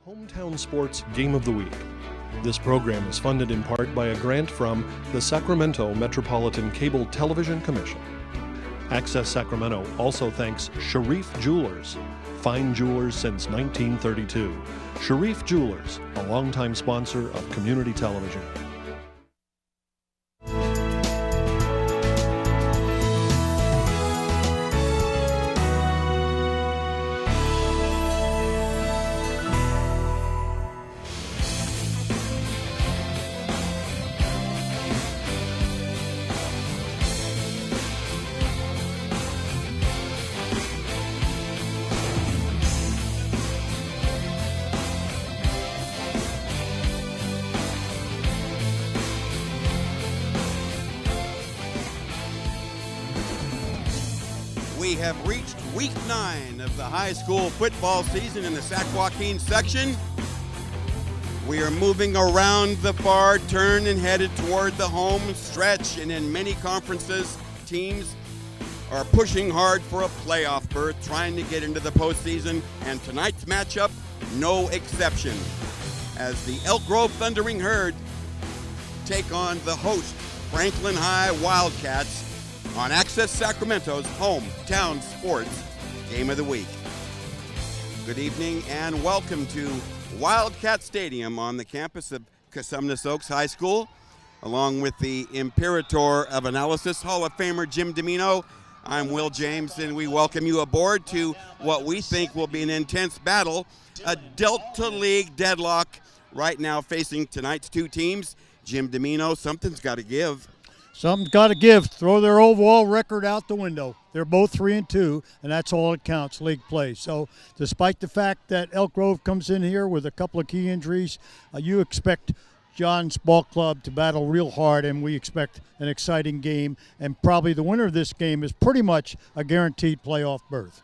Hometown Sports Game of the Week. This program is funded in part by a grant from the Sacramento Metropolitan Cable Television Commission. Access Sacramento also thanks Sharif Jewelers, fine jewelers since 1932. Sharif Jewelers, a longtime sponsor of community television. We have reached week 9 of the high school football season in the Sac Joaquin section. We are moving around the far turn and headed toward the home stretch, and in many conferences, teams are pushing hard for a playoff berth, trying to get into the postseason, and tonight's matchup, no exception, as the Elk Grove Thundering Herd take on the host Franklin High Wildcats on Access Sacramento's Hometown Sports Game of the Week. Good evening and welcome to Wildcat Stadium on the campus of Cosumnes Oaks High School. Along with the Imperator of Analysis, Hall of Famer Jim Domino, I'm Will James, and we welcome you aboard to what we think will be an intense battle, a Delta League deadlock right now facing tonight's two teams. Jim Domino, something's got to give. Something's got to give. Throw their overall record out the window. They're both 3-2, and that's all that counts, league play. So despite the fact that Elk Grove comes in here with a couple of key injuries, you expect John's ball club to battle real hard, and we expect an exciting game. And probably the winner of this game is pretty much a guaranteed playoff berth.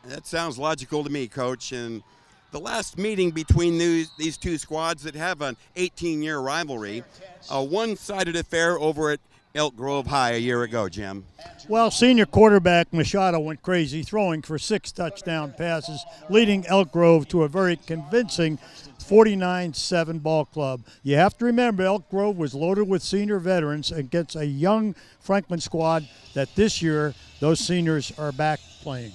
That sounds logical to me, Coach. And the last meeting between these two squads that have an 18-year rivalry, a one-sided affair over at Elk Grove High a year ago, Jim. Well, senior quarterback Machado went crazy, throwing for 6 touchdown passes, leading Elk Grove to a very convincing 49-7 ball club. You have to remember, Elk Grove was loaded with senior veterans against a young Franklin squad that this year those seniors are back playing.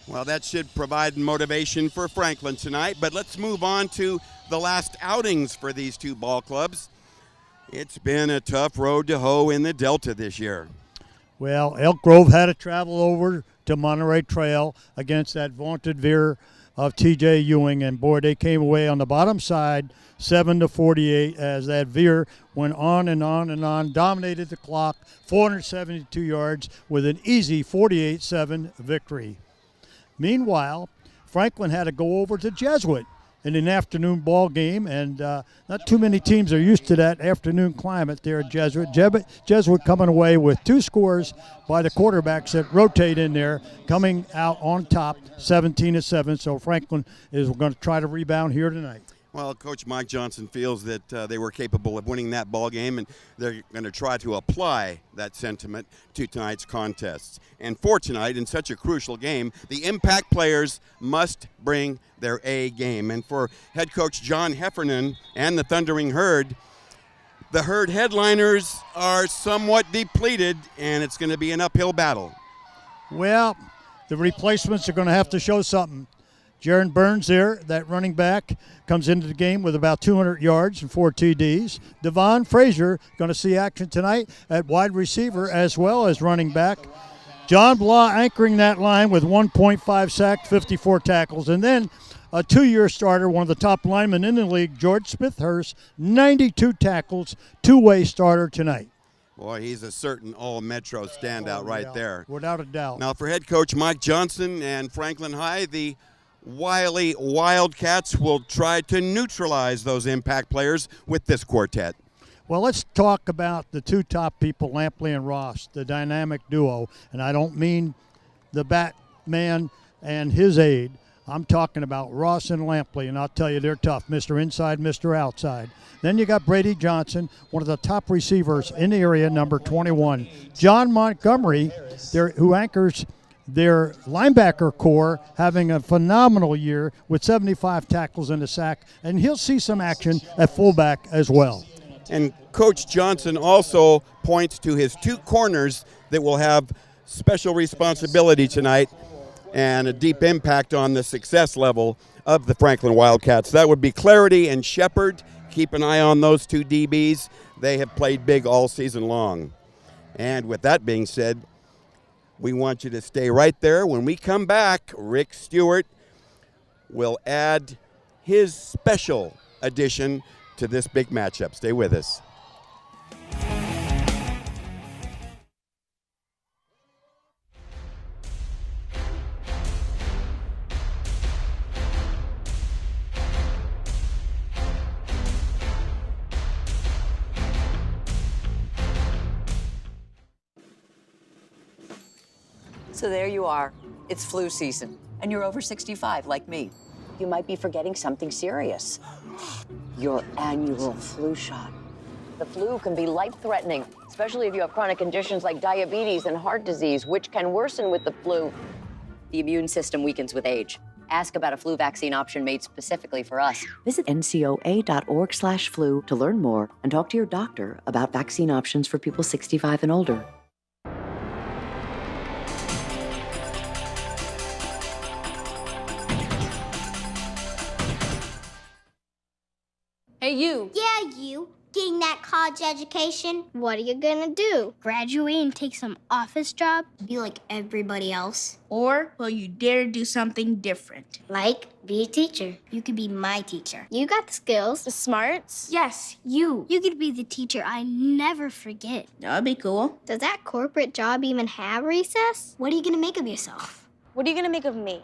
Well, that should provide motivation for Franklin tonight, but let's move on to the last outings for these two ball clubs. It's been a tough road to hoe in the Delta this year. Well, Elk Grove had to travel over to Monterey Trail against that vaunted veer of T.J. Ewing, and boy, they came away on the bottom side 7-48 as that veer went on and on and on, dominated the clock, 472 yards with an easy 48-7 victory. Meanwhile, Franklin had to go over to Jesuit in an afternoon ball game, and not too many teams are used to that afternoon climate there at Jesuit. Jesuit coming away with 2 scores by the quarterbacks that rotate in there, coming out on top 17-7. So Franklin is going to try to rebound here tonight. Well, Coach Mike Johnson feels that they were capable of winning that ball game, and they're going to try to apply that sentiment to tonight's contests. And for tonight, in such a crucial game, the impact players must bring their A game. And for head coach John Heffernan and the Thundering Herd, the Herd headliners are somewhat depleted, and it's going to be an uphill battle. Well, the replacements are going to have to show something. Jaron Burns there, that running back, comes into the game with about 200 yards and 4 TDs. Devon Frazier going to see action tonight at wide receiver as well as running back. John Blah anchoring that line with 1.5 sacks, 54 tackles. And then a 2-year starter, one of the top linemen in the league, George Smithhurst, 92 tackles, 2-way starter tonight. Boy, he's a certain all-Metro standout right there. Without a doubt. Now for head coach Mike Johnson and Franklin High, the wily Wildcats will try to neutralize those impact players with this quartet. Well, let's talk about the 2 top people, Lampley and Ross, the dynamic duo. And I don't mean the Batman and his aide. I'm talking about Ross and Lampley, and I'll tell you, they're tough. Mr. Inside, Mr. Outside. Then you got Brady Johnson, one of the top receivers in the area, number 21. John Montgomery, who anchors their linebacker core having a phenomenal year with 75 tackles and a sack, and he'll see some action at fullback as well. And Coach Johnson also points to his 2 corners that will have special responsibility tonight and a deep impact on the success level of the Franklin Wildcats. That would be Clarity and Shepard. Keep an eye on those 2 DBs. They have played big all season long. And with that being said, we want you to stay right there. When we come back, Rick Stewart will add his special addition to this big matchup. Stay with us. So there you are. It's flu season, and you're over 65 like me. You might be forgetting something serious. Your annual flu shot. The flu can be life-threatening, especially if you have chronic conditions like diabetes and heart disease, which can worsen with the flu. The immune system weakens with age. Ask about a flu vaccine option made specifically for us. Visit ncoa.org/flu to learn more and talk to your doctor about vaccine options for people 65 and older. Hey, you. Yeah, you. Getting that college education. What are you gonna do? Graduate and take some office job? Be like everybody else? Or will you dare do something different? Like, be a teacher. You could be my teacher. You got the skills. The smarts. Yes, you. You could be the teacher I never forget. That'd be cool. Does that corporate job even have recess? What are you gonna make of yourself? What are you gonna make of me?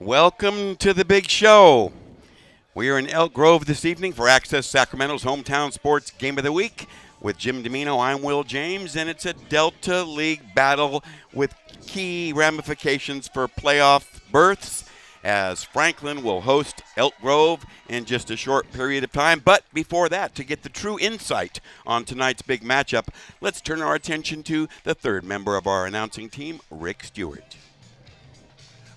Welcome to the big show. We are in Elk Grove this evening for Access Sacramento's hometown sports game of the week. With Jim Domino, I'm Will James, and it's a Delta League battle with key ramifications for playoff berths, as Franklin will host Elk Grove in just a short period of time. But before that, to get the true insight on tonight's big matchup, let's turn our attention to the third member of our announcing team, Rick Stewart.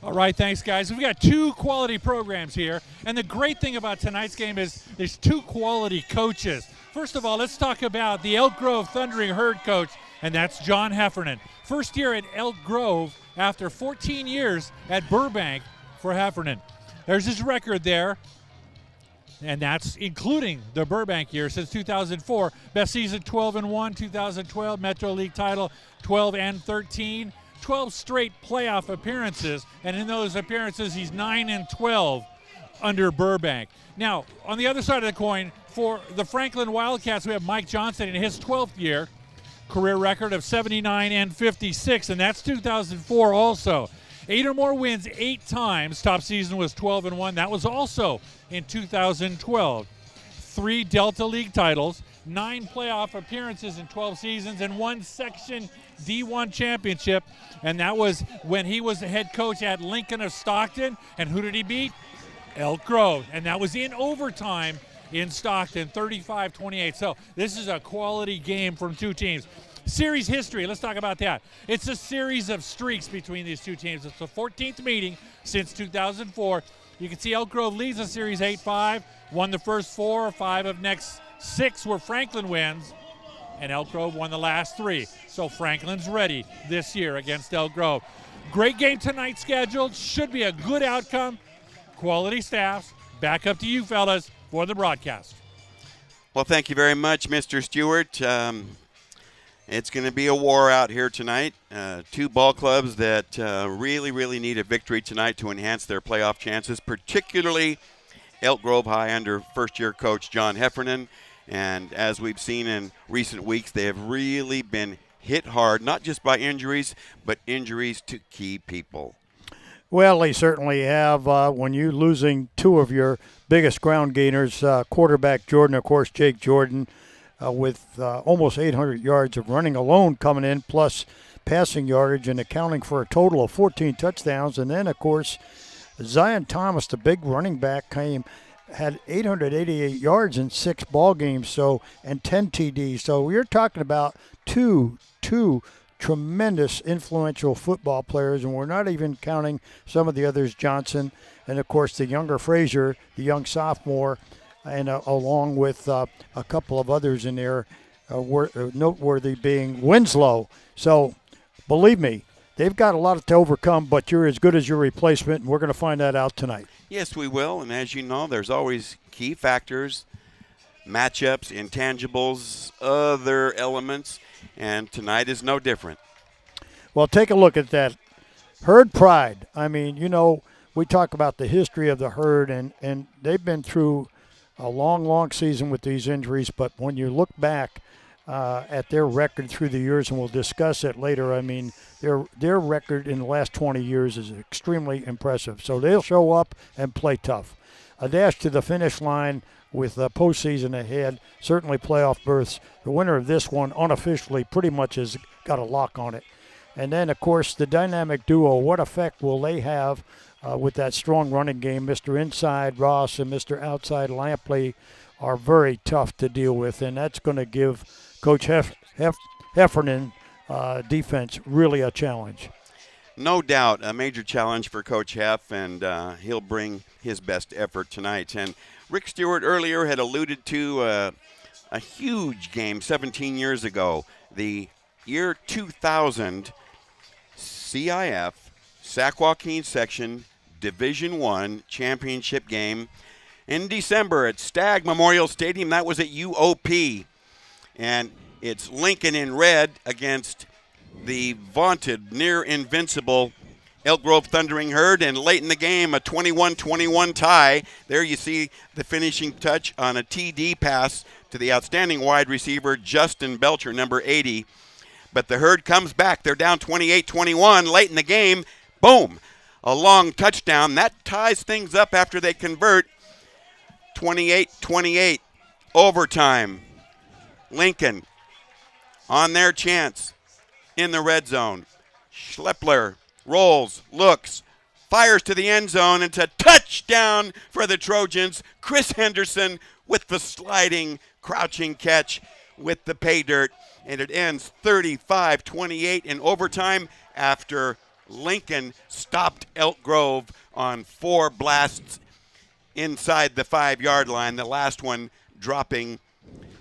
All right, thanks, guys. We've got 2 quality programs here, and the great thing about tonight's game is there's 2 quality coaches. First of all, let's talk about the Elk Grove Thundering Herd coach, and that's John Heffernan. First year at Elk Grove after 14 years at Burbank for Heffernan. There's his record there, and that's including the Burbank year since 2004. Best season 12-1, 2012 Metro League title 12-13. 12 straight playoff appearances, and in those appearances he's 9-12 under Burbank. Now, on the other side of the coin, for the Franklin Wildcats, we have Mike Johnson in his 12th year, career record of 79-56, and that's 2004 also. 8 or more wins 8 times. Top season was 12-1. That was also in 2012. 3 Delta League titles, 9 playoff appearances in 12 seasons, and 1 Section D1 championship, and that was when he was the head coach at Lincoln of Stockton. And who did he beat? Elk Grove, and that was in overtime in Stockton, 35-28. So this is a quality game from 2 teams. Series history, let's talk about that. It's a series of streaks between these 2 teams. It's the 14th meeting since 2004. You can see Elk Grove leads the series 8-5, won the first 4, 5 of next 6 were Franklin wins, and Elk Grove won the last 3. So Franklin's ready this year against Elk Grove. Great game tonight scheduled. Should be a good outcome. Quality staffs. Back up to you fellas for the broadcast. Well, thank you very much, Mr. Stewart. It's going to be a war out here tonight. 2 ball clubs that really need a victory tonight to enhance their playoff chances, particularly Elk Grove High under first-year coach John Heffernan. And as we've seen in recent weeks, they have really been hit hard, not just by injuries, but injuries to key people. Well, they certainly have. When you're losing 2 of your biggest ground gainers, quarterback Jordan, of course, Jake Jordan, with almost 800 yards of running alone coming in, plus passing yardage, and accounting for a total of 14 touchdowns. And then, of course, Zion Thomas, the big running back, had 888 yards in 6 ball games, and 10 TDs. So you're talking about two tremendous influential football players, and we're not even counting some of the others, Johnson, and of course the younger Frazier, the young sophomore, and along with a couple of others in there, noteworthy being Winslow. So believe me, they've got a lot to overcome, but you're as good as your replacement, and we're going to find that out tonight. Yes, we will, and as you know, there's always key factors, matchups, intangibles, other elements, and tonight is no different. Well, take a look at that. Herd pride. I mean, we talk about the history of the Herd, and they've been through a long season with these injuries, but when you look back at their record through the years, and we'll discuss it later, I mean, their record in the last 20 years is extremely impressive. So they'll show up and play tough. A dash to the finish line with the postseason ahead, certainly playoff berths. The winner of this one unofficially pretty much has got a lock on it. And then, of course, the dynamic duo, what effect will they have with that strong running game? Mr. Inside Ross and Mr. Outside Lampley are very tough to deal with, and that's going to give Coach Heffernan defense really a challenge. No doubt, a major challenge for Coach Heff, and he'll bring his best effort tonight. And Rick Stewart earlier had alluded to a huge game 17 years ago, the year 2000 CIF Sac Joaquin Section Division I championship game in December at Stagg Memorial Stadium. That was at UOP. And it's Lincoln in red against the vaunted, near invincible Elk Grove Thundering Herd, and late in the game, a 21-21 tie. There you see the finishing touch on a TD pass to the outstanding wide receiver, Justin Belcher, number 80. But the Herd comes back. They're down 28-21 late in the game. Boom, a long touchdown. That ties things up after they convert. 28-28, overtime. Lincoln on their chance in the red zone. Schleppler rolls, looks, fires to the end zone. It's a touchdown for the Trojans. Chris Henderson with the sliding, crouching catch with the pay dirt. And it ends 35-28 in overtime after Lincoln stopped Elk Grove on 4 blasts inside the 5-yard line. The last one dropping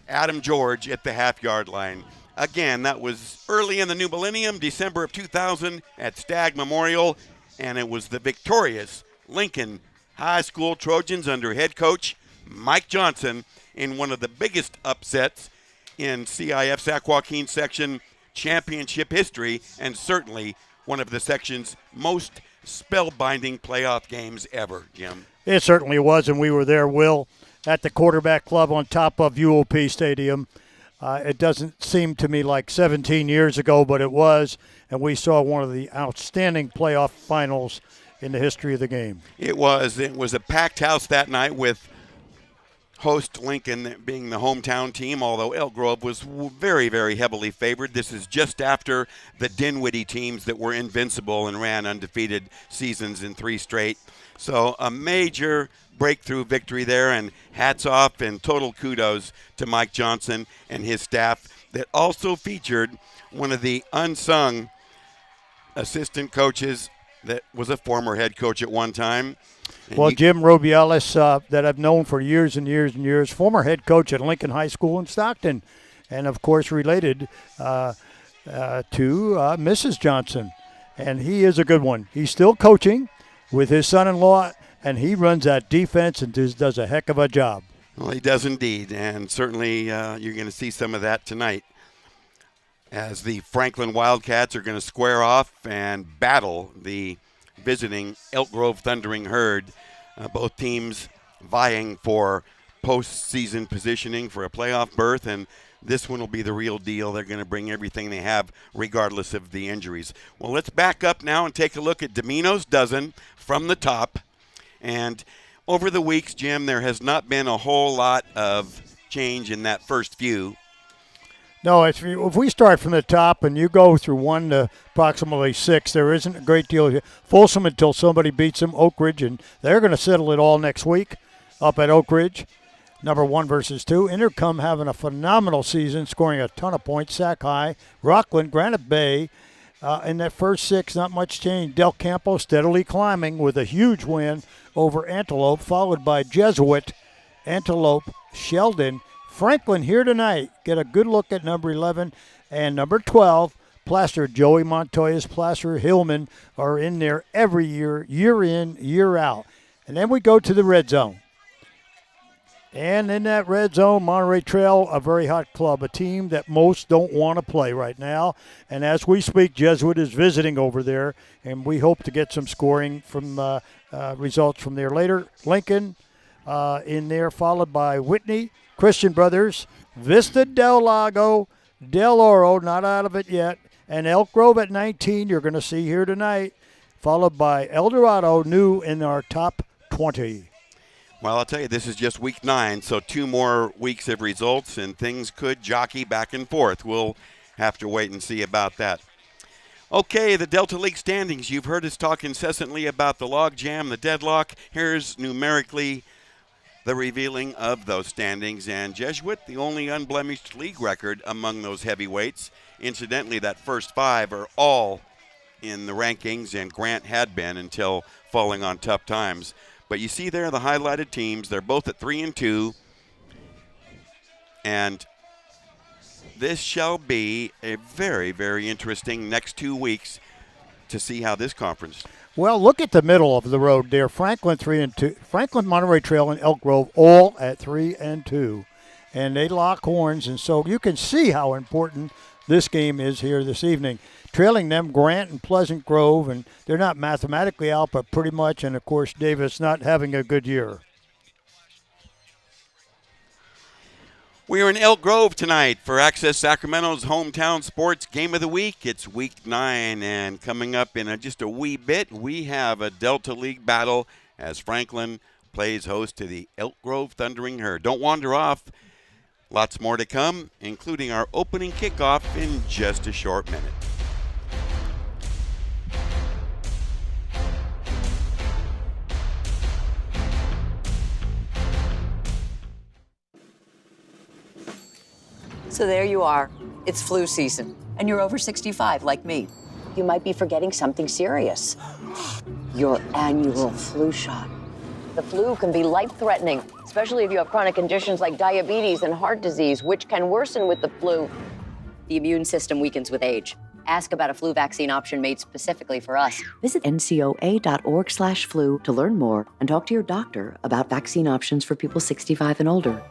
Adam George at the half-yard line. Again, that was early in the new millennium, December of 2000 at Stagg Memorial, and it was the victorious Lincoln High School Trojans under head coach Mike Johnson in one of the biggest upsets in CIF Sac Joaquin Section championship history, and certainly one of the section's most spellbinding playoff games ever, Jim. It certainly was, and we were there, Will, at the Quarterback Club on top of UOP Stadium. It doesn't seem to me like 17 years ago, but it was, and we saw one of the outstanding playoff finals in the history of the game. It was a packed house that night, with host Lincoln being the hometown team, although Elk Grove was very, very heavily favored. This is just after the Dinwiddie teams that were invincible and ran undefeated seasons in 3 straight. So a major breakthrough victory there, and hats off and total kudos to Mike Johnson and his staff that also featured one of the unsung assistant coaches that was a former head coach at one time. Well, Jim Robialis, that I've known for years and years and years, former head coach at Lincoln High School in Stockton, and of course related to Mrs. Johnson. And he is a good one. He's still coaching with his son-in-law, and he runs that defense and does a heck of a job. Well, he does indeed, and certainly you're going to see some of that tonight as the Franklin Wildcats are going to square off and battle the visiting Elk Grove Thundering Herd. Both teams vying for postseason positioning for a playoff berth, and this one will be the real deal. They're going to bring everything they have regardless of the injuries. Well, let's back up now and take a look at Domino's Dozen from the top. And over the weeks, Jim, there has not been a whole lot of change in that first few. No, if we start from the top and you go through 1 to approximately 6, there isn't a great deal here. Folsom until somebody beats them, Oak Ridge, and they're going to settle it all next week up at Oak Ridge. Number 1 versus 2. Intercom having a phenomenal season, scoring a ton of points. Sac High, Rockland, Granite Bay. In that first 6, not much change. Del Campo steadily climbing with a huge win over Antelope, followed by Jesuit, Antelope, Sheldon. Franklin here tonight. Get a good look at number 11 and number 12. Placer, Joey Montoya's Placer, Hillman are in there every year, year in, year out. And then we go to the red zone. And in that red zone, Monterey Trail, a very hot club, a team that most don't want to play right now. And as we speak, Jesuit is visiting over there, and we hope to get some scoring from results from there later. Lincoln in there, followed by Whitney, Christian Brothers, Vista Del Lago, Del Oro, not out of it yet, and Elk Grove at 19, you're going to see here tonight, followed by El Dorado, new in our top 20. Well, I'll tell you, this is just week 9, so 2 more weeks of results, and things could jockey back and forth. We'll have to wait and see about that. Okay, the Delta League standings. You've heard us talk incessantly about the log jam, the deadlock. Here's numerically the revealing of those standings, and Jesuit, the only unblemished league record among those heavyweights. Incidentally, that first 5 are all in the rankings, and Grant had been until falling on tough times. But you see there the highlighted teams. They're both at 3-2, and this shall be a very, very interesting next 2 weeks to see how this conference. Well, look at the middle of the road there. Franklin 3-2, Franklin, Monterey Trail, and Elk Grove all at 3-2, and they lock horns. And so you can see how important this game is here this evening. Trailing them, Grant and Pleasant Grove, and they're not mathematically out, but pretty much. And of course, Davis not having a good year. We are in Elk Grove tonight for Access Sacramento's hometown sports game of the week. It's week 9, and coming up in just a wee bit, we have a Delta League battle as Franklin plays host to the Elk Grove Thundering Herd. Don't wander off. Lots more to come, including our opening kickoff in just a short minute. So there you are. It's flu season, and you're over 65 like me. You might be forgetting something serious. Your annual flu shot. The flu can be life-threatening, especially if you have chronic conditions like diabetes and heart disease, which can worsen with the flu. The immune system weakens with age. Ask about a flu vaccine option made specifically for us. Visit ncoa.org/flu to learn more and talk to your doctor about vaccine options for people 65 and older.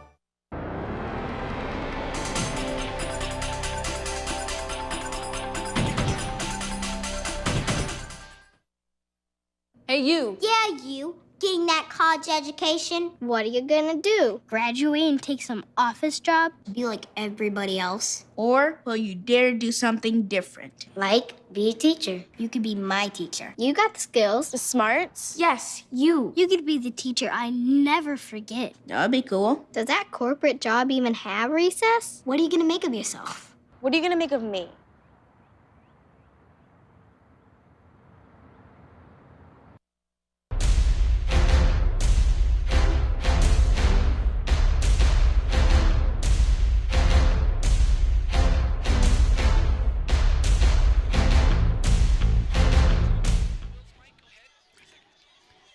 Hey, you. Yeah, you. Getting that college education, what are you gonna do? Graduate and take some office job? Be like everybody else? Or will you dare do something different? Like, be a teacher. You could be my teacher. You got the skills. The smarts. Yes, you. You could be the teacher I never forget. That'd be cool. Does that corporate job even have recess? What are you gonna make of yourself? What are you gonna make of me?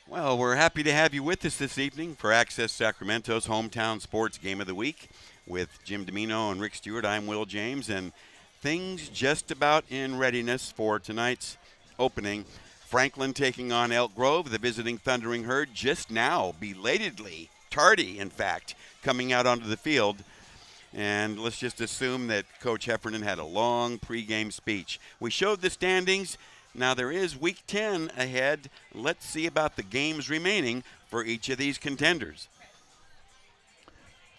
Well, we're happy to have you with us this evening for Access Sacramento's hometown sports game of the week. With Jim Domino and Rick Stewart, I'm Will James, and things just about in readiness for tonight's opening. Franklin taking on Elk Grove, the visiting Thundering Herd, just now, belatedly, tardy in fact, coming out onto the field. And let's just assume that Coach Heffernan had a long pregame speech. We showed the standings. Now there is week 10 ahead. Let's see about the games remaining for each of these contenders.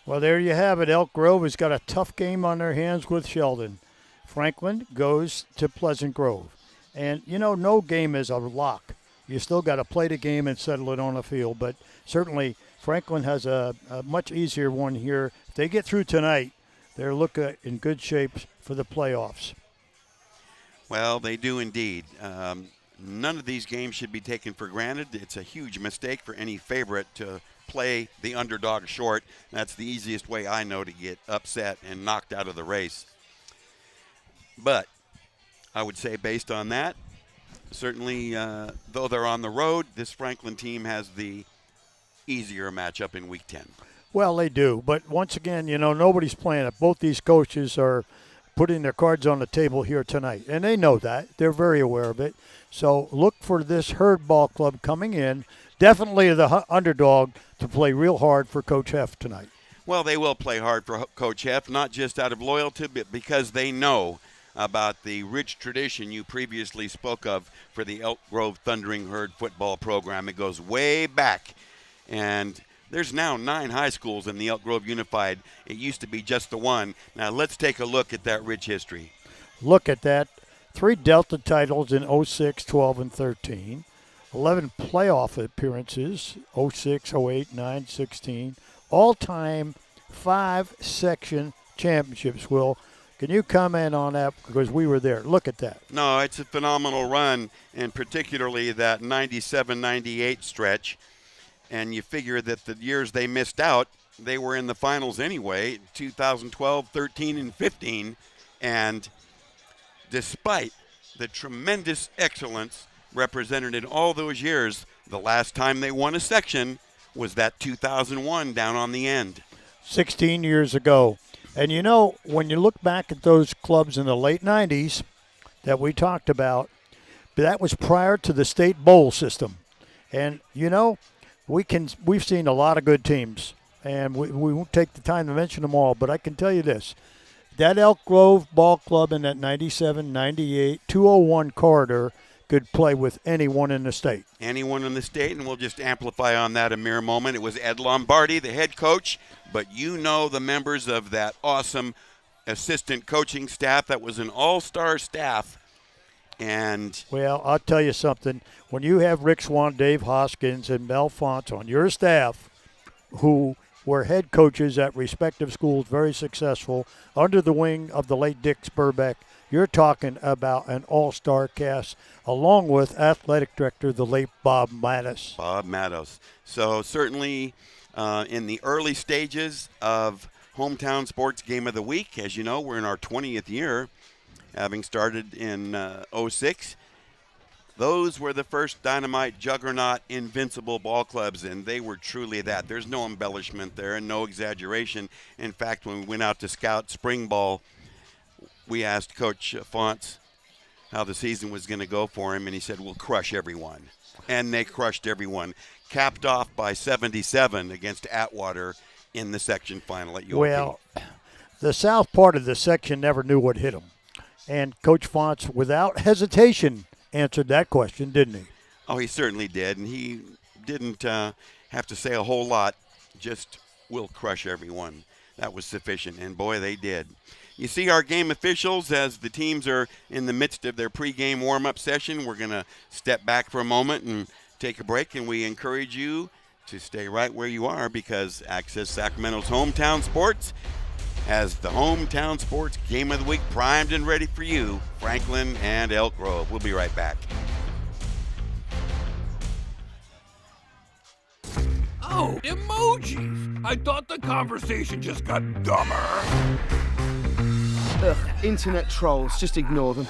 Well, there you have it. Elk Grove has got a tough game on their hands with Sheldon. Franklin goes to Pleasant Grove. And, you know, no game is a lock. You still got to play the game and settle it on the field. But certainly Franklin has a much easier one here. If they get through tonight, they're looking in good shape for the playoffs. Well, they do indeed. None of these games should be taken for granted. It's a huge mistake for any favorite to play the underdog short. That's the easiest way I know to get upset and knocked out of the race. But I would say based on that, certainly though they're on the road, this Franklin team has the easier matchup in Week 10. Well, they do. But once again, nobody's playing it. Both these coaches are putting their cards on the table here tonight. And they know that. They're very aware of it. So look for this Herd Ball Club coming in. Definitely the underdog to play real hard for Coach Heff tonight. Well, they will play hard for Coach Heff, not just out of loyalty, but because they know about the rich tradition you previously spoke of for the Elk Grove Thundering Herd football program. It goes way back. And there's now 9 high schools in the Elk Grove Unified. It used to be just the one. Now let's take a look at that rich history. Look at that. 3 Delta titles in 06, 12, and 13. 11 playoff appearances, 06, 08, 9, 16. All-time 5-section championships, Will. Can you comment on that? Because we were there. Look at that. No, it's a phenomenal run, and particularly that 97-98 stretch. And you figure that the years they missed out, they were in the finals anyway, 2012, 13, and 15. And despite the tremendous excellence represented in all those years, the last time they won a section was that 2001 down on the end. 16 years ago. And when you look back at those clubs in the late 90s that we talked about, that was prior to the state bowl system. And, we've seen a lot of good teams, and we won't take the time to mention them all, but I can tell you this. That Elk Grove Ball Club in that 97, 98, 201 corridor could play with anyone in the state. Anyone in the state, and we'll just amplify on that a mere moment. It was Ed Lombardi, the head coach, but the members of that awesome assistant coaching staff. That was an all-star staff. And well, I'll tell you something. When you have Rick Swan, Dave Hoskins, and Mel Fonts on your staff who were head coaches at respective schools, very successful, under the wing of the late Dick Spurbeck, you're talking about an all-star cast, along with athletic director, the late Bob Mattis. Bob Mattis. So certainly in the early stages of Hometown Sports Game of the Week, as you know, we're in our 20th year, having started in 06. Those were the first dynamite, juggernaut, invincible ball clubs, and they were truly that. There's no embellishment there and no exaggeration. In fact, when we went out to scout spring ball, we asked Coach Fonts how the season was going to go for him, and he said, we'll crush everyone. And they crushed everyone, capped off by 77 against Atwater in the section final at UOP. Well, the south part of the section never knew what hit them. And Coach Fonts, without hesitation, answered that question, didn't he? Oh, he certainly did. And he didn't have to say a whole lot, just we'll crush everyone. That was sufficient. And, boy, they did. You see our game officials as the teams are in the midst of their pregame warm-up session. We're going to step back for a moment and take a break, and we encourage you to stay right where you are because Access Sacramento's Hometown Sports has the Hometown Sports Game of the Week primed and ready for you, Franklin and Elk Grove. We'll be right back. Oh, emojis! I thought the conversation just got dumber. Ugh, internet trolls, just ignore them.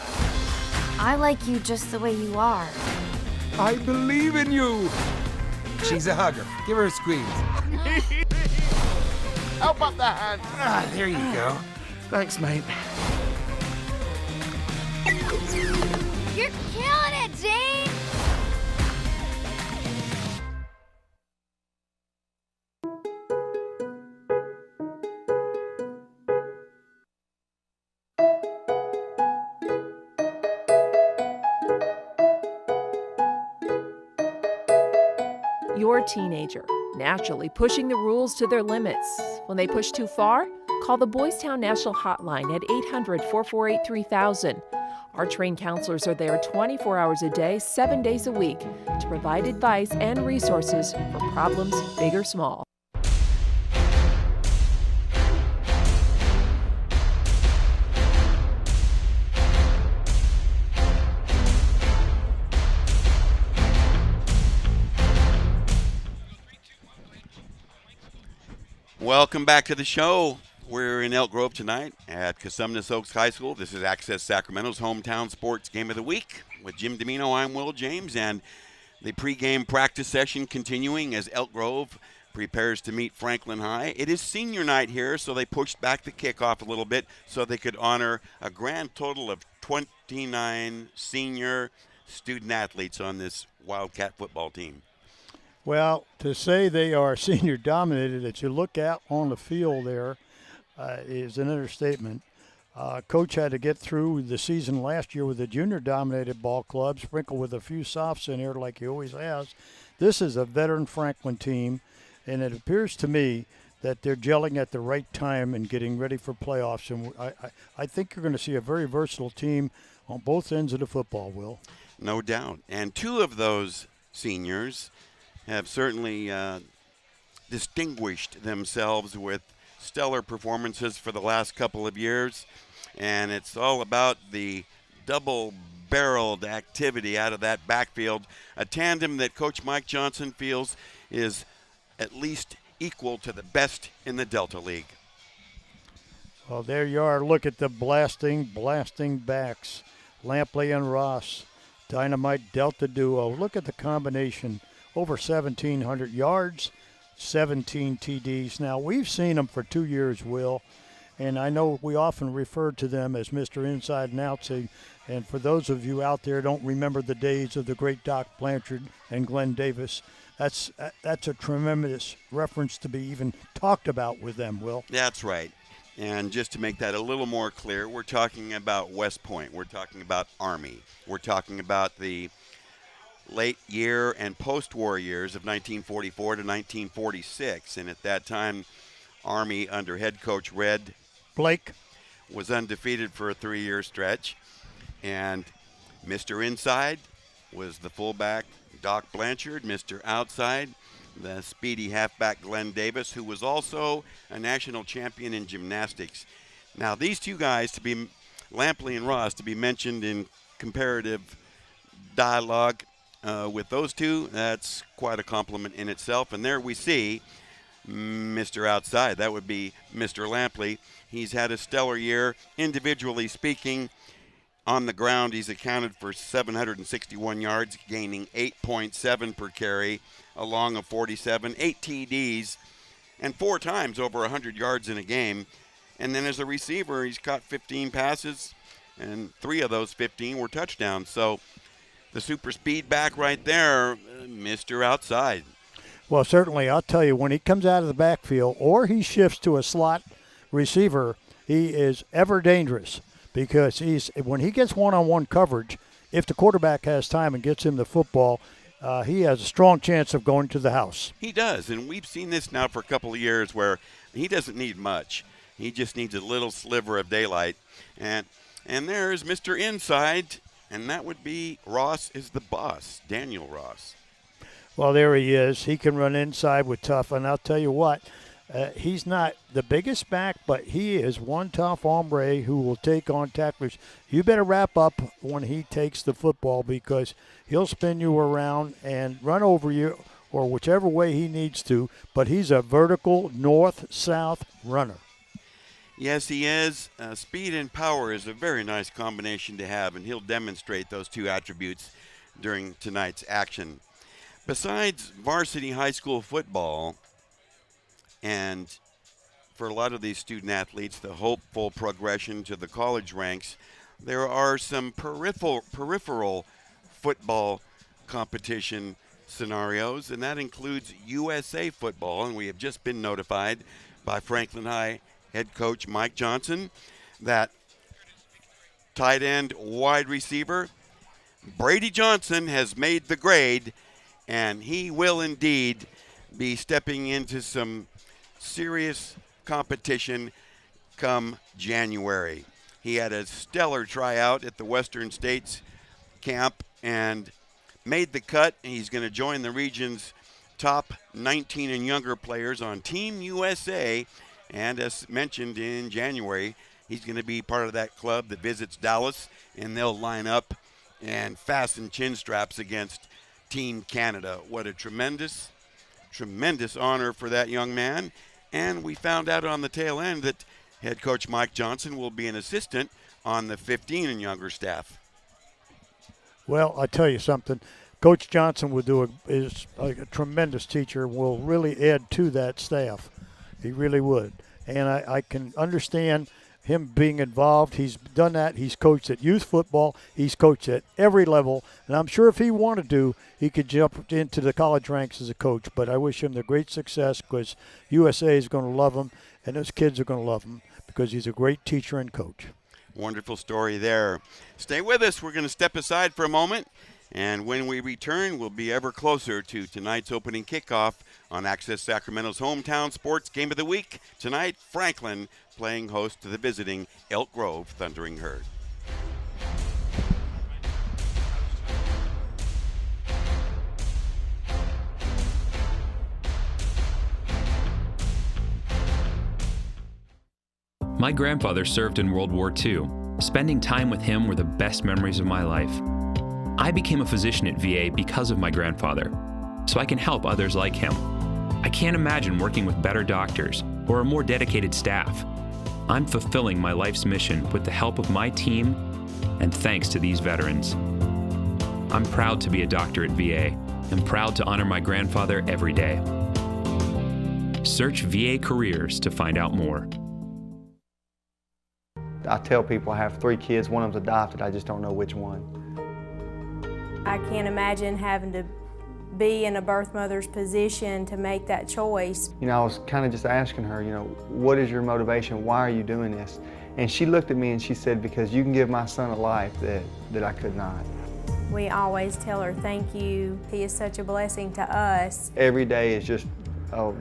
I like you just the way you are. I believe in you! She's a hugger. Give her a squeeze. Help up the hand. Ah, there you go. Thanks, mate. You're killing it, Zane! Your teenager, naturally pushing the rules to their limits. When they push too far, call the Boys Town National Hotline at 800-448-3000. Our trained counselors are there 24 hours a day, 7 days a week to provide advice and resources for problems big or small. Welcome back to the show. We're in Elk Grove tonight at Cosumnes Oaks High School. This is Access Sacramento's hometown sports game of the week. With Jim Domino, I'm Will James, and the pregame practice session continuing as Elk Grove prepares to meet Franklin High. It is senior night here, so they pushed back the kickoff a little bit so they could honor a grand total of 29 senior student athletes on this Wildcat football team. Well, to say they are senior dominated, that you look out on the field there, is an understatement. Coach had to get through the season last year with a junior-dominated ball club, sprinkled with a few softs in here like he always has. This is a veteran Franklin team, and it appears to me that they're gelling at the right time and getting ready for playoffs. And I think you're going to see a very versatile team on both ends of the football, Will. No doubt. And two of those seniors have certainly distinguished themselves with stellar performances for the last couple of years. And it's all about the double-barreled activity out of that backfield, a tandem that Coach Mike Johnson feels is at least equal to the best in the Delta League. Well, there you are. Look at the blasting backs. Lampley and Ross, dynamite Delta duo. Look at the combination. Over 1,700 yards, 17 TDs. Now, we've seen them for 2 years, Will, and I know we often refer to them as Mr. Inside and Outside. And for those of you out there who don't remember the days of the great Doc Blanchard and Glenn Davis, that's a tremendous reference to be even talked about with them, Will. That's right. And just to make that a little more clear, we're talking about West Point. We're talking about Army. We're talking about the late year and post-war years of 1944 to 1946. And at that time, Army under head coach Red Blake was undefeated for a 3-year stretch. And Mr. Inside was the fullback Doc Blanchard. Mr. Outside, the speedy halfback Glenn Davis, who was also a national champion in gymnastics. Now, these two guys, to be Lampley and Ross, to be mentioned in comparative dialogue with those two, that's quite a compliment in itself. And there we see Mr. Outside. That would be Mr. Lampley. He's had a stellar year, individually speaking. On the ground, he's accounted for 761 yards, gaining 8.7 per carry, along of 47, 8 TDs, and 4 times over 100 yards in a game. And then as a receiver, he's caught 15 passes, and 3 of those 15 were touchdowns. So the super speed back right there, Mr. Outside. Well, certainly, I'll tell you, when he comes out of the backfield or he shifts to a slot receiver, he is ever dangerous. Because when he gets one-on-one coverage, if the quarterback has time and gets him the football, he has a strong chance of going to the house. He does, and we've seen this now for a couple of years where he doesn't need much. He just needs a little sliver of daylight. And there's Mr. Inside, and that would be Ross is the boss, Daniel Ross. Well, there he is. He can run inside with tough, and I'll tell you what, he's not the biggest back, but he is one tough hombre who will take on tacklers. You better wrap up when he takes the football because he'll spin you around and run over you or whichever way he needs to, but he's a vertical north-south runner. Yes, he is. Speed and power is a very nice combination to have, and he'll demonstrate those two attributes during tonight's action. Besides varsity high school football, and for a lot of these student athletes, the hopeful progression to the college ranks, there are some peripheral football competition scenarios, and that includes USA football. And we have just been notified by Franklin High head coach Mike Johnson that tight end wide receiver Brady Johnson has made the grade, and he will indeed be stepping into some serious competition come January. He had a stellar tryout at the Western States camp and made the cut. He's going to join the region's top 19 and younger players on Team USA. And as mentioned in January, he's going to be part of that club that visits Dallas, and they'll line up and fasten chin straps against Team Canada. What a tremendous honor for that young man. And we found out on the tail end that head coach Mike Johnson will be an assistant on the 15 and younger staff. Well, I tell you something. Coach Johnson is a tremendous teacher, will really add to that staff. He really would. And I can understand him being involved. He's done that. He's coached at youth football. He's coached at every level. And I'm sure if he wanted to, he could jump into the college ranks as a coach. But I wish him the great success because USA is going to love him, and those kids are going to love him because he's a great teacher and coach. Wonderful story there. Stay with us. We're going to step aside for a moment. And when we return, we'll be ever closer to tonight's opening kickoff on Access Sacramento's hometown sports game of the week. Tonight, Franklin playing host to the visiting Elk Grove Thundering Herd. My grandfather served in World War II. Spending time with him were the best memories of my life. I became a physician at VA because of my grandfather, so I can help others like him. I can't imagine working with better doctors or a more dedicated staff. I'm fulfilling my life's mission with the help of my team and thanks to these veterans. I'm proud to be a doctor at VA and proud to honor my grandfather every day. Search VA Careers to find out more. I tell people I have 3 kids, one of them's adopted, I just don't know which one. I can't imagine having to be in a birth mother's position to make that choice. You know, I was kind of just asking her, you know, what is your motivation? Why are you doing this? And she looked at me and she said, because you can give my son a life that I could not. We always tell her thank you. He is such a blessing to us. Every day is just a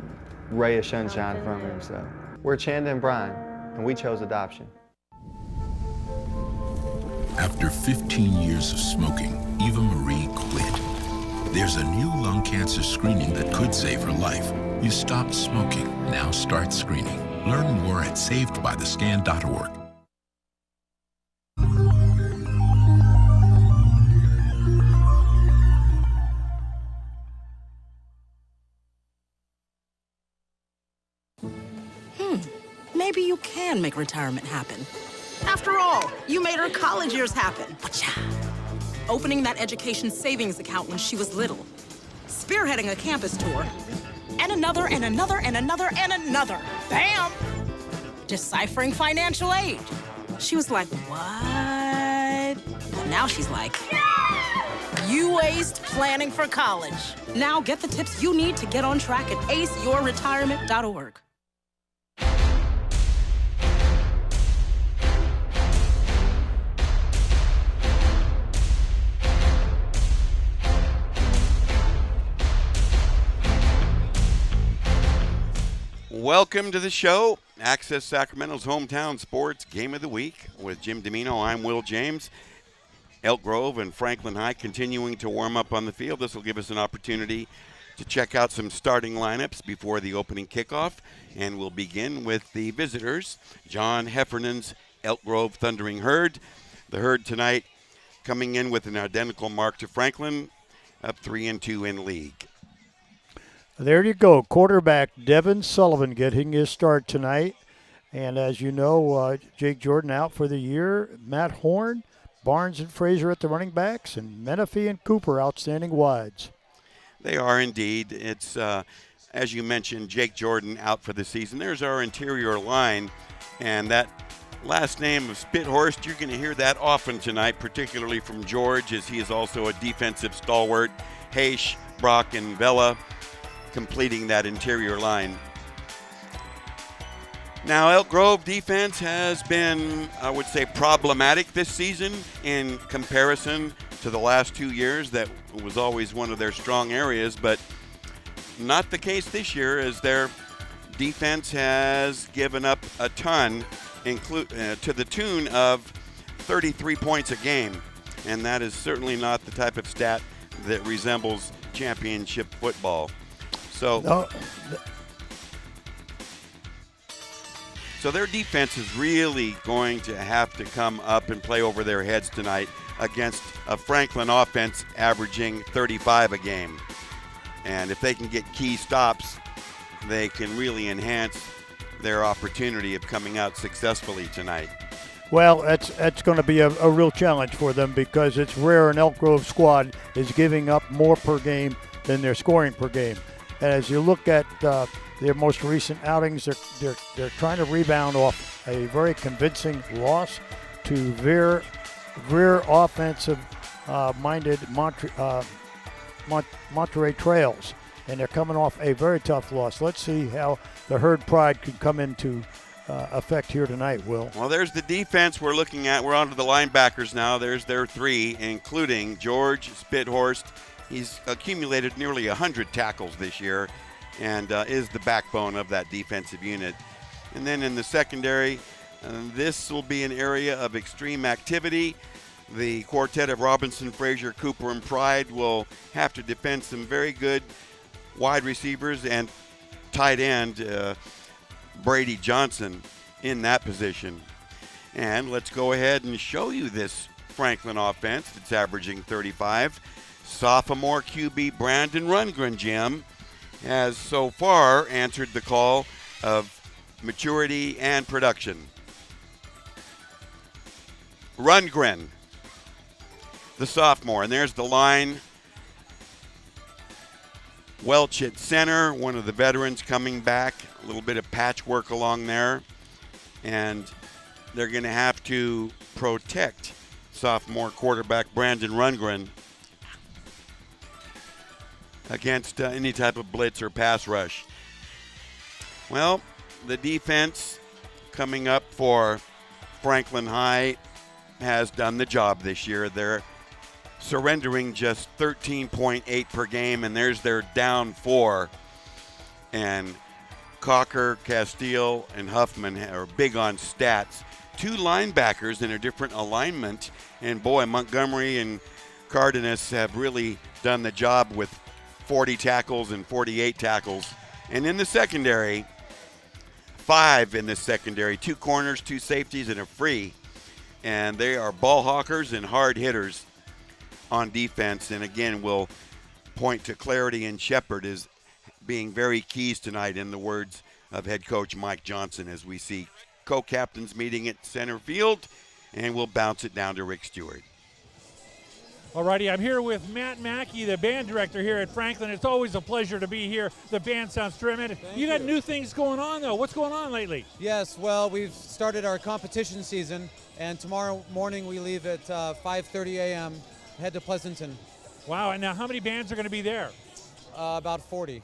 ray of sunshine from him. So we're Chanda and Brian, and we chose adoption. After 15 years of smoking, Eva Marie quit. There's a new lung cancer screening that could save her life. You stopped smoking. Now start screening. Learn more at savedbythescan.org. Maybe you can make retirement happen. After all, you made her college years happen. Opening that education savings account when she was little. Spearheading a campus tour. And another, and another, and another, and another. Bam! Deciphering financial aid. She was like, what? Well, now she's like, you aced planning for college. Now get the tips you need to get on track at aceyourretirement.org. Welcome to the show, Access Sacramento's hometown sports game of the week. With Jim Domino, I'm Will James. Elk Grove and Franklin High continuing to warm up on the field. This will give us an opportunity to check out some starting lineups before the opening kickoff. And we'll begin with the visitors, John Heffernan's Elk Grove Thundering Herd. The Herd tonight coming in with an identical mark to Franklin, up 3-2 in league. There you go. Quarterback Devin Sullivan getting his start tonight. And as you know, Jake Jordan out for the year. Matt Horn, Barnes and Fraser at the running backs, and Menifee and Cooper outstanding wides. They are indeed. It's, as you mentioned, Jake Jordan out for the season. There's our interior line. And that last name of Spithorst, you're going to hear that often tonight, particularly from George, as he is also a defensive stalwart. Haish, Brock, and Vela completing that interior line. Now, Elk Grove defense has been, I would say, problematic this season in comparison to the last 2 years. That was always one of their strong areas, but not the case this year, as their defense has given up a ton, to the tune of 33 points a game. And that is certainly not the type of stat that resembles championship football. So their defense is really going to have to come up and play over their heads tonight against a Franklin offense averaging 35 a game. And if they can get key stops, they can really enhance their opportunity of coming out successfully tonight. Well, that's going to be a real challenge for them because it's rare an Elk Grove squad is giving up more per game than they're scoring per game. And as you look at their most recent outings, they're trying to rebound off a very convincing loss to Veer offensive-minded Monterey Trails, and they're coming off a very tough loss. Let's see how the herd pride can come into effect here tonight, Will. Well, there's the defense we're looking at. We're on to the linebackers now. There's their three, including George Spithorst. He's accumulated nearly 100 tackles this year and is the backbone of that defensive unit. And then in the secondary, this will be an area of extreme activity. The quartet of Robinson, Frazier, Cooper, and Pride will have to defend some very good wide receivers and tight end Brady Johnson in that position. And let's go ahead and show you this Franklin offense that's averaging 35. Sophomore QB Brandon Rundgren, Jim, has so far answered the call of maturity and production. Rundgren, the sophomore, and there's the line. Welch at center, one of the veterans coming back, a little bit of patchwork along there, and they're going to have to protect sophomore quarterback Brandon Rundgren against any type of blitz or pass rush. Well, the defense coming up for Franklin High has done the job this year. They're surrendering just 13.8 per game, and there's their down 4. And Cocker, Castile, and Huffman are big on stats. 2 linebackers in a different alignment, and boy, Montgomery and Cardenas have really done the job with 40 tackles and 48 tackles. And in the secondary, 5 in the secondary, 2 corners, 2 safeties, and a free. And they are ball hawkers and hard hitters on defense. And again, we'll point to Clarity and Shepard as being very keys tonight, in the words of head coach Mike Johnson, as we see co-captains meeting at center field, and we'll bounce it down to Rick Stewart. Alrighty, I'm here with Matt Mackey, the band director here at Franklin. It's always a pleasure to be here. The band sounds tremendous. You got new things going on, though. What's going on lately? Yes, well, we've started our competition season, and tomorrow morning we leave at 5:30 a.m., head to Pleasanton. Wow, and now how many bands are going to be there? About 40.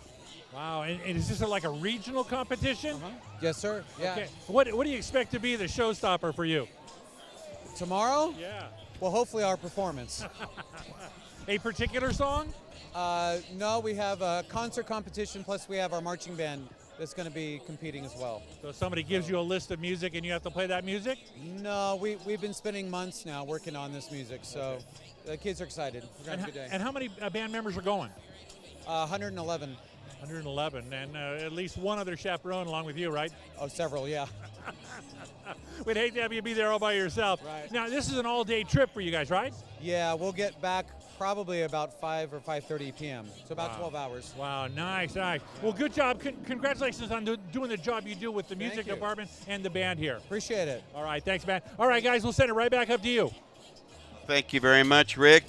Wow, and is this like a regional competition? Yes, sir. Yeah. Okay. What do you expect to be the showstopper for you? Tomorrow? Yeah. Well, hopefully our performance. A particular song? No, we have a concert competition, plus we have our marching band that's going to be competing as well. So somebody gives you a list of music and you have to play that music? No, we've been spending months now working on this music, so the kids are excited. We're going to have a good day. And how many band members are going? 111. 111, and at least one other chaperone along with you, right? Oh, several, yeah. We'd hate to have you be there all by yourself. Right. Now, this is an all-day trip for you guys, right? Yeah, we'll get back probably about 5 or 5:30 p.m., so about 12 hours. Wow, nice. Well, good job. Congratulations on doing the job you do with the music department and the band here. Appreciate it. All right, thanks, man. All right, guys, we'll send it right back up to you. Thank you very much, Rick.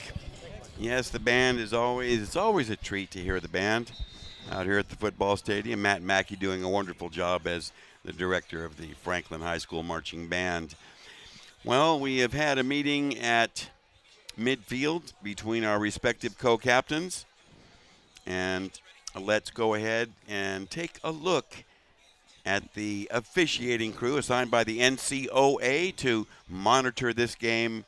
Yes, the band is it's always a treat to hear the band out here at the football stadium. Matt Mackey doing a wonderful job as the director of the Franklin High School Marching Band. Well, we have had a meeting at midfield between our respective co-captains, and let's go ahead and take a look at the officiating crew assigned by the NCOA to monitor this game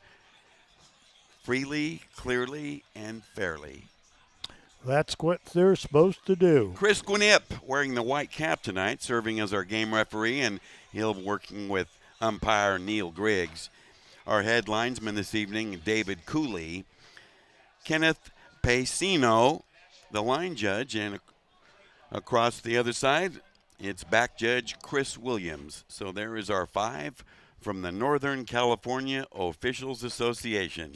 freely, clearly, and fairly. That's what they're supposed to do. Chris Gwinnip wearing the white cap tonight, serving as our game referee, and he'll be working with umpire Neil Griggs. Our head linesman this evening, David Cooley. Kenneth Pacino, the line judge, and across the other side, it's back judge Chris Williams. So there is our 5 from the Northern California Officials Association.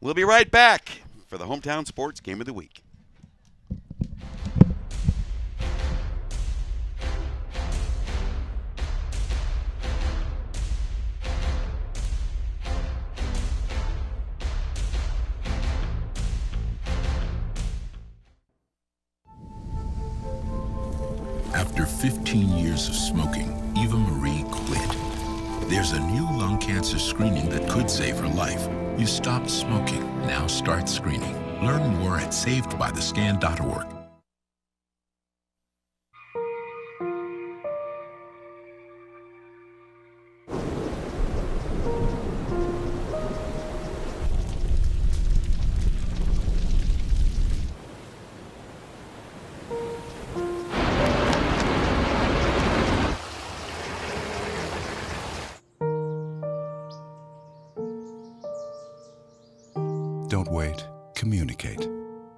We'll be right back for the Hometown Sports Game of the Week. After 15 years of smoking, Eva Marie quit. There's a new lung cancer screening that could save her life. You stopped smoking. Now start screening. Learn more at savedbythescan.org. Don't wait. Communicate.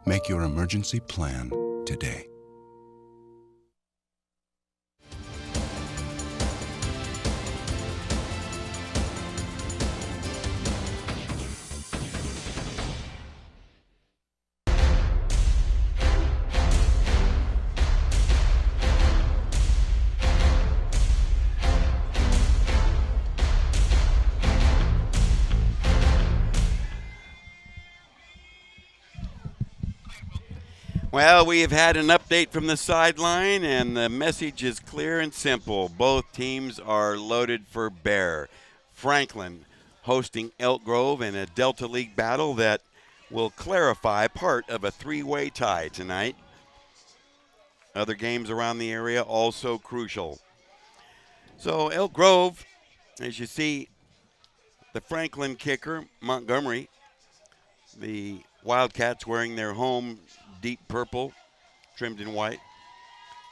Make your emergency plan today. Well, we have had an update from the sideline, and the message is clear and simple. Both teams are loaded for bear. Franklin hosting Elk Grove in a Delta League battle that will clarify part of a three-way tie tonight. Other games around the area also crucial. So Elk Grove, as you see, the Franklin kicker, Montgomery, the Wildcats wearing their home deep purple, trimmed in white,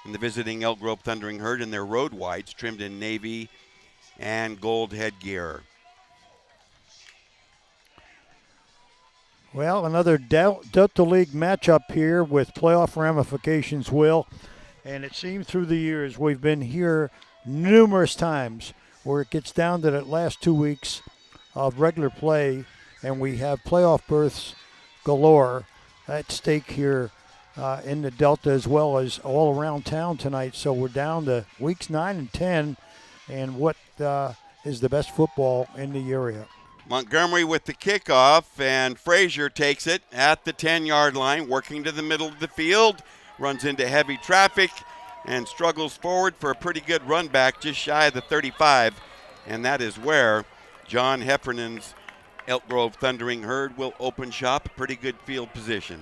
and the visiting Elk Grove Thundering Herd in their road whites, trimmed in navy and gold headgear. Well, another Delta League matchup here with playoff ramifications, Will. And it seems through the years we've been here numerous times where it gets down to the last 2 weeks of regular play, and we have playoff berths galore at stake here in the Delta as well as all around town tonight. So we're down to weeks 9 and 10 and what is the best football in the area. Montgomery with the kickoff, and Frazier takes it at the 10-yard line, working to the middle of the field, runs into heavy traffic and struggles forward for a pretty good run back just shy of the 35, and that is where John Heffernan's Elk Grove Thundering Herd will open shop. Pretty good field position.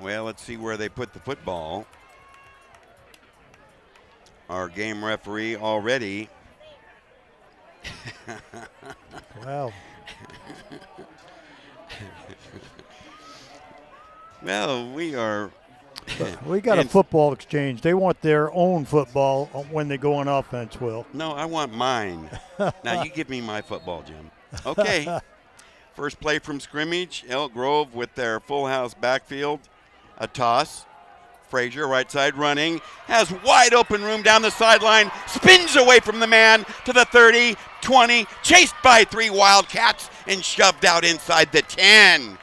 Well, let's see where they put the football. Our game referee already. Wow. Well, we are. We got a football exchange. They want their own football when they go on offense, Will. No, I want mine. Now you give me my football, Jim. Okay. First play from scrimmage. Elk Grove with their full house backfield. A toss. Frazier, right side running, has wide open room down the sideline, spins away from the man to the 30, 20, chased by 3 Wildcats and shoved out inside the 10.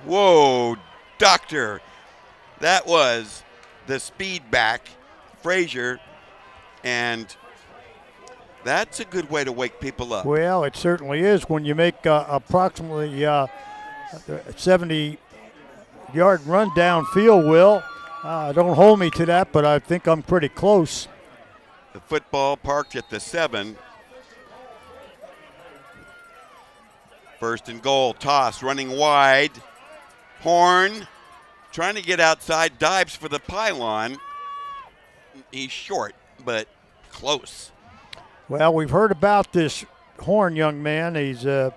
Whoa, doctor. That was the speed back, Frazier, and that's a good way to wake people up. Well, it certainly is when you make approximately 70-yard run downfield, Will. Don't hold me to that, but I think I'm pretty close. The football parked at the 7. First and goal, toss, running wide. Horn, trying to get outside, dives for the pylon. He's short, but close. Well, we've heard about this Horn young man. He's a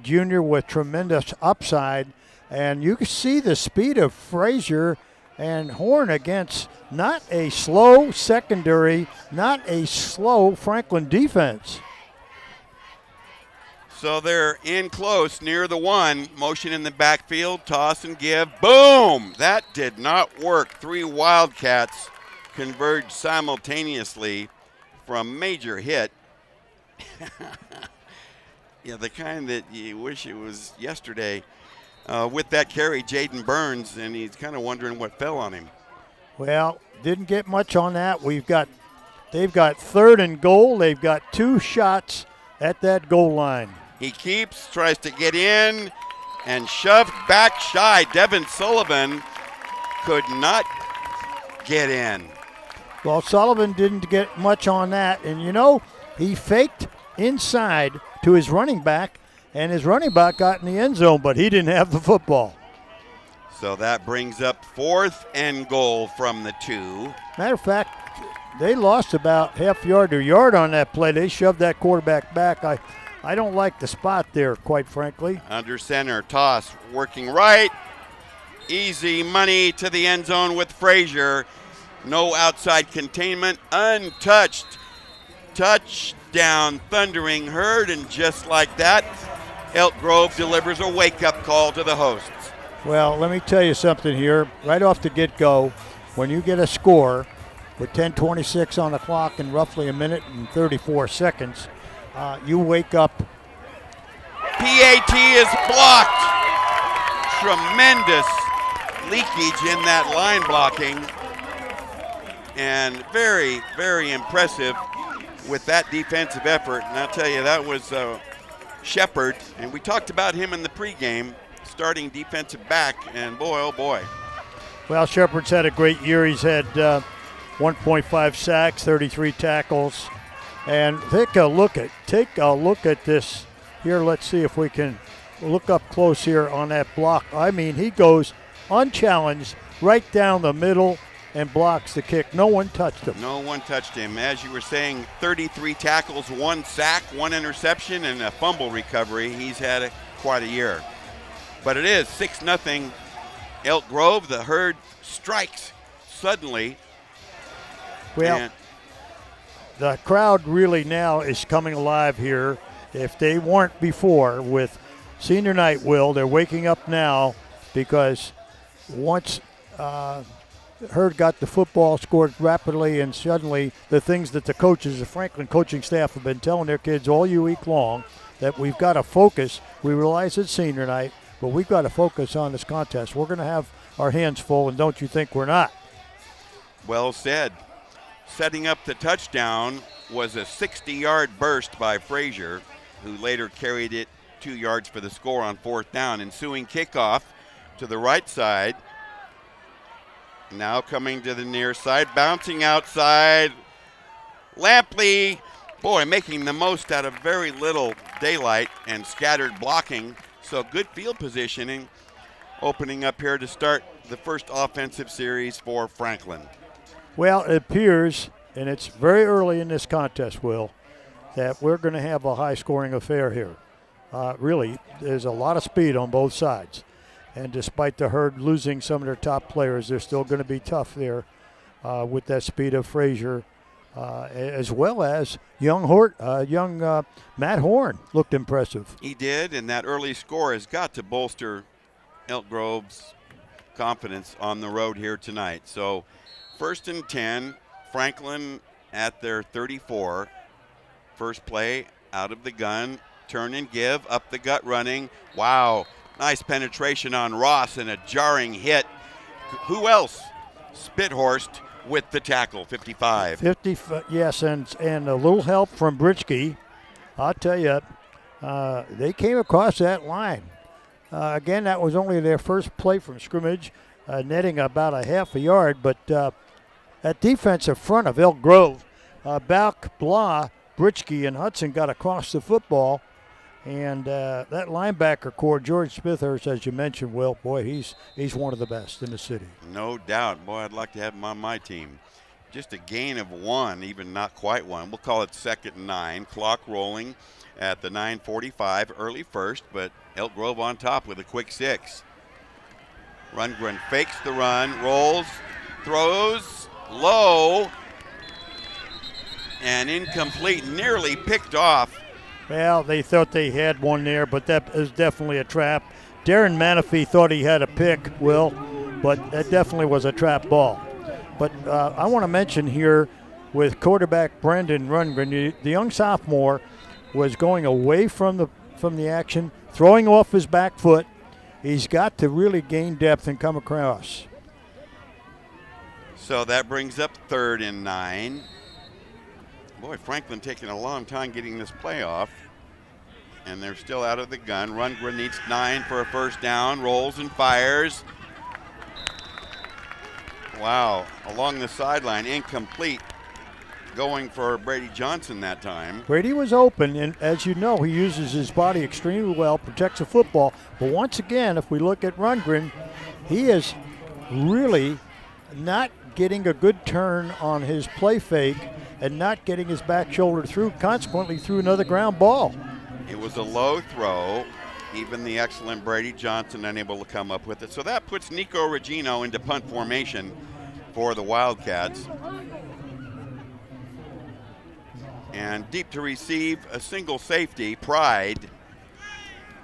junior with tremendous upside, and you can see the speed of Frazier and Horn against not a slow secondary, not a slow Franklin defense. So they're in close near the 1. Motion in the backfield, toss and give. Boom! That did not work. 3 Wildcats converged simultaneously for a major hit. Yeah, the kind that you wish it was yesterday. With that carry, Jaden Burns, and he's kind of wondering what fell on him. Well, didn't get much on that. They've got 3rd and goal. They've got 2 shots at that goal line. He keeps, tries to get in, and shoved back shy. Devin Sullivan could not get in. Well, Sullivan didn't get much on that, and you know, he faked inside to his running back, and his running back got in the end zone, but he didn't have the football. So that brings up 4th and goal from the 2. Matter of fact, they lost about half yard to yard on that play. They shoved that quarterback back. I don't like the spot there, quite frankly. Under center, toss working right. Easy money to the end zone with Frazier. No outside containment, untouched. Touchdown, Thundering Herd, and just like that, Elk Grove delivers a wake-up call to the hosts. Well, let me tell you something here. Right off the get-go, when you get a score with 10:26 on the clock and roughly a minute and 34 seconds, you wake up. PAT is blocked. Tremendous leakage in that line blocking. And very, very impressive with that defensive effort. And I'll tell you, that was Shepard. And we talked about him in the pregame, starting defensive back. And boy, oh boy. Well, Shepard's had a great year. He's had 1.5 sacks, 33 tackles. And take a look at this. Here, let's see if we can look up close here on that block. I mean, he goes unchallenged right down the middle and blocks the kick. No one touched him. No one touched him. As you were saying, 33 tackles, 1 sack, 1 interception, and a fumble recovery. He's had quite a year. But it is 6-0 Elk Grove. The Herd strikes suddenly. Well, the crowd really now is coming alive here. If they weren't before with senior night, Will, they're waking up now because once Herd got the football, scored rapidly, and suddenly the things that the coaches, the Franklin coaching staff have been telling their kids all week long, that we've got to focus. We realize it's senior night, but we've got to focus on this contest. We're going to have our hands full, and don't you think we're not? Well said. Setting up the touchdown was a 60-yard burst by Frazier, who later carried it 2 yards for the score on 4th down. Ensuing kickoff to the right side. Now coming to the near side, bouncing outside. Lampley, boy, making the most out of very little daylight and scattered blocking. So good field positioning, opening up here to start the first offensive series for Franklin. Well, it appears, and it's very early in this contest, Will, that we're going to have a high-scoring affair here. Really, there's a lot of speed on both sides. And despite the Herd losing some of their top players, they're still going to be tough there with that speed of Frazier, as well as young Matt Horn looked impressive. He did, and that early score has got to bolster Elk Grove's confidence on the road here tonight. So 1st and 10, Franklin at their 34. First play out of the gun, turn and give, up the gut running. Wow. Nice penetration on Ross and a jarring hit. Who else? Spithorst with the tackle, 55. Yes, and a little help from Britschke. I'll tell you, they came across that line. Again, that was only their first play from scrimmage, netting about a half a yard. But that defensive front of Elk Grove, Balk, Blah, Britschke, and Hudson got across the football. And that linebacker core, George Spithurst, as you mentioned, Will, boy, he's one of the best in the city. No doubt. Boy, I'd like to have him on my team. Just a gain of 1, even not quite 1. We'll call it 2nd and 9. Clock rolling at the 9:45, early first, but Elk Grove on top with a quick 6. Rundgren fakes the run, rolls, throws, low, and incomplete, nearly picked off. Well, they thought they had one there, but that is definitely a trap. Darren Manafee thought he had a pick, Will, but that definitely was a trap ball. But I want to mention here with quarterback Brendan Rundgren, the young sophomore was going away from the action, throwing off his back foot. He's got to really gain depth and come across. So that brings up 3rd and 9. Boy, Franklin taking a long time getting this play off. And they're still out of the gun. Rundgren needs 9 for a first down. Rolls and fires. Wow, along the sideline, incomplete. Going for Brady Johnson that time. Brady was open, and as you know, he uses his body extremely well, protects the football. But once again, if we look at Rundgren, he is really not getting a good turn on his play fake and not getting his back shoulder through, consequently threw another ground ball. It was a low throw. Even the excellent Brady Johnson unable to come up with it. So that puts Nico Regino into punt formation for the Wildcats. And deep to receive, a single safety, Pride.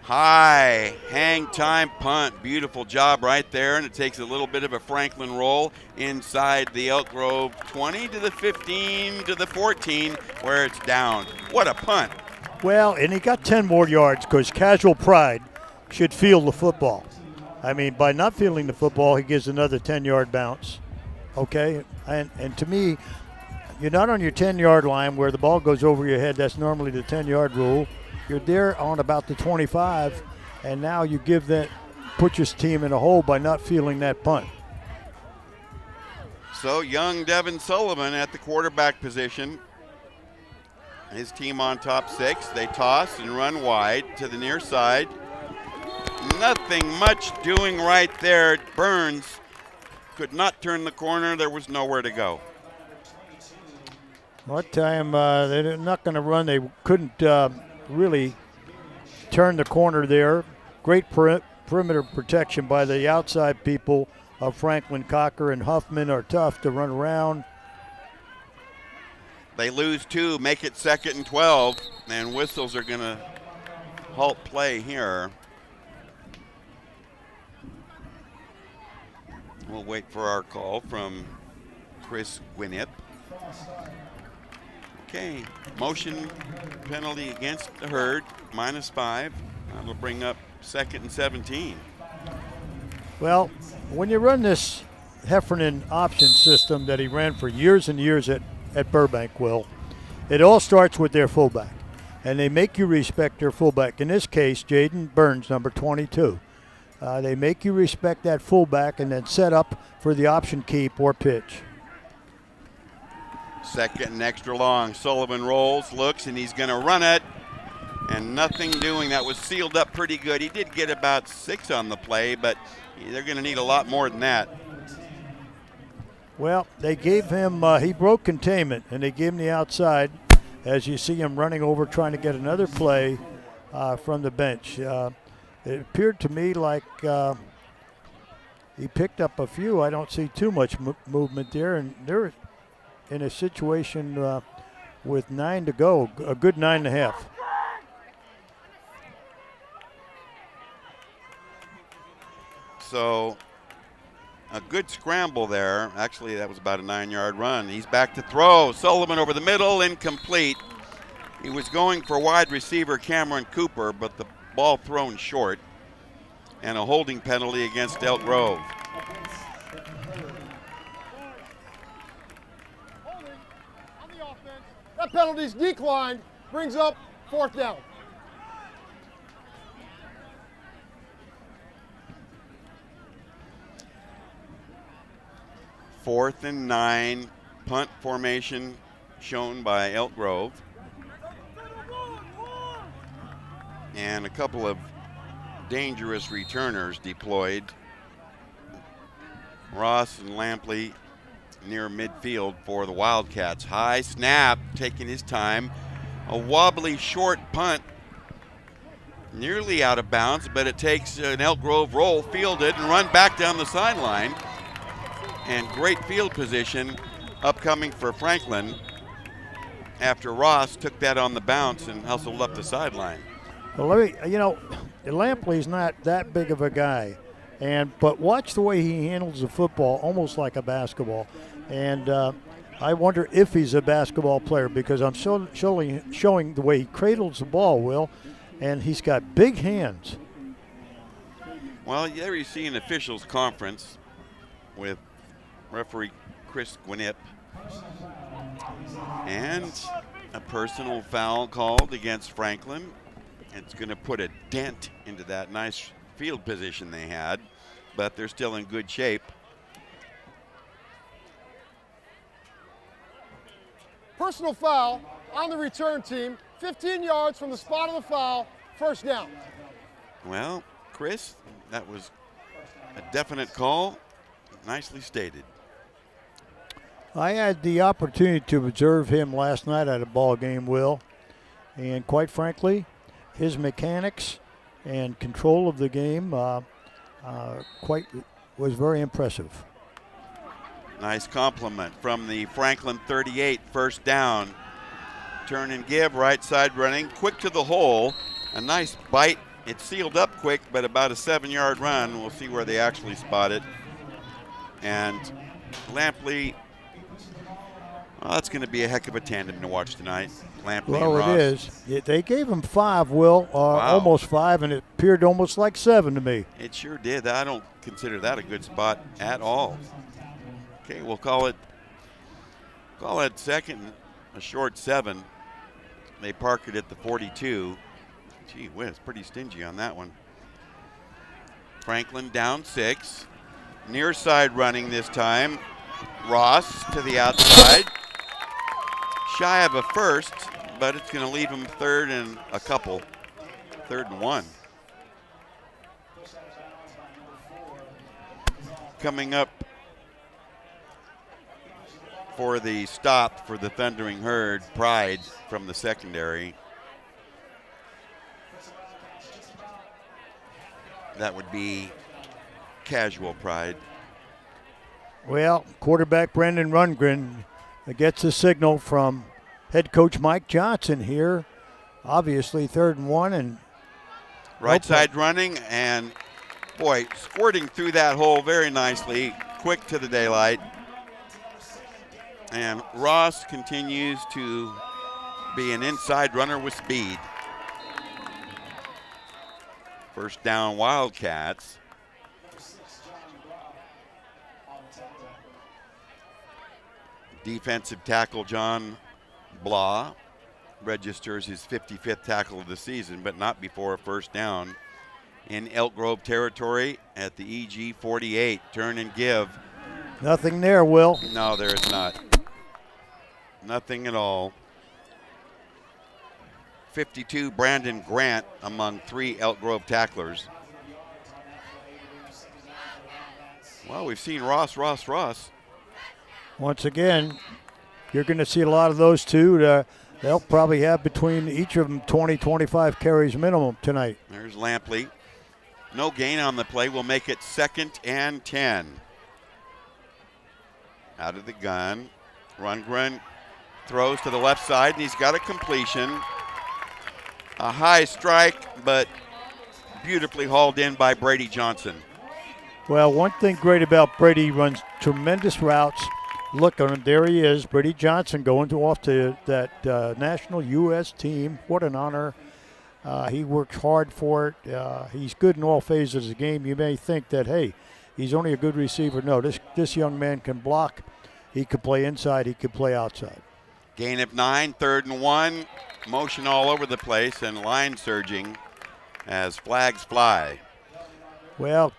High, hang time punt. Beautiful job right there, and it takes a little bit of a Franklin roll inside the Elk Grove 20 to the 15 to the 14, where it's down. What a punt. Well, and he got 10 more yards because casual Pride should field the football. I mean, by not fielding the football, he gives another 10-yard bounce. Okay? And to me, you're not on your 10-yard line where the ball goes over your head. That's normally the 10-yard rule. You're there on about the 25, and now you put your team in a hole by not fielding that punt. So young Devin Sullivan at the quarterback position. His team on top 6. They toss and run wide to the near side. Nothing much doing right there. Burns could not turn the corner. There was nowhere to go. What time they're not going to run. They couldn't really turn the corner there. Great perimeter protection by the outside people of Franklin. Cocker and Huffman are tough to run around. They lose 2, make it 2nd and 12, and whistles are going to halt play here. We'll wait for our call from Chris Gwinnett. Okay, motion penalty against the Herd, -5. That'll bring up 2nd and 17. Well, when you run this Heffernan option system that he ran for years and years at Burbank, Will, it all starts with their fullback, and they make you respect their fullback. In this case, Jaden Burns, number 22. They make you respect that fullback and then set up for the option keep or pitch. 2nd and extra long. Sullivan rolls, looks, and he's going to run it, and nothing doing. That was sealed up pretty good. He did get about 6 on the play, but they're going to need a lot more than that. Well, they gave him, he broke containment, and they gave him the outside as you see him running over trying to get another play from the bench. It appeared to me like he picked up a few. I don't see too much movement there, and they're in a situation with 9 to go, a good 9.5. So a good scramble there. Actually, that was about a 9-yard run. He's back to throw. Sullivan over the middle, incomplete. He was going for wide receiver Cameron Cooper, but the ball thrown short, and a holding penalty against Elk Grove. That penalty's declined, brings up 4th down. Fourth and 9, punt formation shown by Elk Grove. And a couple of dangerous returners deployed. Ross and Lampley near midfield for the Wildcats. High snap, taking his time. A wobbly short punt, nearly out of bounds, but it takes an Elk Grove roll, fielded, and run back down the sideline. And great field position upcoming for Franklin after Ross took that on the bounce and hustled up the sideline. Well, Lampley's not that big of a guy, but watch the way he handles the football, almost like a basketball. And I wonder if he's a basketball player because I'm showing the way he cradles the ball, Will, and he's got big hands. Well, there you see an officials conference with referee Chris Gwinnett, and a personal foul called against Franklin, It's going to put a dent into that nice field position they had, but they're still in good shape. Personal foul on the return team, 15 yards from the spot of the foul, first down. Well, Chris, that was a definite call. Nicely stated. I had the opportunity to observe him last night at a ball game, Will, and quite frankly, his mechanics and control of the game was very impressive. Nice compliment from the Franklin 38, first down. Turn and give, right side running, quick to the hole. A nice bite. It's sealed up quick, but about a 7-yard run. We'll see where they actually spot it. And Lampley, well, that's going to be a heck of a tandem to watch tonight. Lampley and Ross. It is. They gave him 5, Will, Wow. almost 5, and it appeared almost like 7 to me. It sure did. I don't consider that a good spot at all. Okay, we'll call it second, a short 7. They park it at the 42. Gee whiz, pretty stingy on that one. Franklin down 6. Near side running this time. Ross to the outside. Shy of a first, but it's going to leave him third and a couple. 3rd and 1. Coming up for the stop for the Thundering Herd, Pride from the secondary. That would be Casual Pride. Well, quarterback Brendan Rundgren gets a signal from head coach Mike Johnson here. Obviously 3rd and 1 and right side running, and boy, squirting through that hole very nicely, quick to the daylight. And Ross continues to be an inside runner with speed. First down, Wildcats. Defensive tackle John Blah registers his 55th tackle of the season, but not before a first down in Elk Grove territory at the EG 48. Turn and give. nothing there, Will. No, there is not. Nothing at all. 52, Brandon Grant among 3 Elk Grove tacklers. Well, we've seen Ross. Once again, you're going to see a lot of those two. They'll probably have between each of them 20, 25 carries minimum tonight. There's Lampley. No gain on the play. We'll make it 2nd and 10. Out of the gun. Rundgren throws to the left side, and he's got a completion. A high strike, but beautifully hauled in by Brady Johnson. Well, one thing great about Brady, he runs tremendous routes. Look on him, there he is, Brady Johnson going off to that national U.S. team. What an honor. He works hard for it. He's good in all phases of the game. You may think that, hey, he's only a good receiver. No, this young man can block. He could play inside. He could play outside. Gain of 9, 3rd and 1. Motion all over the place and line surging as flags fly. Well,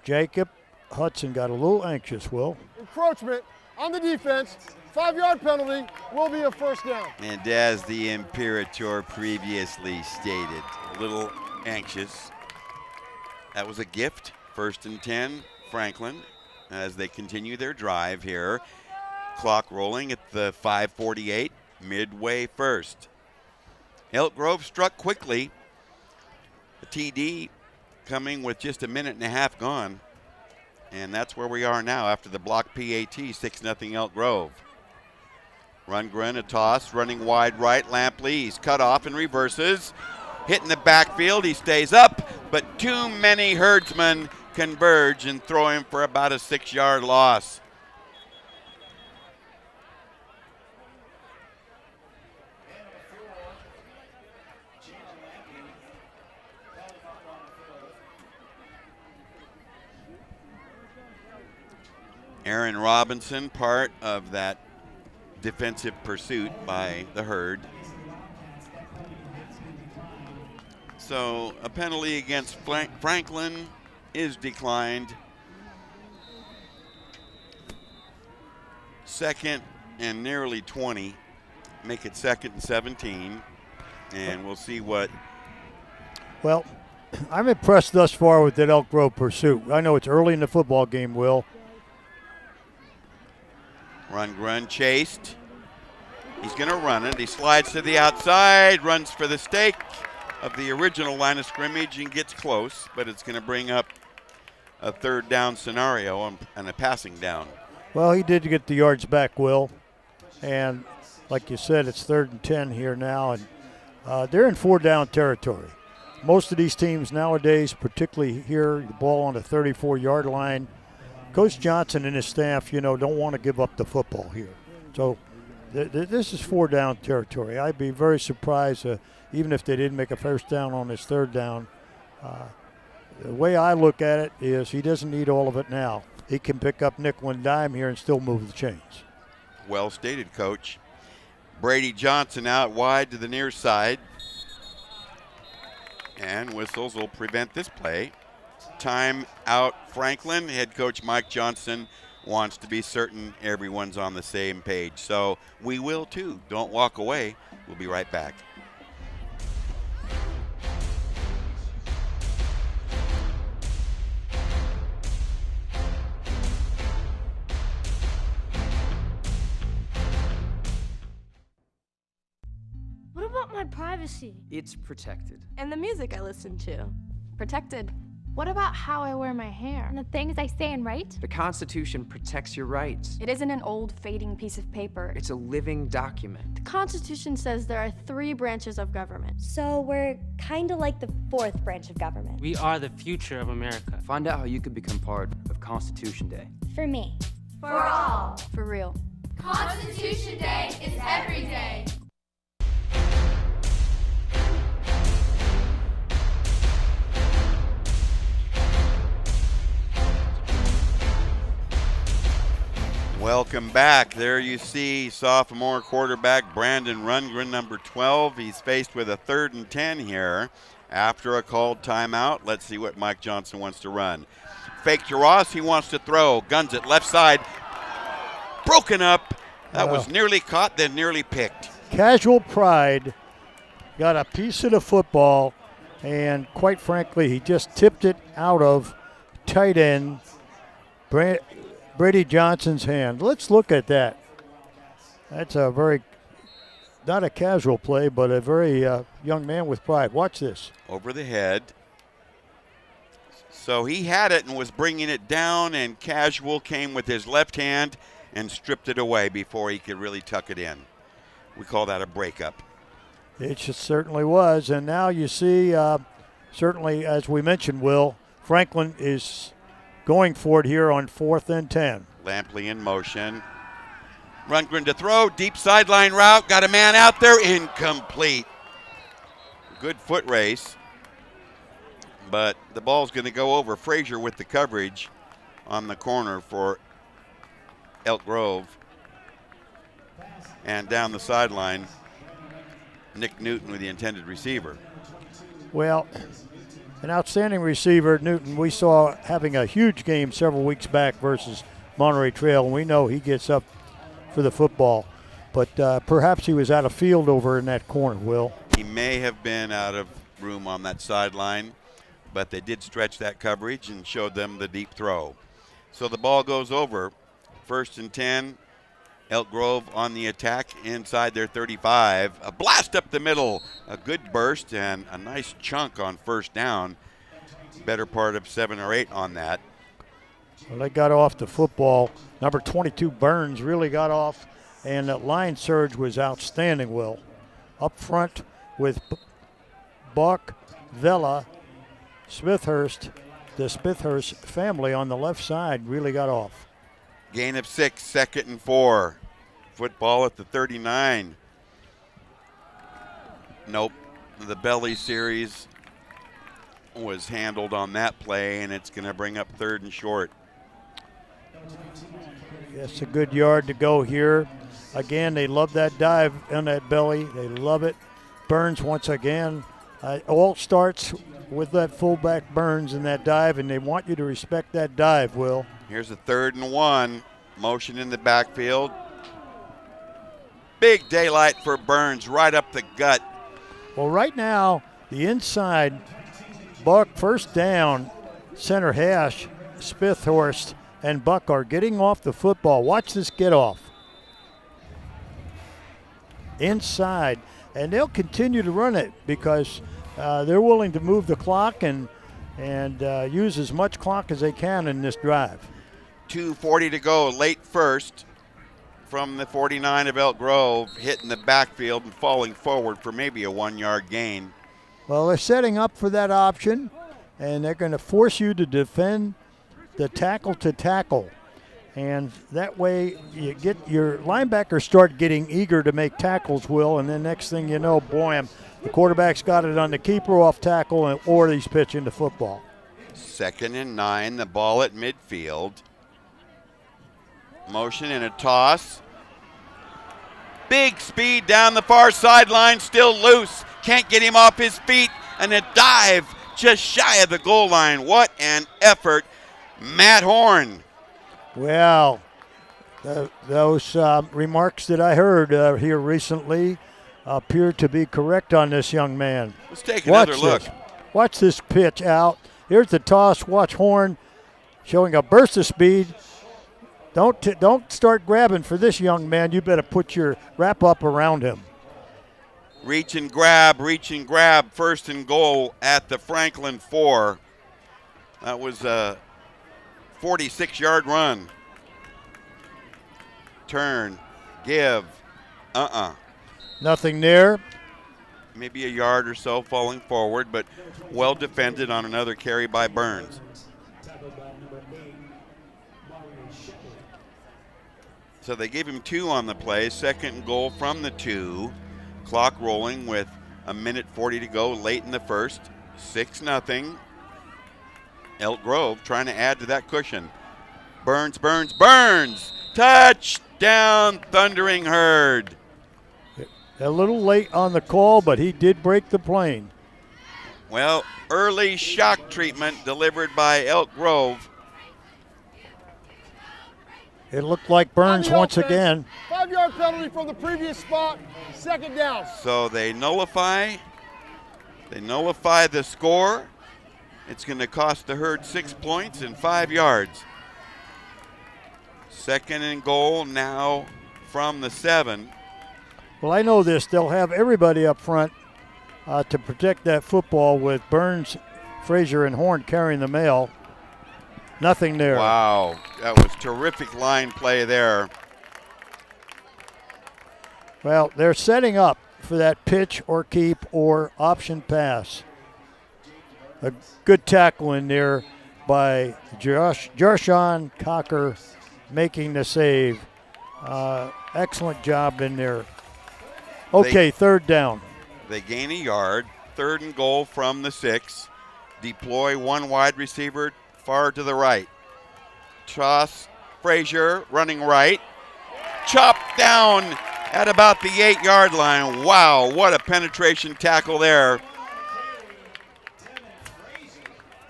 Jacob Hudson got a little anxious, Will. Encroachment on the defense, 5-yard penalty, will be a first down. And as the Imperator previously stated, a little anxious. That was a gift. 1st and 10, Franklin, as they continue their drive here. Clock rolling at the 5:48, midway first. Elk Grove struck quickly. The TD coming with just a minute and a half gone. And that's where we are now after the block PAT, 6-0 Elk Grove. Rundgren, a toss, running wide right. Lampley, he's cut off and reverses. Hitting the backfield, he stays up, but too many herdsmen converge and throw him for about a 6-yard loss. Aaron Robinson, part of that defensive pursuit by the Herd. So a penalty against Franklin is declined. Second and nearly 20. Make it 2nd and 17. And we'll see what. Well, I'm impressed thus far with that Elk Grove pursuit. I know it's early in the football game, Will. Rundgren chased. He's going to run it. He slides to the outside, runs for the stake of the original line of scrimmage and gets close, but it's going to bring up a 3rd down scenario and a passing down. Well, he did get the yards back, Will. And like you said, it's 3rd and 10 here now, and they're in 4-down territory. Most of these teams nowadays, particularly here, the ball on the 34-yard line, Coach Johnson and his staff, don't want to give up the football here. So this is 4-down territory. I'd be very surprised, even if they didn't make a first down on this 3rd down. The way I look at it is he doesn't need all of it now. He can pick up nickel and dime here and still move the chains. Well stated, Coach. Brady Johnson out wide to the near side. And whistles will prevent this play. Time out Franklin. Head coach Mike Johnson wants to be certain everyone's on the same page. So we will too. Don't walk away. We'll be right back. What about my privacy? It's protected. And the music I listen to. Protected. What about how I wear my hair? And the things I say and write? The Constitution protects your rights. It isn't an old, fading piece of paper. It's a living document. The Constitution says there are 3 branches of government. So we're kind of like the 4th branch of government. We are the future of America. Find out how you can become part of Constitution Day. For me. For all. For real. Constitution Day is every day. Welcome back. There you see sophomore quarterback Brandon Rundgren, number 12. He's faced with a 3rd and 10 here after a called timeout. Let's see what Mike Johnson wants to run. Fake to Ross. He wants to throw. Guns it left side. Broken up. That was nearly caught, then nearly picked. Casual pride got a piece of the football, and quite frankly, he just tipped it out of tight end Brady Johnson's hand. Let's look at that. That's a very, not a casual play, but a very young man with pride. Watch this. Over the head. So he had it and was bringing it down, and Casual came with his left hand and stripped it away before he could really tuck it in. We call that a breakup. It certainly was. And now you see, certainly, as we mentioned, Will, Franklin is going for it here on 4th and 10. Lampley in motion. Rundgren to throw. Deep sideline route. Got a man out there. Incomplete. Good foot race. But the ball's going to go over. Frazier with the coverage on the corner for Elk Grove. And down the sideline, Nick Newton with the intended receiver. Well, an outstanding receiver, Newton, we saw having a huge game several weeks back versus Monterey Trail, and we know he gets up for the football. But perhaps he was out of field over in that corner, Will. He may have been out of room on that sideline, but they did stretch that coverage and showed them the deep throw. So the ball goes over. 1st and 10. Elk Grove on the attack inside their 35. A blast up the middle. A good burst and a nice chunk on 1st down. Better part of 7 or 8 on that. Well, they got off the football. Number 22, Burns, really got off. And that line surge was outstanding, Will. Up front with Buck, Vela, Smithhurst. The Smithhurst family on the left side really got off. Gain of 6, 2nd and 4. Football at the 39. Nope. The belly series was handled on that play, and it's going to bring up 3rd and short. It's a good yard to go here. Again, they love that dive on that belly. They love it. Burns once again All starts with that fullback Burns in that dive, and they want you to respect that dive, Will. Here's a 3rd and 1. Motion in the backfield. Big daylight for Burns, right up the gut. Well, right now, the inside, Buck first down, center hash, Smithhorst and Buck are getting off the football. Watch this get off. Inside, and they'll continue to run it because they're willing to move the clock and use as much clock as they can in this drive. 2:40 to go, late first from the 49 of Elk Grove, hitting the backfield and falling forward for maybe a 1-yard gain. Well, they're setting up for that option, and they're going to force you to defend the tackle to tackle. And that way you get your linebackers start getting eager to make tackles, Will, and then next thing you know, boy, the quarterback's got it on the keeper off tackle or he's pitching the football. 2nd and 9, the ball at midfield. Motion and a toss. Big speed down the far sideline, still loose. Can't get him off his feet, and a dive just shy of the goal line. What an effort, Matt Horn. Well, those remarks that I heard here recently appear to be correct on this young man. Let's take another look. Watch this pitch out. Here's the toss. Watch Horn showing a burst of speed. Don't start grabbing for this young man. You better put your wrap up around him. Reach and grab, 1st and goal at the Franklin 4. That was a 46-yard run. Turn, give, Nothing there. Maybe a yard or so falling forward, but well defended on another carry by Burns. So they gave him 2 on the play, 2nd and goal from the 2. Clock rolling with 1:40 to go late in the first. 6-0. Elk Grove trying to add to that cushion. Burns. Touchdown, Thundering Herd. A little late on the call, but he did break the plane. Well, early shock treatment delivered by Elk Grove. It looked like Burns once again. 5-yard penalty from the previous spot, 2nd down. So they nullify the score. It's going to cost the Herd 6 points and 5 yards. 2nd and goal now from the 7. Well, I know this. They'll have everybody up front to protect that football with Burns, Frazier, and Horn carrying the mail. Nothing there. Wow, that was terrific line play there. Well, they're setting up for that pitch or keep or option pass. A good tackle in there by Joshon Cocker making the save. Excellent job in there. Okay, 3rd down. They gain a yard. 3rd and goal from the 6. Deploy 1 wide receiver far to the right. Toss, Frazier running right. Chopped down at about the 8-yard line. Wow, what a penetration tackle there.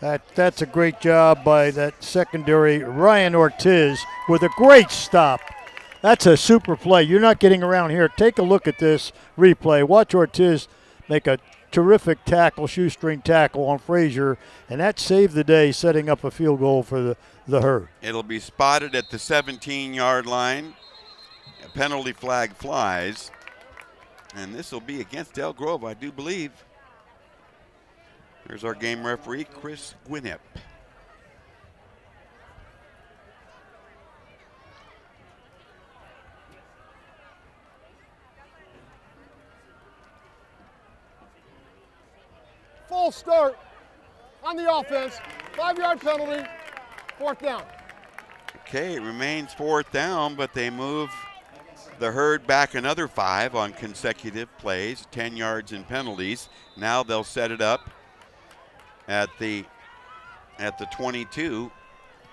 That's a great job by that secondary, Ryan Ortiz, with a great stop. That's a super play. You're not getting around here. Take a look at this replay. Watch Ortiz make a terrific tackle, shoestring tackle on Frazier, and that saved the day, setting up a field goal for the Herd. It'll be spotted at the 17-yard line. A penalty flag flies, and this will be against Elk Grove, I do believe. There's our game referee, Chris Gwinnett. Full start on the offense. 5-yard penalty, 4th down. Okay, it remains 4th down, but they move the Herd back another 5 on consecutive plays, 10 yards in penalties. Now they'll set it up at the 22.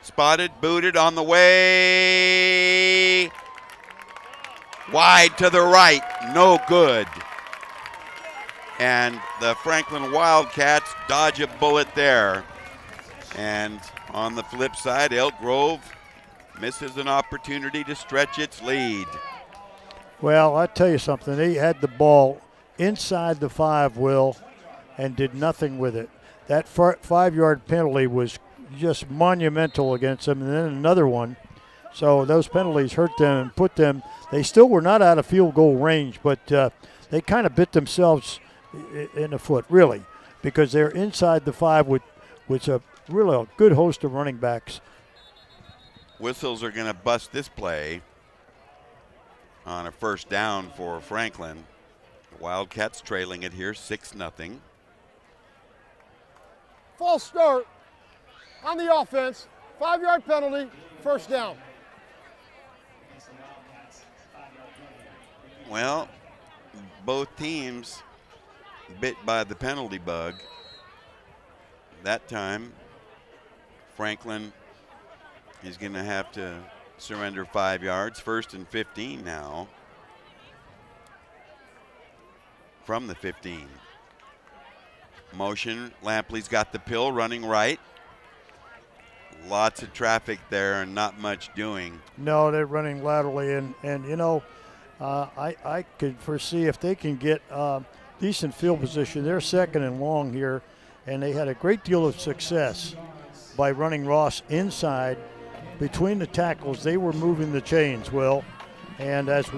Spotted, booted on the way. Wide to the right, no good. And the Franklin Wildcats dodge a bullet there. And on the flip side, Elk Grove misses an opportunity to stretch its lead. Well, I'll tell you something. They had the ball inside the 5, Will, and did nothing with it. That 5-yard penalty was just monumental against them, and then another one. So those penalties hurt them and put them, they still were not out of field goal range, but they kind of bit themselves in the foot, really, because they're inside the 5 with a really a good host of running backs. Whistles are going to bust this play on a first down for Franklin. The Wildcats trailing it here 6-0. False start on the offense. 5-yard penalty, first down. Well, both teams bit by the penalty bug. That time, Franklin is going to have to surrender 5 yards. 1st and 15 now from the 15. Motion, Lampley's got the pill running right. Lots of traffic there and not much doing. No, they're running laterally, and you know, I could foresee if they can get decent field position. They're 2nd and long here, and they had a great deal of success by running Ross inside. Between the tackles, they were moving the chains, Will, and as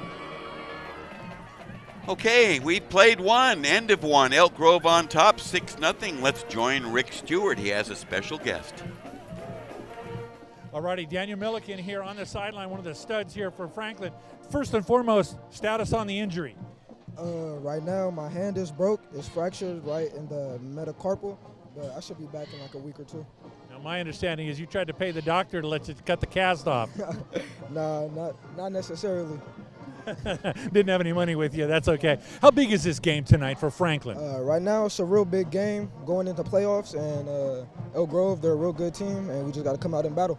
okay, we played one, end of one. Elk Grove on top, 6-0. Let's join Rick Stewart. He has a special guest. All righty, Daniel Milliken here on the sideline, one of the studs here for Franklin. First and foremost, status on the injury. Right now, my hand is broke. It's fractured right in the metacarpal, but I should be back in like a week or 2. Now, my understanding is you tried to pay the doctor to let you cut the cast off. Nah, not necessarily. Didn't have any money with you. That's okay. How big is this game tonight for Franklin? Right now, it's a real big game going into playoffs, and Elk Grove, they're a real good team, and we just got to come out and battle.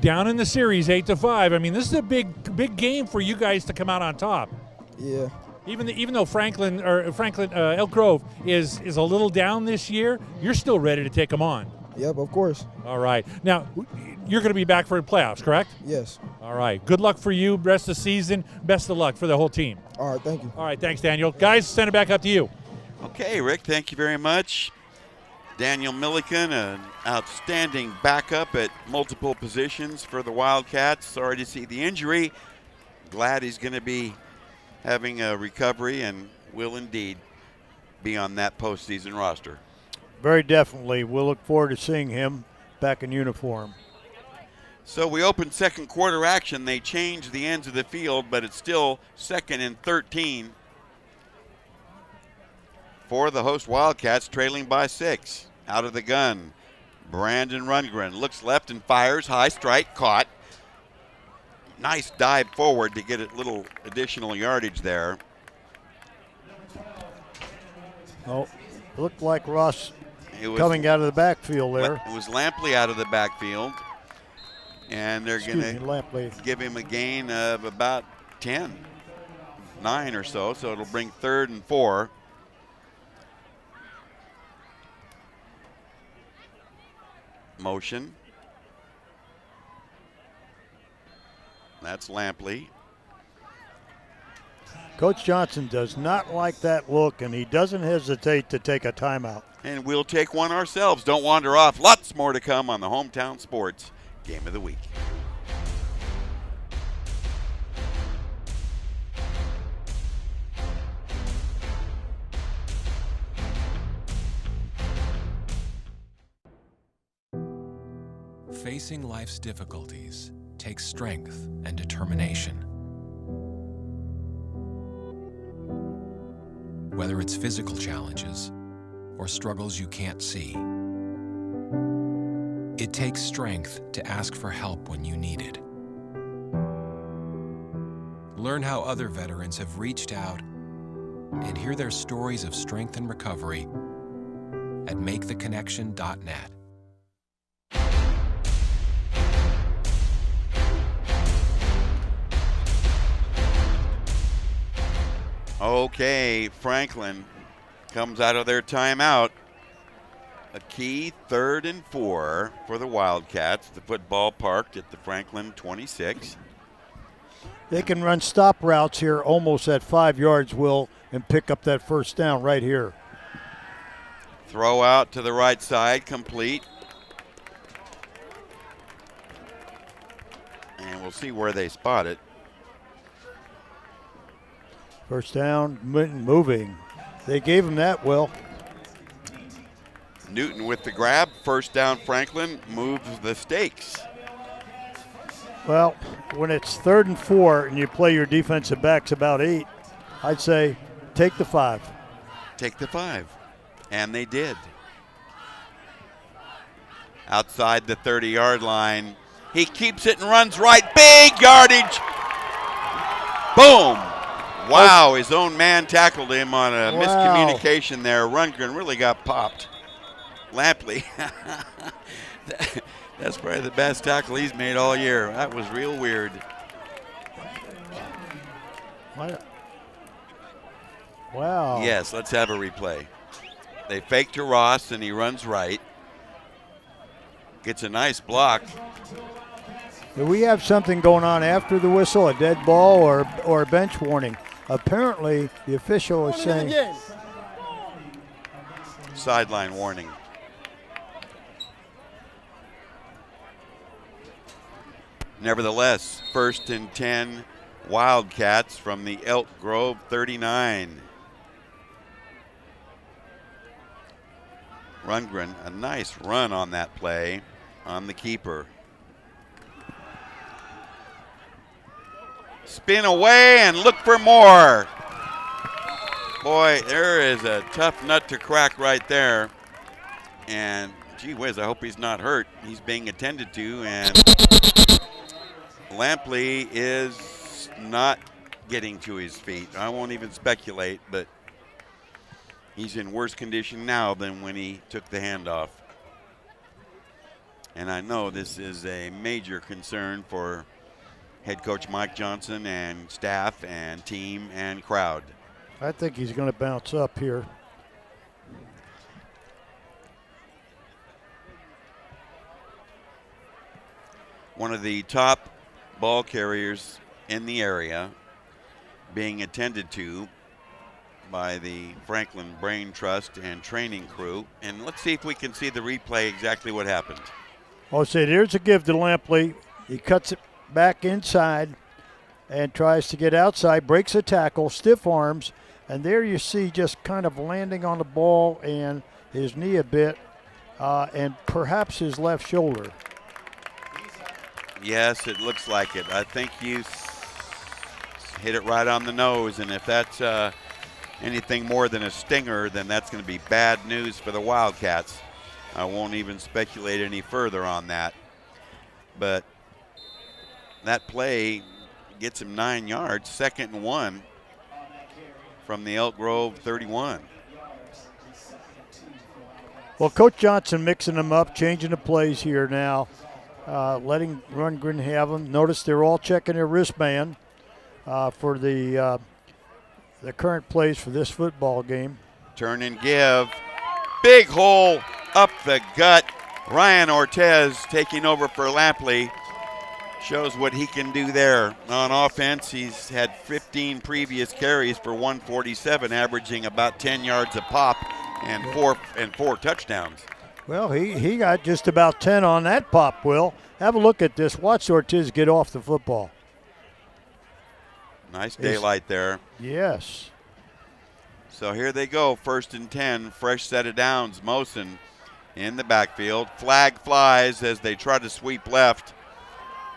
Down in the series, 8-5. I mean, this is a big game for you guys to come out on top. Yeah. Even though Elk Grove is a little down this year, you're still ready to take them on. Yep, of course. All right. Now, you're going to be back for the playoffs, correct? Yes. All right. Good luck for you. Rest of the season. Best of luck for the whole team. All right. Thank you. All right. Thanks, Daniel. Guys, send it back up to you. Okay, Rick, thank you very much. Daniel Milliken, an outstanding backup at multiple positions for the Wildcats. Sorry to see the injury. Glad he's going to be having a recovery and will indeed be on that postseason roster. Very definitely. We'll look forward to seeing him back in uniform. So we open second quarter action. They change the ends of the field, but it's still 2nd and 13 for the host Wildcats, trailing by 6. Out of the gun, Brandon Rundgren looks left and fires. High strike, caught. Nice dive forward to get a little additional yardage there. Oh, looked like Ross coming out of the backfield there. It was Lampley out of the backfield. And they're going to give him a gain of about 9 or so. So it'll bring 3rd and 4. Motion. That's Lampley. Coach Johnson does not like that look, and he doesn't hesitate to take a timeout. And we'll take one ourselves. Don't wander off. Lots more to come on the Hometown Sports Game of the Week. Facing life's difficulties takes strength and determination. Whether it's physical challenges or struggles you can't see, it takes strength to ask for help when you need it. Learn how other veterans have reached out and hear their stories of strength and recovery at maketheconnection.net. Okay, Franklin comes out of their timeout. A key 3rd and 4 for the Wildcats. The football parked at the Franklin 26. They can run stop routes here almost at 5 yards, Will, and pick up that first down right here. Throw out to the right side, complete. And we'll see where they spot it. First down, moving. They gave him that, Will. Newton with the grab. First down, Franklin moves the stakes. Well, when it's 3rd and 4 and you play your defensive backs about 8, I'd say take the 5. Take the 5. And they did. Outside the 30-yard line. He keeps it and runs right. Big yardage. Boom. Wow, his own man tackled him on a miscommunication there. Rundgren really got popped. Lampley. That's probably the best tackle he's made all year. That was real weird. Wow. Yes, let's have a replay. They fake to Ross, and he runs right. Gets a nice block. Do we have something going on after the whistle, a dead ball or a bench warning? Apparently, the official is saying sideline warning. Nevertheless, 1st and 10, Wildcats from the Elk Grove 39. Rundgren, a nice run on that play on the keeper. Spin away and look for more. Boy, there is a tough nut to crack right there. And gee whiz, I hope he's not hurt. He's being attended to, and Lampley is not getting to his feet. I won't even speculate, but he's in worse condition now than when he took the handoff. And I know this is a major concern for head coach Mike Johnson and staff and team and crowd. I think he's going to bounce up here. One of the top ball carriers in the area being attended to by the Franklin Brain Trust and training crew. And let's see if we can see the replay exactly what happened. Oh, see, there's a give to Lampley. He cuts it back inside and tries to get outside, breaks a tackle, stiff arms, and there you see just kind of landing on the ball and his knee a bit and perhaps his left shoulder. Yes, it looks like it. I think you hit it right on the nose, and if that's anything more than a stinger, then that's going to be bad news for the Wildcats. I won't even speculate any further on that. But that play gets him 9 yards, 2nd and 1 from the Elk Grove 31. Well, Coach Johnson mixing them up, changing the plays here now, letting Rundgren have them. Notice they're all checking their wristband for the current plays for this football game. Turn and give. Big hole up the gut. Ryan Ortez taking over for Lampley. Shows what he can do there. On offense, he's had 15 previous carries for 147, averaging about 10 yards a pop and four touchdowns. Well, he got just about 10 on that pop, Will. Have a look at this. Watch Ortiz get off the football. Nice daylight there. Yes. So here they go, 1st and 10, fresh set of downs. Mosen in the backfield. Flag flies as they try to sweep left.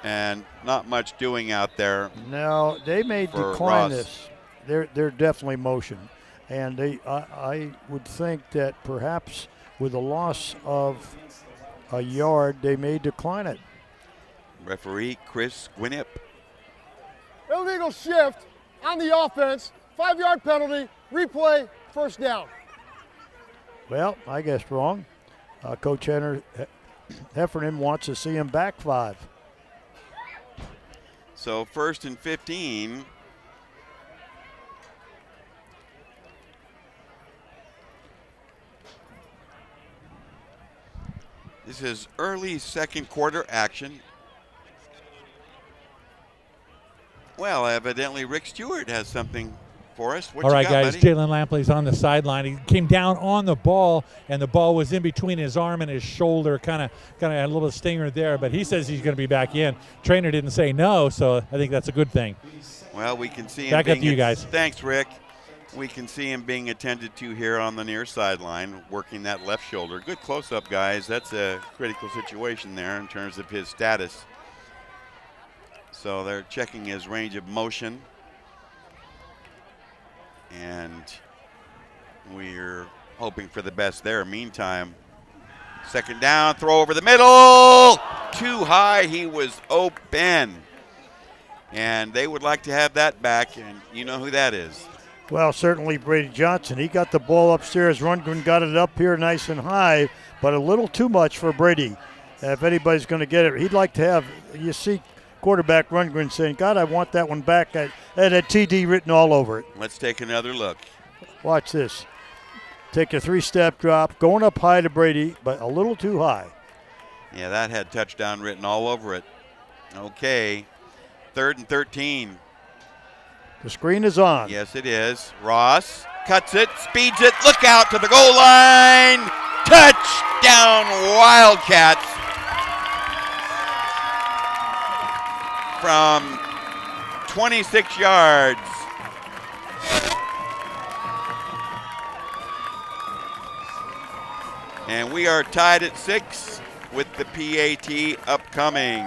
And not much doing out there. No, they may decline Ross. this. They're definitely motion. And I would think that perhaps with a loss of a yard, they may decline it. Referee Chris Gwinnett. Illegal shift on the offense, 5-yard penalty, replay, first down. Well, I guess wrong. Coach Heffernan wants to see him back 5. So 1st and 15. This is early second quarter action. Well, evidently Rick Stewart has something for us. What All you right, got, guys, buddy? Jalen Lampley's on the sideline. He came down on the ball, and the ball was in between his arm and his shoulder, kind of had a little stinger there, but he says he's going to be back in. Trainer didn't say no, so I think that's a good thing. Well, we can see him back up to you guys. Thanks, Rick. We can see him being attended to here on the near sideline, working that left shoulder. Good close-up, guys. That's a critical situation there in terms of his status. So they're checking his range of motion. And we're hoping for the best there. Meantime, second down, throw over the middle. Too high, he was open. And they would like to have that back, and you know who that is. Well, certainly Brady Johnson. He got the ball upstairs. Rundgren got it up here nice and high, but a little too much for Brady. If anybody's going to get it, he'd like to have, you see quarterback Rundgren saying, God, I want that one back. I had a TD written all over it. Let's take another look. Watch this. Take a 3-step drop, going up high to Brady, but a little too high. Yeah, that had touchdown written all over it. Okay, 3rd and 13. The screen is on. Yes, it is. Ross cuts it, speeds it, look out to the goal line. Touchdown, Wildcats. From 26 yards. And we are tied at 6 with the PAT upcoming.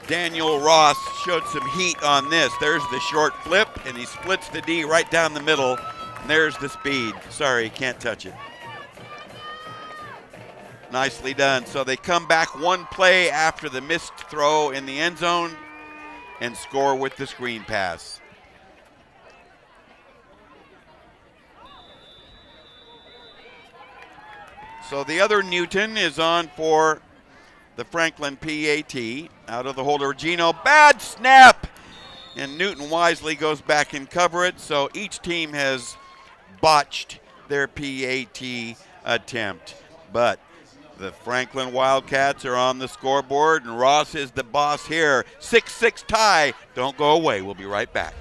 Daniel Ross showed some heat on this. There's the short flip, and he splits the D right down the middle. And there's the speed. Sorry, can't touch it. Nicely done. So they come back one play after the missed throw in the end zone and score with the screen pass. So the other Newton is on for the Franklin PAT. Out of the holder, Gino. Bad snap! And Newton wisely goes back and cover it. So each team has botched their PAT attempt. But the Franklin Wildcats are on the scoreboard, and Ross is the boss here. 6-6 tie. Don't go away. We'll be right back.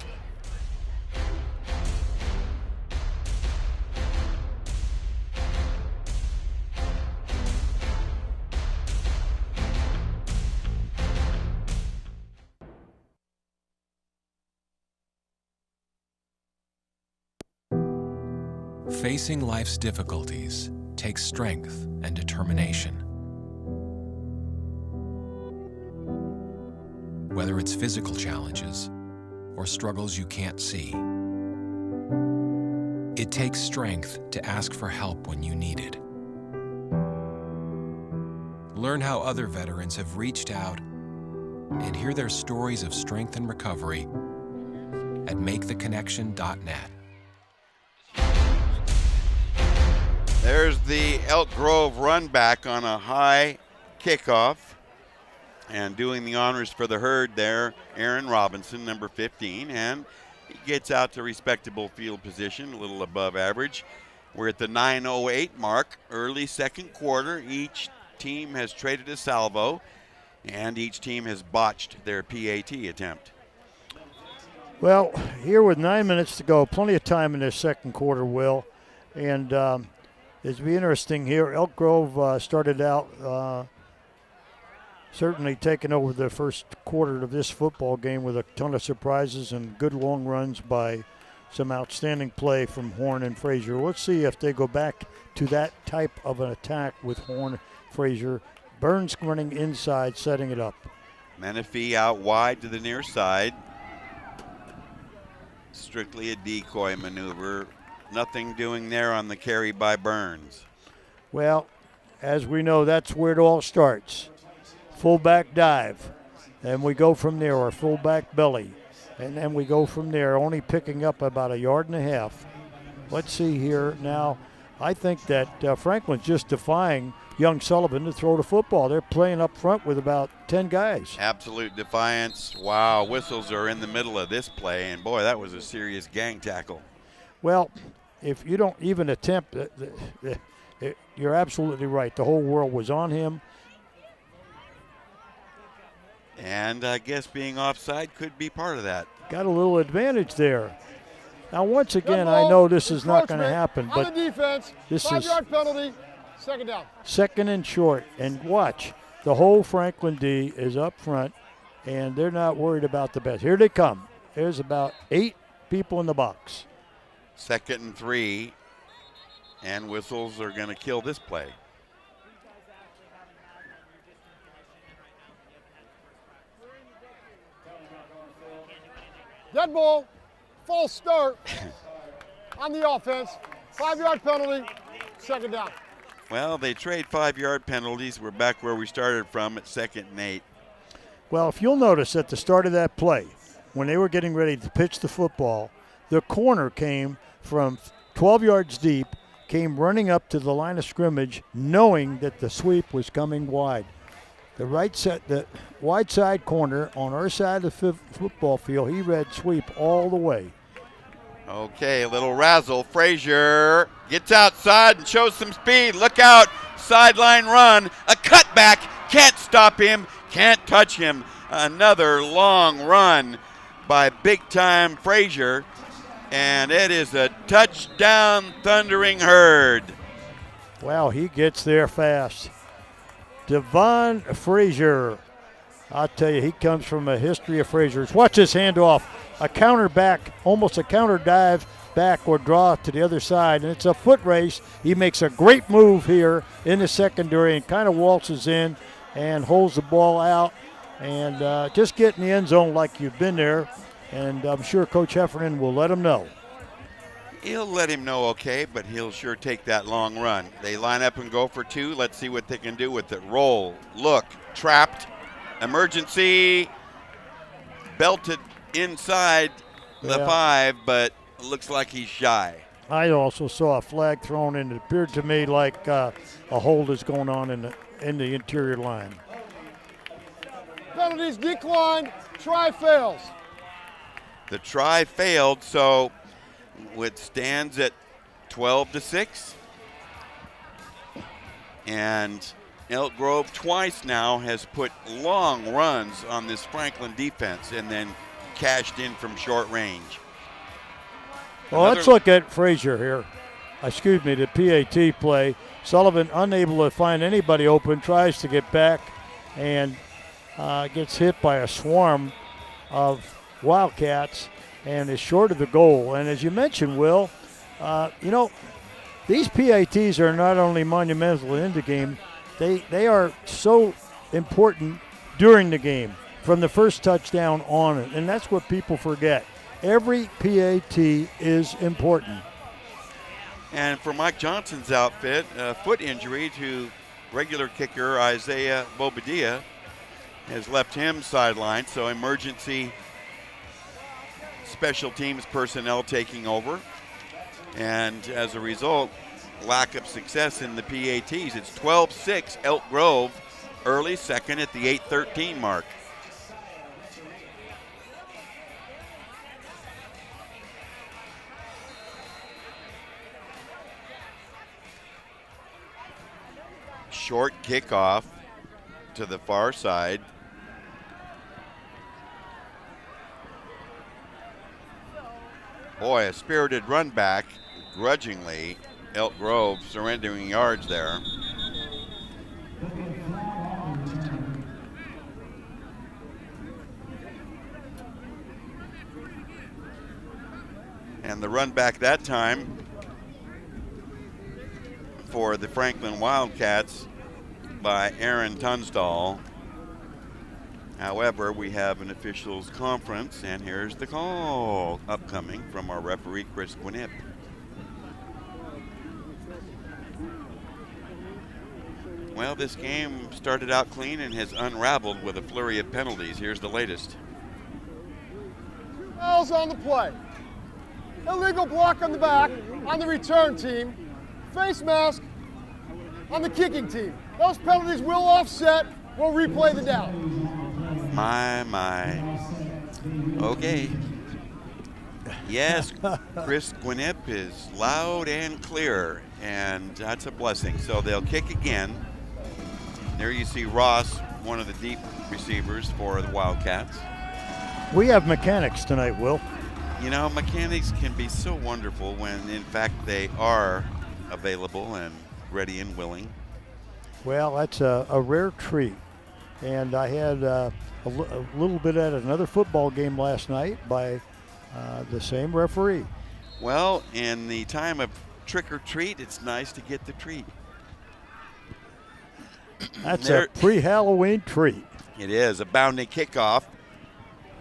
Facing life's difficulties takes strength and determination. Whether it's physical challenges or struggles you can't see, it takes strength to ask for help when you need it. Learn how other veterans have reached out and hear their stories of strength and recovery at maketheconnection.net. There's the Elk Grove run back on a high kickoff. And doing the honors for the herd there, Aaron Robinson, number 15. And he gets out to respectable field position, a little above average. We're at the 9:08 mark, early second quarter. Each team has traded a salvo, and each team has botched their PAT attempt. Well, here with 9 minutes to go, plenty of time in this second quarter, Will. And it'll be interesting here. Elk Grove started out certainly taking over the first quarter of this football game with a ton of surprises and good long runs by some outstanding play from Horn and Frazier. Let's see if they go back to that type of an attack with Horn, Frazier. Burns running inside, setting it up. Menifee out wide to the near side. Strictly a decoy maneuver. Nothing doing there on the carry by Burns. Well, as we know, that's where it all starts. Fullback dive, and we go from there, or fullback belly, and then we go from there, only picking up about 1.5 yards. Let's see here now. I think that Franklin's just defying young Sullivan to throw the football. They're playing up front with about 10 guys. Absolute defiance. Wow, whistles are in the middle of this play, and boy, that was a serious gang tackle. Well, if you don't even attempt, You're absolutely right. The whole world was on him. And I guess being offside could be part of that. Got a little advantage there. Now, once again, I know this is not going to happen, but on the defense, this is 5-yard penalty, second down. Second and short. And watch, the whole Franklin D is up front, and they're not worried about the best. Here they come. There's about 8 people in the box. 2nd and 3, and whistles are going to kill this play. Dead ball, false start on the offense, 5-yard penalty, second down. Well, they trade 5-yard penalties. We're back where we started from at 2nd and 8. Well, if you'll notice at the start of that play, when they were getting ready to pitch the football, the corner came from 12 yards deep, came running up to the line of scrimmage, knowing that the sweep was coming wide. The wide side corner on our side of the football field, he read sweep all the way. Okay, a little razzle. Frazier gets outside and shows some speed. Look out, sideline run, a cutback, can't stop him, can't touch him. Another long run by big-time Frazier, and it is a touchdown, Thundering Herd. Wow, he gets there fast. Devon Frazier. I'll tell you, he comes from a history of Fraziers. Watch this handoff. A counter back, almost a counter dive back or draw to the other side, and it's a foot race. He makes a great move here in the secondary and kind of waltzes in and holds the ball out and just get in the end zone like you've been there, and I'm sure Coach Heffernan will let him know. He'll let him know, okay, but he'll sure take that long run. They line up and go for 2. Let's see what they can do with it. Roll, look, trapped, emergency, belted inside the 5, but looks like he's shy. I also saw a flag thrown, and it appeared to me like a hold is going on in the interior line. Penalties declined, try fails. The try failed, so it stands at 12-6. And Elk Grove twice now has put long runs on this Franklin defense and then cashed in from short range. Well, let's look at Frazier here. Excuse me, the PAT play. Sullivan unable to find anybody open, tries to get back and gets hit by a swarm of Wildcats and is short of the goal. And as you mentioned, Will, these PATs are not only monumental in the game, they are so important during the game from the first touchdown on it. And that's what people forget. Every PAT is important. And for Mike Johnson's outfit, a foot injury to regular kicker Isaiah Bobadilla has left him sidelined, so emergency special teams personnel taking over. And as a result, lack of success in the PATs. It's 12-6 Elk Grove, early second at the 8:13 mark. Short kickoff to the far side. Boy, a spirited run back, grudgingly. Elk Grove surrendering yards there. And the run back that time for the Franklin Wildcats by Aaron Tunstall. However, we have an officials conference, and here's the call upcoming from our referee, Chris Quinnip. Well, this game started out clean and has unraveled with a flurry of penalties. Here's the latest. Fouls on the play. Illegal block on the back on the return team. Face mask on the kicking team. Those penalties will offset. We'll replay the down. My. Okay. Yes, Chris Gwinnett is loud and clear, and that's a blessing. So they'll kick again. There you see Ross, one of the deep receivers for the Wildcats. We have mechanics tonight, Will. You know, mechanics can be so wonderful when, in fact, they are available and ready and willing. Well, that's a rare treat. And I had a little bit at another football game last night by the same referee. Well, in the time of trick or treat, it's nice to get the treat. That's a pre-Halloween treat. It is a bounding kickoff.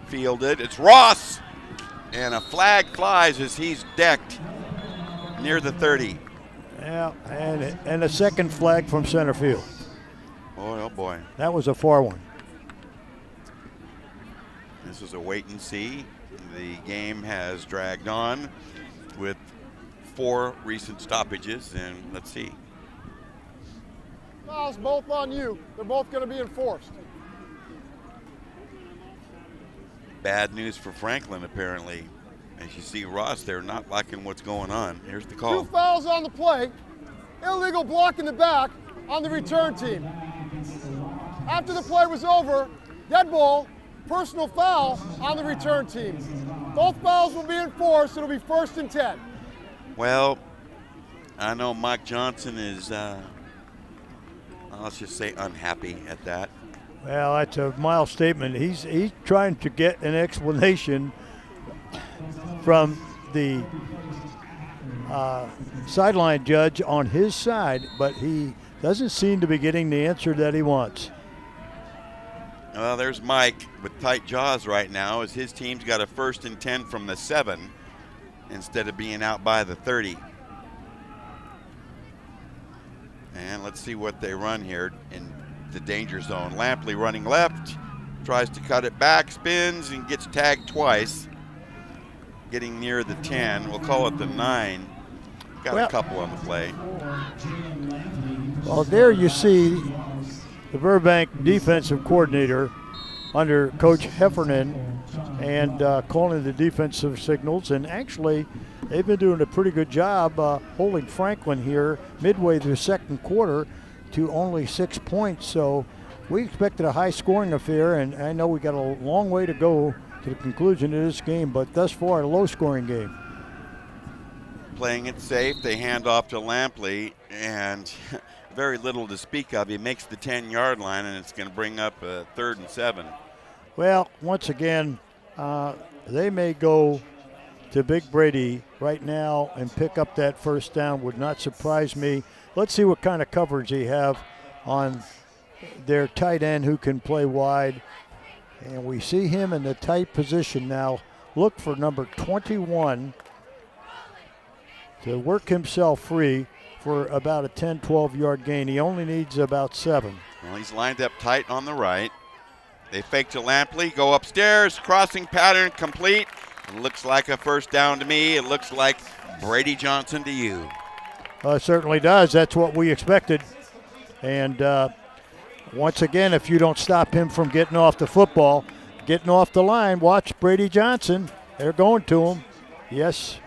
Fielded. It's Ross. And a flag flies as he's decked near the 30. Yeah, and a second flag from center field. Boy, oh boy. That was a far one. This is a wait and see. The game has dragged on with 4 recent stoppages, and let's see. Fouls both on you. They're both going to be enforced. Bad news for Franklin, apparently. As you see Ross, they're not liking what's going on. Here's the call. 2 fouls on the play. Illegal block in the back on the return team. After the play was over, dead ball, personal foul on the return team. Both fouls will be enforced. It'll be 1st and 10. Well, I know Mike Johnson is, let's just say, unhappy at that. Well, that's a mild statement. He's trying to get an explanation from the sideline judge on his side, but he doesn't seem to be getting the answer that he wants. Well, there's Mike with tight jaws right now as his team's got a 1st and 10 from the 7 instead of being out by the 30. And let's see what they run here in the danger zone. Lampley running left, tries to cut it back, spins, and gets tagged twice. Getting near the 10. We'll call it the 9. Got a couple on the play. Well, there you see the Burbank defensive coordinator under Coach Heffernan and calling the defensive signals. And actually, they've been doing a pretty good job holding Franklin here midway through the second quarter to only 6 points. So we expected a high-scoring affair, and I know we got a long way to go to the conclusion of this game, but thus far a low-scoring game. Playing it safe, they hand off to Lampley, and very little to speak of. He makes the 10-yard line, and it's going to bring up a 3rd and 7. Well, once again, they may go to Big Brady right now and pick up that 1st down. Would not surprise me. Let's see what kind of coverage they have on their tight end who can play wide. And we see him in the tight position now. Look for number 21 to work himself free for about a 10, 12-yard gain. He only needs about 7. Well, he's lined up tight on the right. They fake to Lampley, go upstairs, crossing pattern complete. It looks like a 1st down to me. It looks like Brady Johnson to you. It certainly does. That's what we expected. And once again, if you don't stop him from getting off the football, getting off the line, watch Brady Johnson. They're going to him. Yes.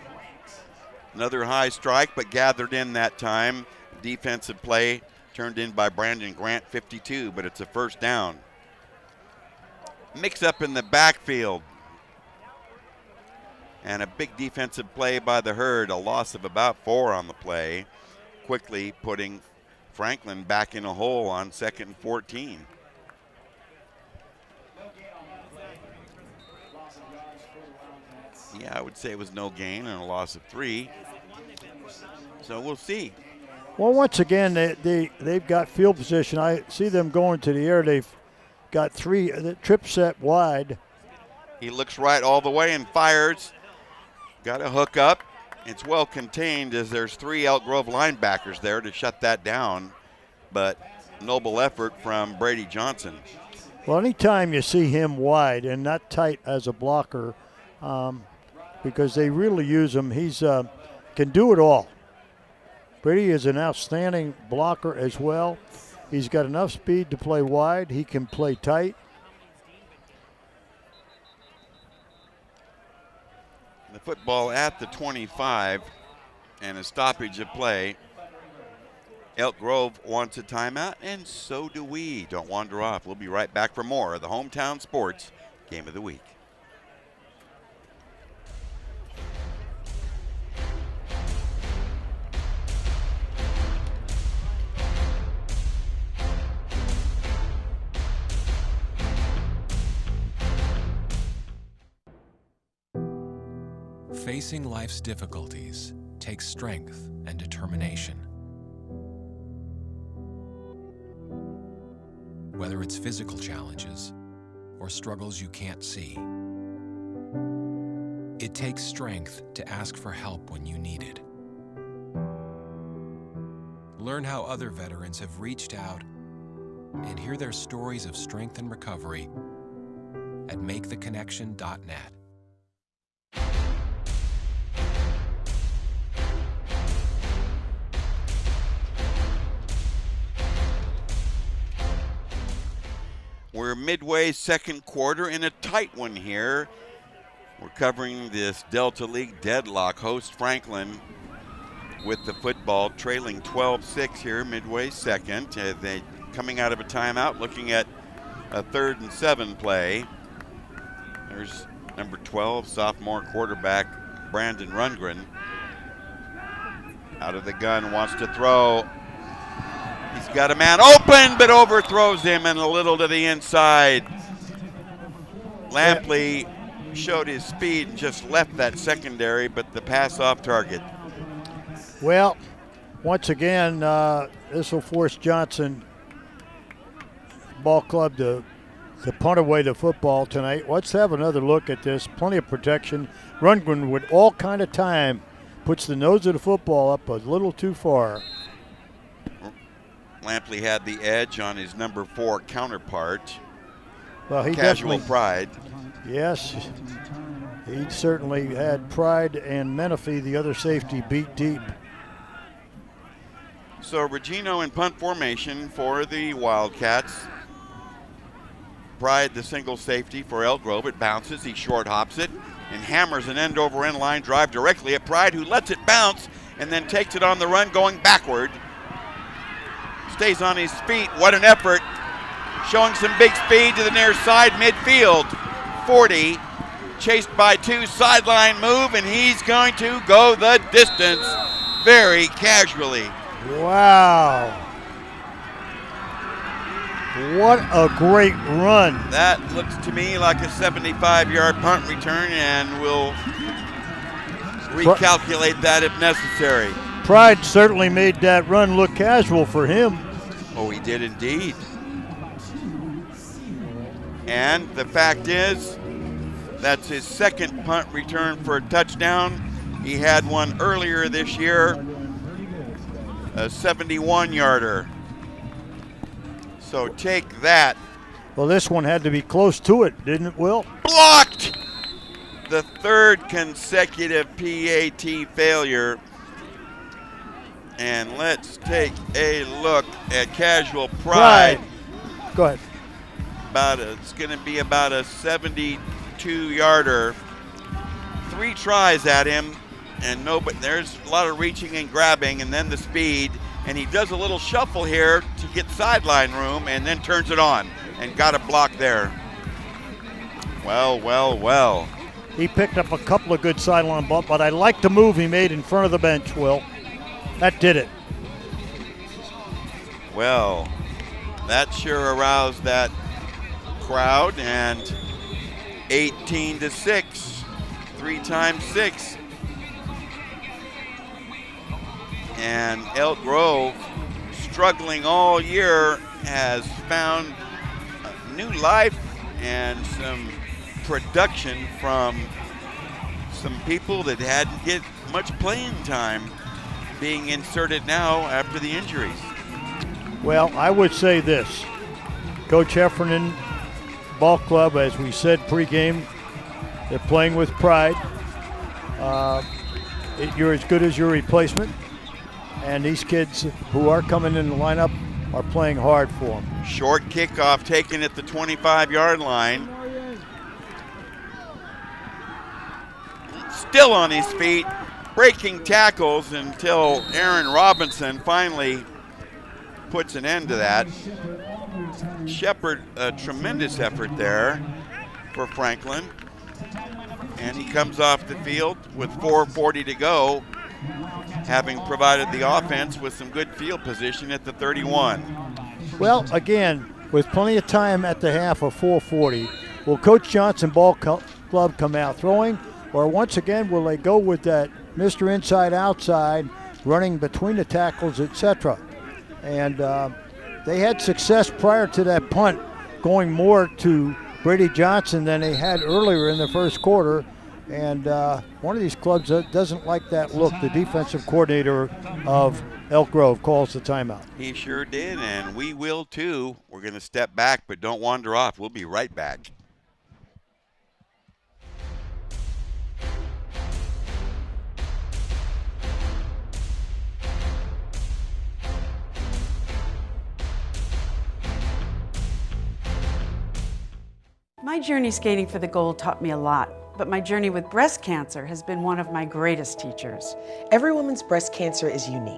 Another high strike, but gathered in that time. Defensive play turned in by Brandon Grant, 52, but it's a 1st down. Mix up in the backfield. And a big defensive play by the Herd, a loss of about 4 on the play, quickly putting Franklin back in a hole on 2nd and 14. Yeah, I would say it was no gain and a loss of 3. So we'll see. Well, once again, they've got field position. I see them going to the air. They've got 3 trip set wide. He looks right all the way and fires. Got a hook up. It's well contained as there's 3 Elk Grove linebackers there to shut that down. But noble effort from Brady Johnson. Well, anytime you see him wide and not tight as a blocker, because they really use him, he's can do it all. Brady is an outstanding blocker as well. He's got enough speed to play wide. He can play tight. The football at the 25 and a stoppage of play. Elk Grove wants a timeout, and so do we. Don't wander off. We'll be right back for more of the Hometown Sports Game of the Week. Facing life's difficulties takes strength and determination. Whether it's physical challenges or struggles you can't see, it takes strength to ask for help when you need it. Learn how other veterans have reached out and hear their stories of strength and recovery at maketheconnection.net. We're midway second quarter in a tight one here. We're covering this Delta League deadlock. Host Franklin with the football, trailing 12-6 here midway second. They coming out of a timeout, looking at a 3rd and 7 play. There's number 12, sophomore quarterback Brandon Rundgren. Out of the gun, wants to throw. He's got a man open, but overthrows him and a little to the inside. Lampley showed his speed and just left that secondary, but the pass off target. Well, once again, this will force Johnson Ball Club to punt away the football tonight. Let's have another look at this. Plenty of protection. Rundgren with all kind of time puts the nose of the football up a little too far. Lampley had the edge on his number 4 counterpart. Well, he Casual pride. Yes, he certainly had pride, and Menifee, the other safety, beat deep. So Regino in punt formation for the Wildcats. Pride, the single safety for Elk Grove. It bounces, he short hops it, and hammers an end-over-end line drive directly at Pride, who lets it bounce and then takes it on the run going backward. Stays on his feet. What an effort. Showing some big speed to the near side midfield. 40, chased by 2, sideline move, and he's going to go the distance very casually. Wow. What a great run. That looks to me like a 75-yard punt return, and we'll recalculate that if necessary. Pride certainly made that run look casual for him. Oh, he did indeed. And the fact is, that's his second punt return for a touchdown. He had one earlier this year, a 71-yarder. So take that. Well, this one had to be close to it, didn't it, Will? Blocked! The 3rd consecutive PAT failure. And let's take a look at Casual Pride. Go ahead. It's going to be about a 72-yarder. 3 tries at him, and but there's a lot of reaching and grabbing, and then the speed. And he does a little shuffle here to get sideline room, and then turns it on, and got a block there. Well, well, well. He picked up a couple of good sideline bumps, but I like the move he made in front of the bench, Will. That did it. Well, that sure aroused that crowd, and 18-6, 3 times 6. And Elk Grove, struggling all year, has found new life and some production from some people that hadn't get much playing time being inserted now after the injuries. Well, I would say this. Coach Heffernan Ball Club, as we said pregame, they're playing with pride. You're as good as your replacement. And these kids who are coming in the lineup are playing hard for them. Short kickoff taken at the 25-yard line. still on his feet, breaking tackles until Aaron Robinson finally puts an end to that. Shepard, a tremendous effort there for Franklin. And he comes off the field with 4:40 to go, having provided the offense with some good field position at the 31. Well, again, with plenty of time at the half of 4:40, will Coach Johnson Ball Club come out throwing, or once again will they go with that Mr. Inside Outside, running between the tackles, etc.? And they had success prior to that punt, going more to Brady Johnson than they had earlier in the first quarter. And one of these clubs that doesn't like that look, the defensive coordinator of Elk Grove, calls the timeout. He sure did, and we will too. We're going to step back, but don't wander off. We'll be right back. My journey skating for the gold taught me a lot, but my journey with breast cancer has been one of my greatest teachers. Every woman's breast cancer is unique.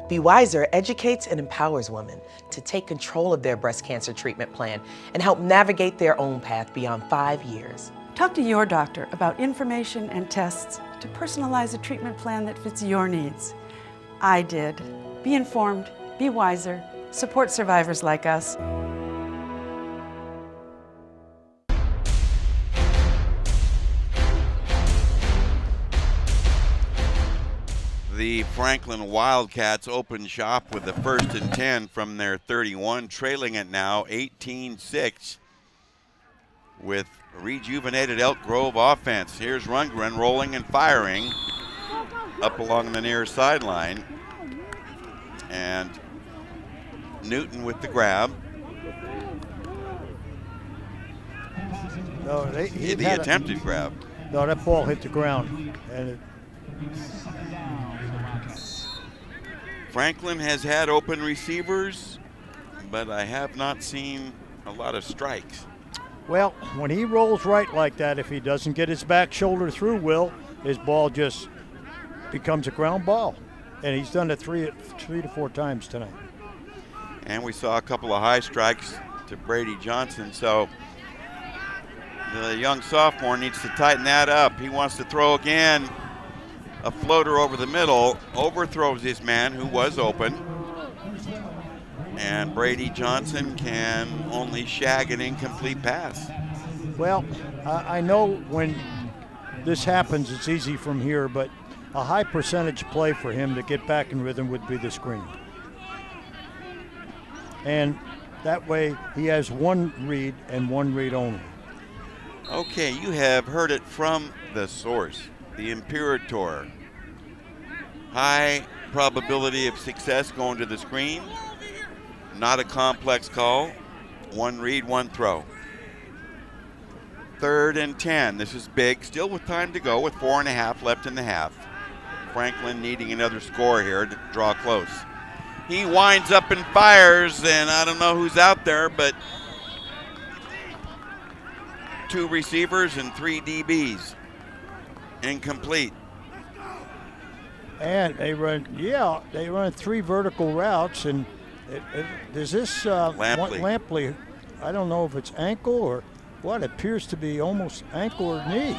Be Wiser educates and empowers women to take control of their breast cancer treatment plan and help navigate their own path beyond 5 years. Talk to your doctor about information and tests to personalize a treatment plan that fits your needs. I did. Be informed, be wiser, support survivors like us. The Franklin Wildcats open shop with the 1st and 10 from their 31, trailing it now 18-6 with rejuvenated Elk Grove offense. Here's Rundgren rolling and firing up along the near sideline. And Newton with the grab. No, the attempted grab. No, that ball hit the ground. And Franklin has had open receivers, but I have not seen a lot of strikes. Well, when he rolls right like that, if he doesn't get his back shoulder through, Will, his ball just becomes a ground ball. And he's done it three to four times tonight. And we saw a couple of high strikes to Brady Johnson, so the young sophomore needs to tighten that up. He wants to throw again. A floater over the middle, overthrows his man who was open. And Brady Johnson can only shag an incomplete pass. Well, I know when this happens, it's easy from here, but a high percentage play for him to get back in rhythm would be the screen. And that way he has one read and one read only. Okay, you have heard it from the source, the Imperator. High probability of success going to the screen. Not a complex call. One read, one throw. 3rd and 10. This is big. Still with time to go with 4.5 left in the half. Franklin needing another score here to draw close. He winds up and fires, and I don't know who's out there, but 2 receivers and 3 DBs. Incomplete. And they run 3 vertical routes, and does this Lampley, I don't know if it's ankle or what, appears to be almost ankle or knee.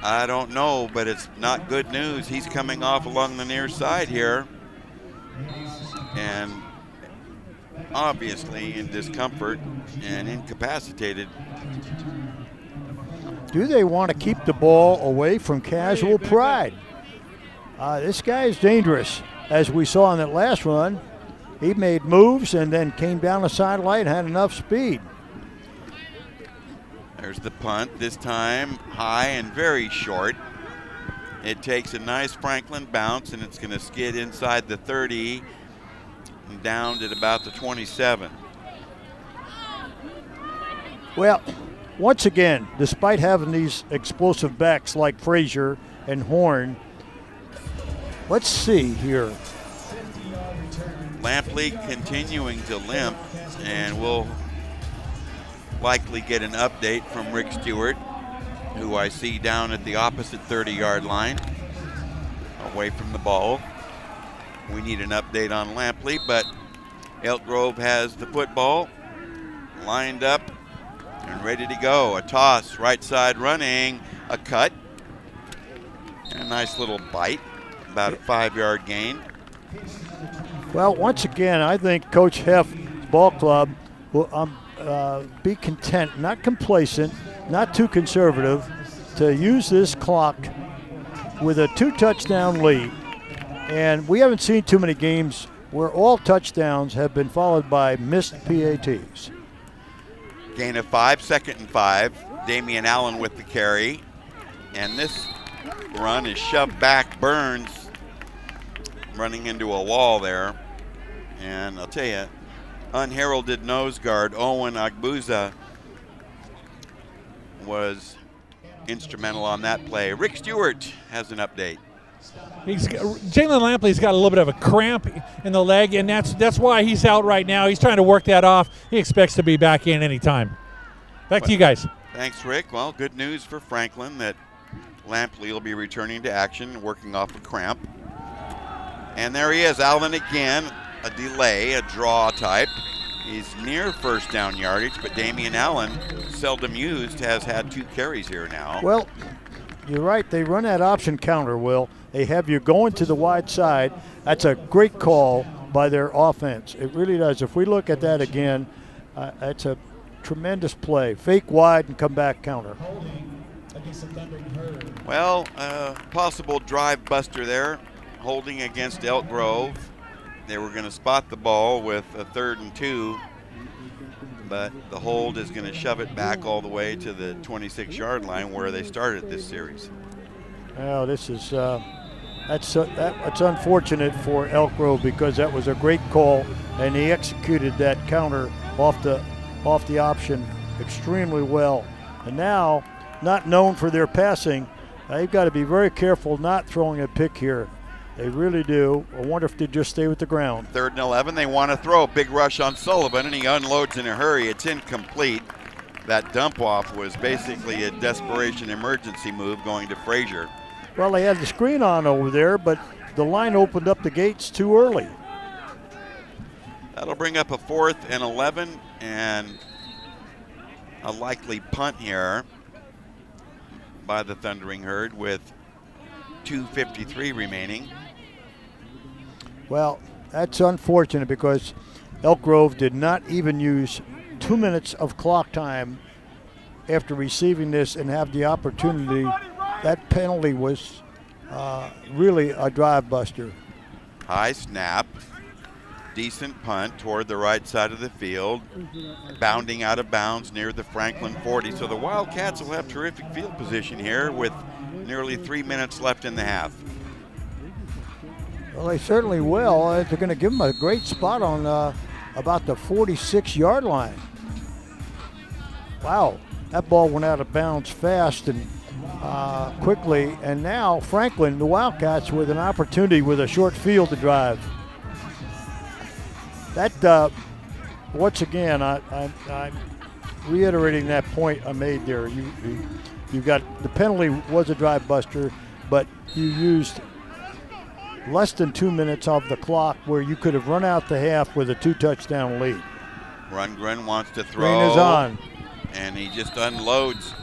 I don't know, but it's not good news. He's coming off along the near side here, and obviously in discomfort and incapacitated. Do they want to keep the ball away from casual pride? This guy is dangerous. As we saw in that last run, he made moves and then came down the sideline and had enough speed. There's the punt, this time high and very short. It takes a nice Franklin bounce, and it's going to skid inside the 30 and down at about the 27. Well, once again, despite having these explosive backs like Frazier and Horn, let's see here. Lampley continuing to limp, and we'll likely get an update from Rick Stewart. who I see down at the opposite 30-yard line, away from the ball. We need an update on Lampley, but Elk Grove has the football lined up and ready to go. A toss, right side running, a cut, and a nice little bite, about a 5-yard gain. Well, once again, I think Coach Heff's ball club will be content, not complacent, not too conservative, to use this clock with a 2-touchdown lead. And we haven't seen too many games where all touchdowns have been followed by missed PATs. Gain of 5, 2nd and 5. Damian Allen with the carry. And this run is shoved back. Burns running into a wall there. And I'll tell you, unheralded nose guard Owen Agbuza was instrumental on that play. Rick Stewart has an update. Jalen Lampley's got a little bit of a cramp in the leg, and that's why he's out right now. He's trying to work that off. He expects to be back in any time. Back to you guys. Thanks, Rick. Well, good news for Franklin that Lampley will be returning to action, working off a cramp. And there he is, Alvin again. A delay, a draw type. He's near first down yardage, but Damian Allen, seldom used, has had 2 carries here now. Well, you're right. They run that option counter, Will. They have you going to the wide side. That's a great call by their offense. It really does. If we look at that again, it's a tremendous play. Fake wide and come back counter. Well, possible drive buster there, holding against Elk Grove. They were going to spot the ball with a 3rd and 2, but the hold is going to shove it back all the way to the 26-yard line where they started this series. Well, this is that's unfortunate for Elk Grove because that was a great call, and he executed that counter off the option extremely well. And now, not known for their passing, they've got to be very careful not throwing a pick here. They really do. I wonder if they just stay with the ground. 3rd and 11, they want to throw. Big rush on Sullivan, and he unloads in a hurry. It's incomplete. That dump off was basically a desperation emergency move going to Frazier. Well, they had the screen on over there, but the line opened up the gates too early. That'll bring up a 4th and 11 and a likely punt here by the Thundering Herd with 2:53 remaining. Well, that's unfortunate because Elk Grove did not even use 2 minutes of clock time after receiving this and have the opportunity. That penalty was really a drive buster. High snap, decent punt toward the right side of the field, bounding out of bounds near the Franklin 40. So the Wildcats will have terrific field position here with nearly 3 minutes left in the half. Well, they certainly will. They're going to give them a great spot on about the 46-yard line. Wow, that ball went out of bounds fast and quickly. And now Franklin, the Wildcats, with an opportunity with a short field to drive. That, once again, I'm reiterating that point I made there. You've got the penalty was a drive buster, but you used less than 2 minutes of the clock where you could have run out the half with a 2-touchdown lead. Rundgren wants to throw. Green is on. And he just unloads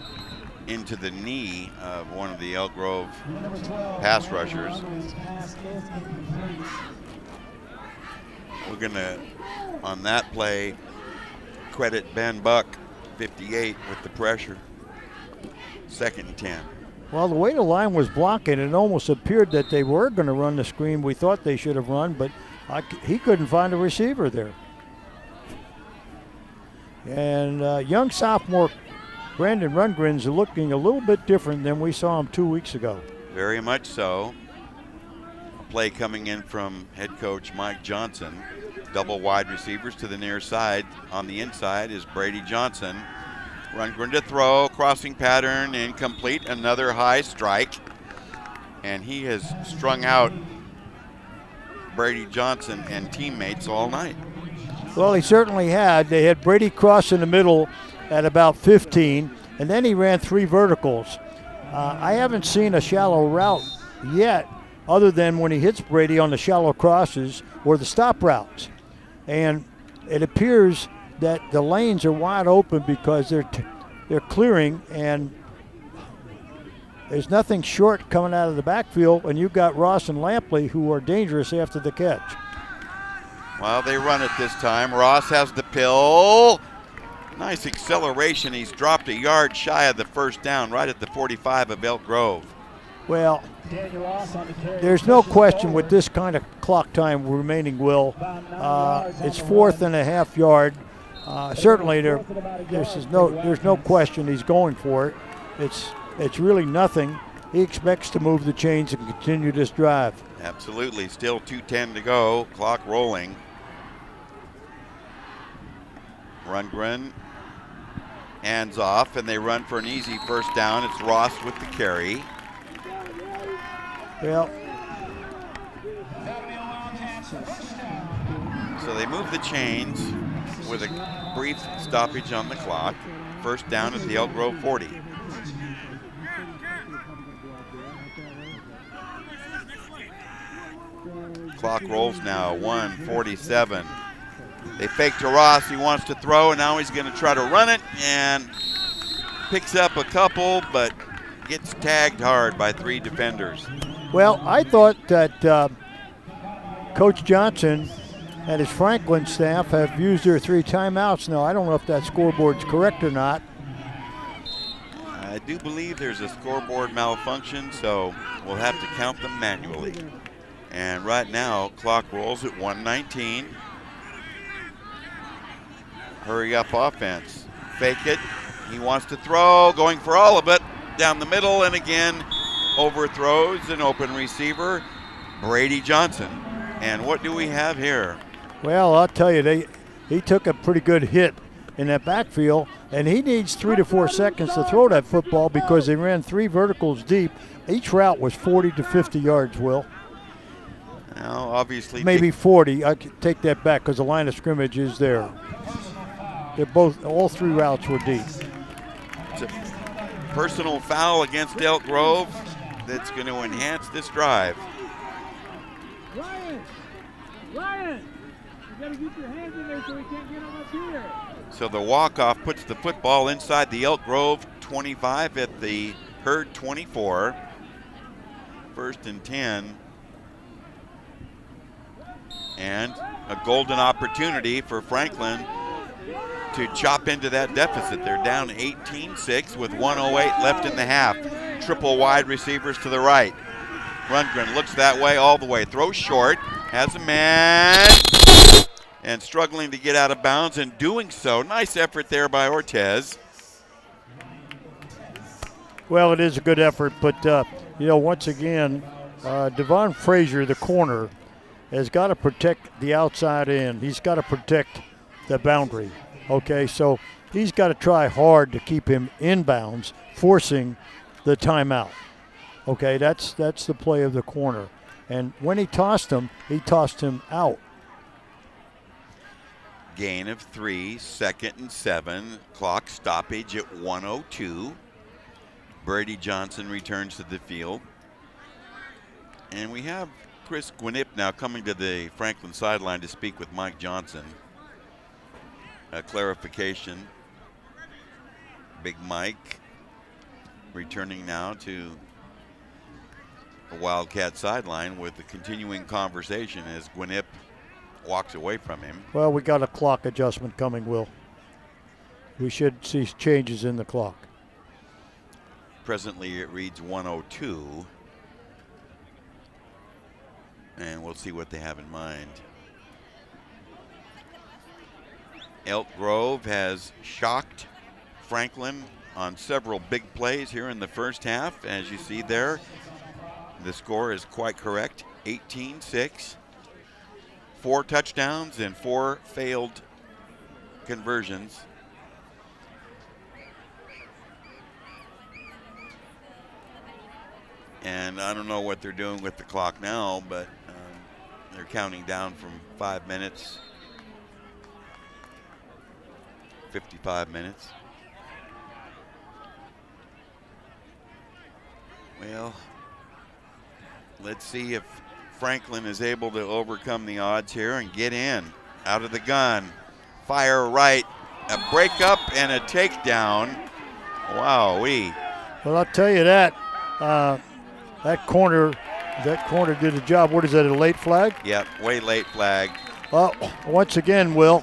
into the knee of one of the Elk Grove pass rushers. We're going to, on that play, credit Ben Buck, 58, with the pressure. 2nd and 10. Well, the way the line was blocking, it almost appeared that they were going to run the screen we thought they should have run, but he couldn't find a receiver there. And young sophomore Brandon Rundgren's looking a little bit different than we saw him 2 weeks ago. Very much so. A play coming in from head coach Mike Johnson. Double wide receivers to the near side. On the inside is Brady Johnson. Rundgren to throw, crossing pattern, incomplete. Another high strike. And he has strung out Brady Johnson and teammates all night. Well, he certainly had. They had Brady cross in the middle at about 15. and then he ran 3 verticals. I haven't seen a shallow route yet, other than when he hits Brady on the shallow crosses or the stop routes. And it appears that the lanes are wide open because they're clearing, and there's nothing short coming out of the backfield, and you've got Ross and Lampley who are dangerous after the catch. Well, they run it this time. Ross has the pill. Nice acceleration. He's dropped a yard shy of the first down, right at the 45 of Elk Grove. Well, there's no question with this kind of clock time remaining, Will. It's 4th and a half yard. Certainly, there's no question he's going for it. It's really nothing. He expects to move the chains and continue this drive. Absolutely. Still 2:10 to go. Clock rolling. Rundgren hands off, and they run for an easy first down. It's Ross with the carry. Well, so they move the chains with a brief stoppage on the clock. First down at the Elk Grove 40. Clock rolls now, 1:47. They fake to Ross, he wants to throw, and now he's gonna try to run it, and picks up a couple, but gets tagged hard by 3 defenders. Well, I thought that Coach Johnson and his Franklin staff have used their 3 timeouts now. I don't know if that scoreboard's correct or not. I do believe there's a scoreboard malfunction, so we'll have to count them manually. And right now, clock rolls at 1:19. Hurry up offense. Fake it. He wants to throw, going for all of it. Down the middle, and again, overthrows an open receiver, Brady Johnson. And what do we have here? Well, I'll tell you, he took a pretty good hit in that backfield, and he needs 3 to 4 seconds to throw that football because they ran 3 verticals deep. Each route was 40 to 50 yards, Will. Now, obviously, maybe 40. I could take that back because the line of scrimmage is there. All 3 routes were deep. It's a personal foul against Elk Grove that's going to enhance this drive. Ryan, you got to get your hands in there so he can't get him up here. So the walk-off puts the football inside the Elk Grove 25 at the Herd 24. 1st and 10. And a golden opportunity for Franklin to chop into that deficit. They're down 18-6 with 1:08 left in the half. Triple wide receivers to the right. Rundgren looks that way all the way. Throws short, has a man, and struggling to get out of bounds, and doing so. Nice effort there by Ortez. Well, it is a good effort, but, once again, Devon Frazier, the corner, has got to protect the outside end. He's got to protect the boundary. Okay, so he's got to try hard to keep him in bounds, forcing the timeout. Okay, that's the play of the corner. And when he tossed him out. Gain of 3, 2nd and 7. Clock stoppage at 1:02. Brady Johnson returns to the field. And we have Chris Gwinnett now coming to the Franklin sideline to speak with Mike Johnson. A clarification. Big Mike returning now to the Wildcat sideline with a continuing conversation as Gwinnett walks away from him. Well, we got a clock adjustment coming, Will. We should see changes in the clock. Presently it reads 1:02. And we'll see what they have in mind. Elk Grove has shocked Franklin on several big plays here in the first half. As you see there, the score is quite correct, 18-6. 4 touchdowns and 4 failed conversions. And I don't know what they're doing with the clock now, but they're counting down from 5 minutes. 55 minutes. Well, let's see if Franklin is able to overcome the odds here and get in. Out of the gun. Fire right. A breakup and a takedown. Wow-wee. Well, I'll tell you that. That corner did a job. What is that, a late flag? Yep, way late flag. Well, once again, Will,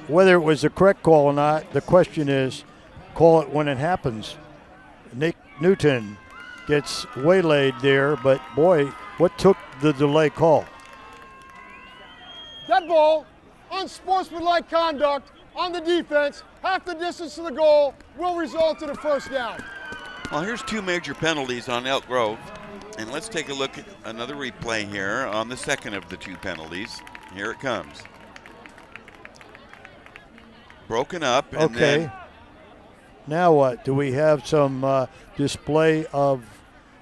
whether it was the correct call or not, the question is, call it when it happens. Nick Newton gets waylaid there, but boy, what took the delay call? Dead ball, unsportsmanlike conduct on the defense, half the distance to the goal, will result in a first down. Well, here's two major penalties on Elk Grove. And let's take a look at another replay here on the second of the two penalties. Here it comes. Broken up. And Okay. Then Now what? Do we have some display of...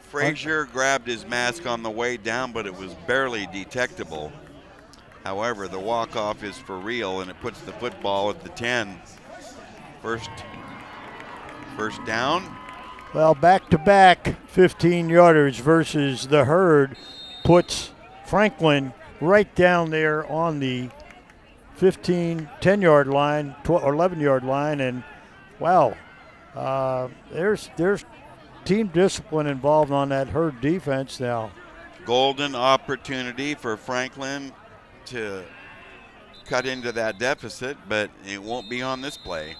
Frazier grabbed his mask on the way down, but it was barely detectable. However, the walk-off is for real, and it puts the football at the 10. First down. Well, back-to-back 15-yarders versus the Herd puts Franklin right down there on the 10-yard line, 11-yard line, and wow, there's team discipline involved on that Herd defense now. Golden opportunity for Franklin to cut into that deficit, but it won't be on this play.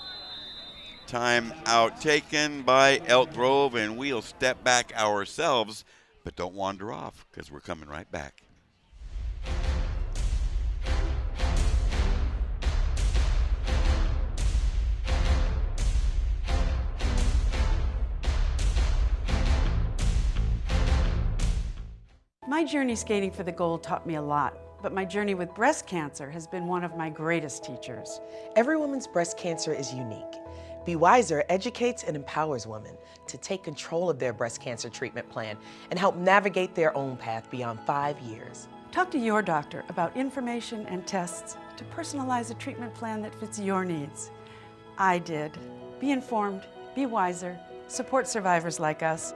Time out taken by Elk Grove, and we'll step back ourselves, but don't wander off because we're coming right back. My journey skating for the gold taught me a lot, but my journey with breast cancer has been one of my greatest teachers. Every woman's breast cancer is unique. Be Wiser educates and empowers women to take control of their breast cancer treatment plan and help navigate their own path beyond 5 years. Talk to your doctor about information and tests to personalize a treatment plan that fits your needs. I did. Be informed, be wiser, support survivors like us.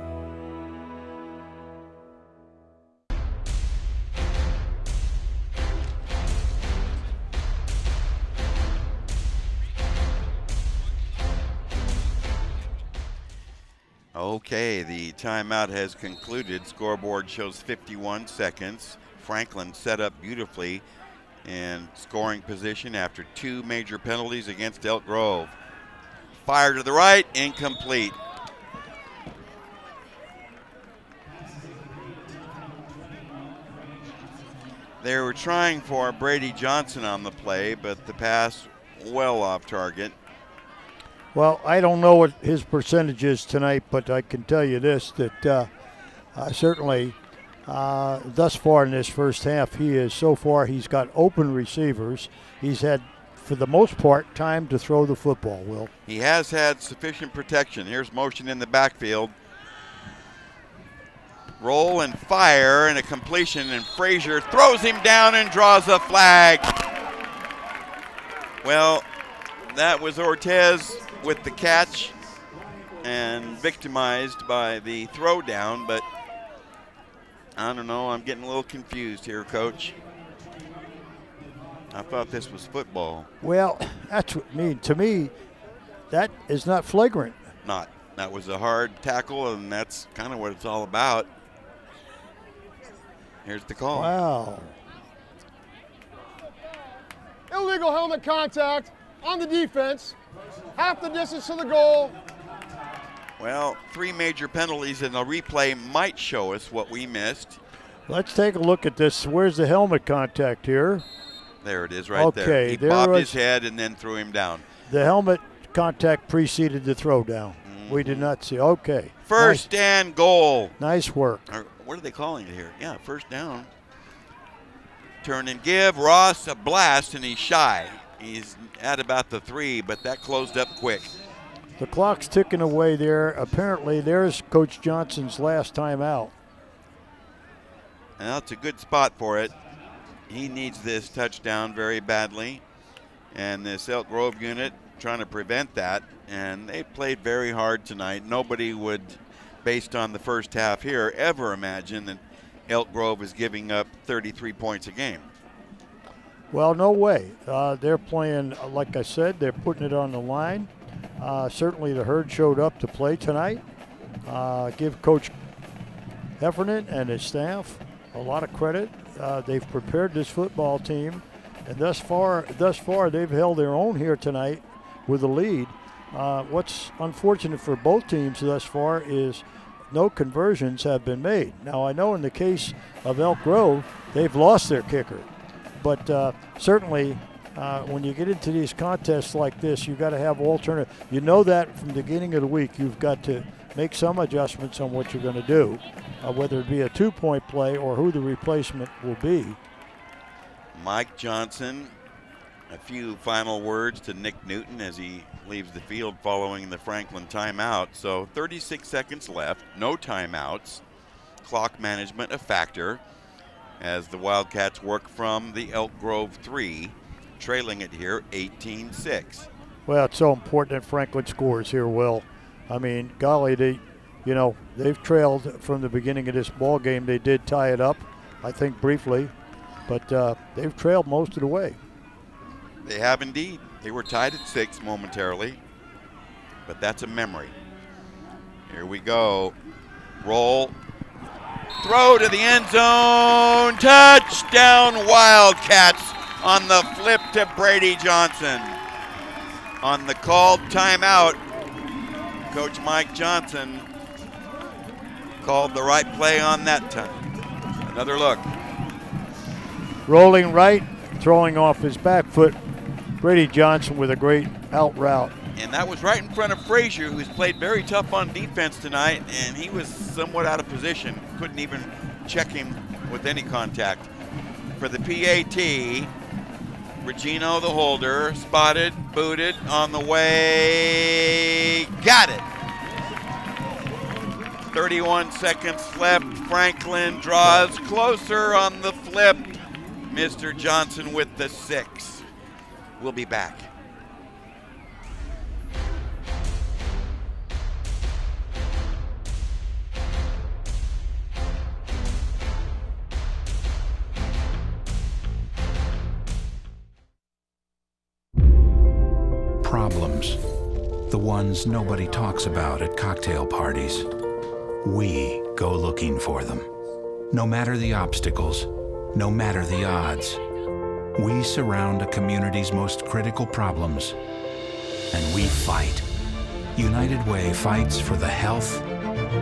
Okay, the timeout has concluded. Scoreboard shows 51 seconds. Franklin set up beautifully in scoring position after two major penalties against Elk Grove. Fire to the right, incomplete. They were trying for Brady Johnson on the play, but the pass well off target. Well, I don't know what his percentage is tonight, but I can tell you this, that certainly thus far in this first half, he's got open receivers. He's had, for the most part, time to throw the football, Will. He has had sufficient protection. Here's motion in the backfield. Roll and fire and a completion, and Frazier throws him down and draws a flag. Well, that was Ortez with the catch and victimized by the throw down, but I don't know, I'm getting a little confused here, Coach. I thought this was football. Well, that's what I mean. To me, that is not flagrant. Not. That was a hard tackle, and that's kind of what it's all about. Here's the call. Wow. Illegal helmet contact on the defense, half the distance to the goal. Well, three major penalties, and the replay might show us what we missed. Let's take a look at this. Where's the helmet contact here? There it is right there. He bobbed his head and then threw him down. The helmet contact preceded the throw down. We did not see. Okay. First and goal. Nice work. Or what are they calling it here? Yeah, first down. Turn and give. Ross a blast, and he's shy. He's at about the 3, but that closed up quick. The clock's ticking away there. Apparently, there's Coach Johnson's last time out. And that's a good spot for it. He needs this touchdown very badly. And this Elk Grove unit trying to prevent that. And they played very hard tonight. Nobody would based on the first half here, ever imagine that Elk Grove is giving up 33 points a game. Well, no way. They're playing, like I said, they're putting it on the line. Certainly the Herd showed up to play tonight. Give Coach Heffernan and his staff a lot of credit. They've prepared this football team, and thus far they've held their own here tonight with a lead. What's unfortunate for both teams thus far is no conversions have been made. Now, I know in the case of Elk Grove, they've lost their kicker. But certainly, when you get into these contests like this, you've got to have alternative. You know that from the beginning of the week, you've got to make some adjustments on what you're going to do, whether it be a 2-point play or who the replacement will be. Mike Johnson, a few final words to Nick Newton as he leaves the field following the Franklin timeout. So 36 seconds left, no timeouts. Clock management a factor as the Wildcats work from the Elk Grove 3, trailing it here 18-6. Well, it's so important that Franklin scores here, Will. I mean, golly, they've trailed from the beginning of this ball game. They did tie it up, I think, briefly, but they've trailed most of the way. They have indeed. They were tied at 6 momentarily, but that's a memory. Here we go. Roll. Throw to the end zone. Touchdown Wildcats on the flip to Brady Johnson. On the called timeout, Coach Mike Johnson called the right play on that time. Another look. Rolling right, throwing off his back foot. Brady Johnson with a great out route. And that was right in front of Frazier, who's played very tough on defense tonight, and he was somewhat out of position. Couldn't even check him with any contact. For the PAT, Regino, the holder, spotted, booted, on the way, got it. 31 seconds left. Franklin draws closer on the flip. Mr. Johnson with the 6. We'll be back. Problems, the ones nobody talks about at cocktail parties. We go looking for them. No matter the obstacles, no matter the odds, we surround a community's most critical problems, and we fight. United Way fights for the health,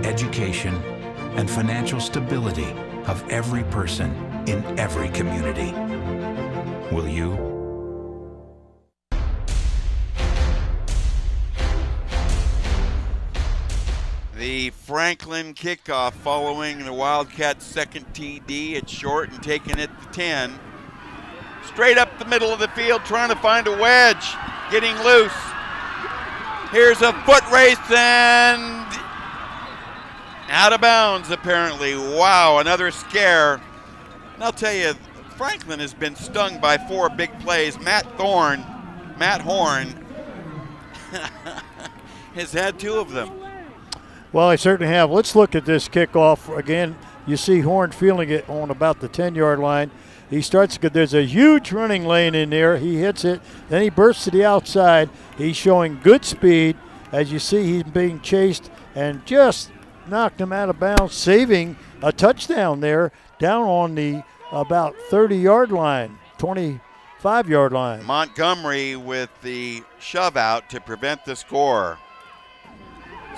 education, and financial stability of every person in every community. Will you? The Franklin kickoff following the Wildcats' second TD. It's short and taking it to 10. Straight up the middle of the field, trying to find a wedge. Getting loose. Here's a foot race and out of bounds, apparently. Wow, another scare. And I'll tell you, Franklin has been stung by 4 big plays. Matt Horn, has had 2 of them. Well, I certainly have. Let's look at this kickoff. Again, you see Horn feeling it on about the 10-yard line. He starts, there's a huge running lane in there. He hits it. Then he bursts to the outside. He's showing good speed. As you see, he's being chased and just knocked him out of bounds, saving a touchdown there down on the about 30-yard line, 25-yard line. Montgomery with the shove out to prevent the score.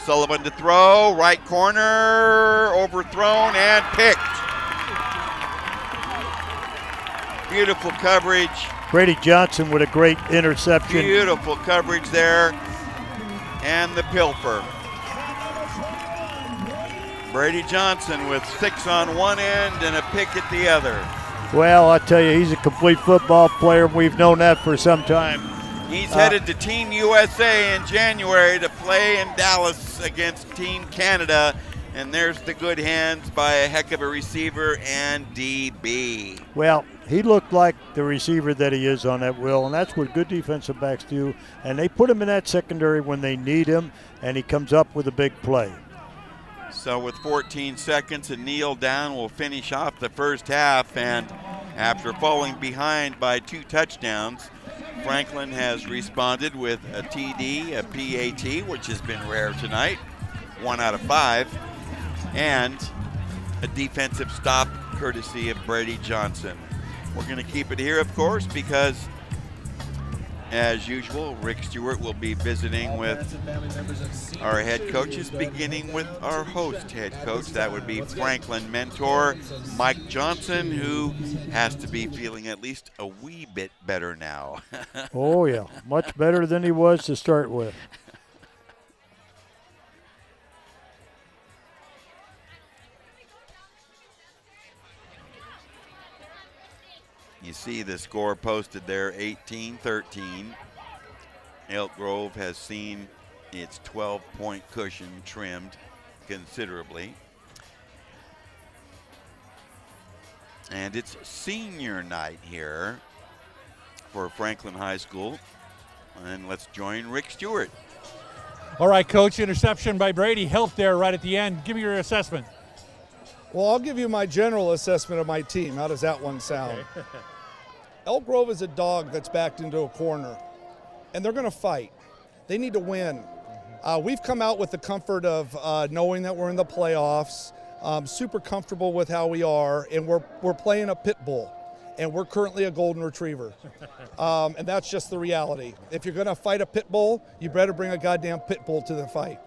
Sullivan to throw, right corner, overthrown and picked. Beautiful coverage. Brady Johnson with a great interception. Beautiful coverage there. And the pilfer. Brady Johnson with 6 on one end and a pick at the other. Well, I tell you, he's a complete football player. We've known that for some time. He's headed to Team USA in January to play in Dallas against Team Canada. And there's the good hands by a heck of a receiver and DB. Well, he looked like the receiver that he is on that, Will, and that's what good defensive backs do. And they put him in that secondary when they need him, and he comes up with a big play. So with 14 seconds, a kneel down will finish off the first half, and after falling behind by 2 touchdowns, Franklin has responded with a TD, a PAT, which has been rare tonight, 1 out of 5, and a defensive stop courtesy of Brady Johnson. We're going to keep it here, of course, because as usual, Rick Stewart will be visiting with our head coaches, beginning with our host head coach. That would be Franklin mentor Mike Johnson, who has to be feeling at least a wee bit better now. Oh, yeah, much better than he was to start with. You see the score posted there, 18-13. Elk Grove has seen its 12-point cushion trimmed considerably. And it's senior night here for Franklin High School. And let's join Rick Stewart. All right, Coach, interception by Brady. Help there right at the end. Give me your assessment. Well, I'll give you my general assessment of my team. How does that one sound? Okay. Elk Grove is a dog that's backed into a corner, and they're going to fight. They need to win. We've come out with the comfort of knowing that we're in the playoffs, super comfortable with how we are, and we're playing a pit bull, and we're currently a golden retriever. And that's just the reality. If you're going to fight a pit bull, you better bring a goddamn pit bull to the fight.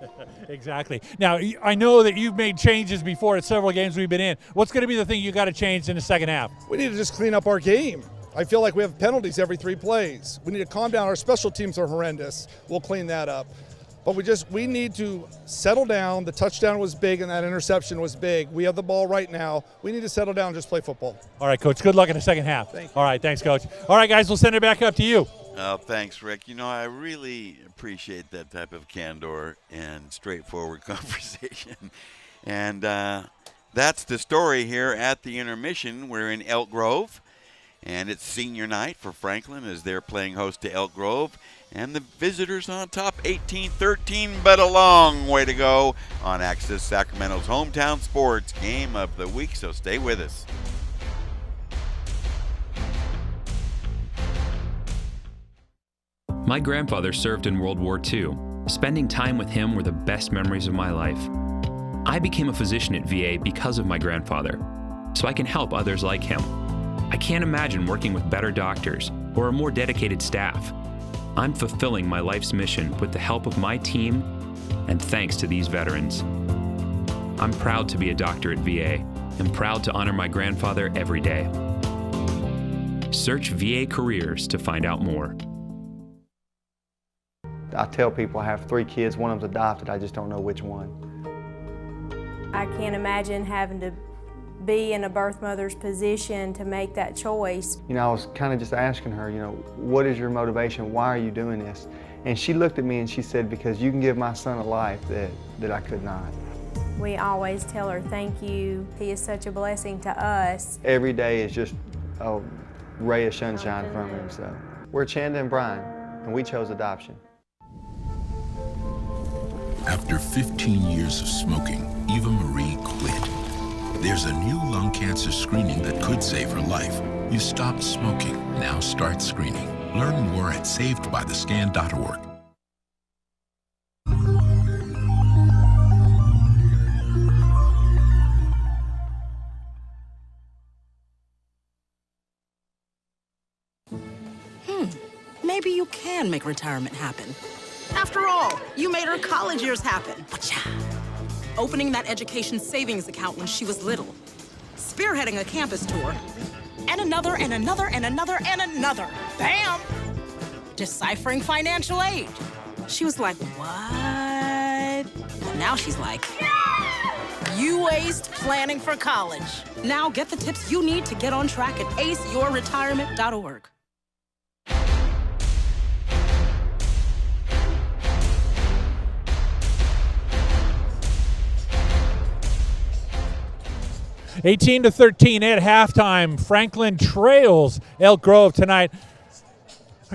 Exactly. Now, I know that you've made changes before at several games we've been in. What's going to be the thing you got to change in the second half? We need to just clean up our game. I feel like we have penalties every 3 plays. We need to calm down. Our special teams are horrendous. We'll clean that up. But we need to settle down. The touchdown was big and that interception was big. We have the ball right now. We need to settle down and just play football. All right, Coach. Good luck in the second half. Thank you. All right, thanks, Coach. All right, guys, we'll send it back up to you. Oh, thanks, Rick. You know, I really appreciate that type of candor and straightforward conversation. And that's the story here at the intermission. We're in Elk Grove. And it's senior night for Franklin as they're playing host to Elk Grove. And the visitors on top, 18-13, but a long way to go on Access Sacramento's hometown sports game of the week. So stay with us. My grandfather served in World War II. Spending time with him were the best memories of my life. I became a physician at VA because of my grandfather, so I can help others like him. I can't imagine working with better doctors or a more dedicated staff. I'm fulfilling my life's mission with the help of my team and thanks to these veterans. I'm proud to be a doctor at VA and proud to honor my grandfather every day. Search VA Careers to find out more. I tell people I have 3 kids, one of them's adopted, I just don't know which one. I can't imagine having to be in a birth mother's position to make that choice. You know, I was kind of just asking her, you know, what is your motivation? Why are you doing this? And she looked at me and she said, because you can give my son a life that I could not. We always tell her, thank you. He is such a blessing to us. Every day is just a ray of sunshine from him. So we're Chanda and Brian, and we chose adoption. After 15 years of smoking, Eva Marie quit. There's a new lung cancer screening that could save her life. You stopped smoking, now start screening. Learn more at savedbythescan.org. Maybe you can make retirement happen. After all, you made her college years happen. Opening that education savings account when she was little. Spearheading a campus tour. And another, and another, and another, and another. Bam! Deciphering financial aid. She was like, what? And now she's like, you aced planning for college. Now get the tips you need to get on track at aceyourretirement.org. (18-13) at halftime. Franklin trails Elk Grove tonight.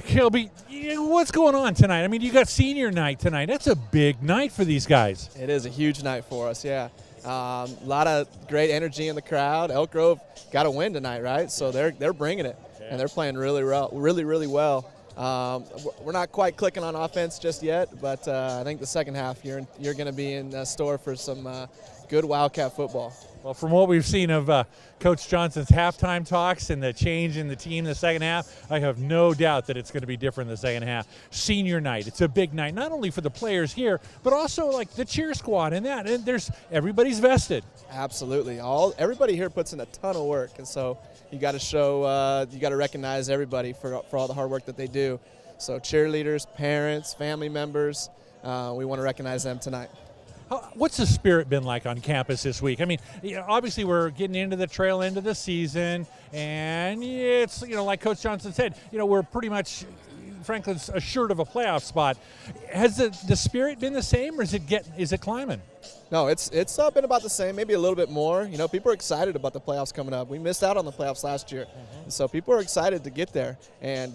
Kilby, what's going on tonight? I mean, you got senior night tonight. That's a big night for these guys. It is a huge night for us, yeah. A lot of great energy in the crowd. Elk Grove got to win tonight, right? So they're bringing it, and they're playing really well. We're not quite clicking on offense just yet, but I think the second half you're going to be in store for some good Wildcat football. Well, from what we've seen of Coach Johnson's halftime talks and the change in the team in the second half, I have no doubt that it's going to be different in the second half. Senior night, it's a big night, not only for the players here, but also like the cheer squad and that. And everybody's vested. Absolutely. Everybody here puts in a ton of work, and so you got to show, you got to recognize everybody for all the hard work that they do. So cheerleaders, parents, family members, we want to recognize them tonight. What's the spirit been like on campus this week? I mean, obviously we're getting into the trail end of the season, and it's, like Coach Johnson said, we're pretty much, Franklin's assured of a playoff spot. Has the spirit been the same, or is it climbing? No, it's been about the same, maybe a little bit more. People are excited about the playoffs coming up. We missed out on the playoffs last year, so people are excited to get there. And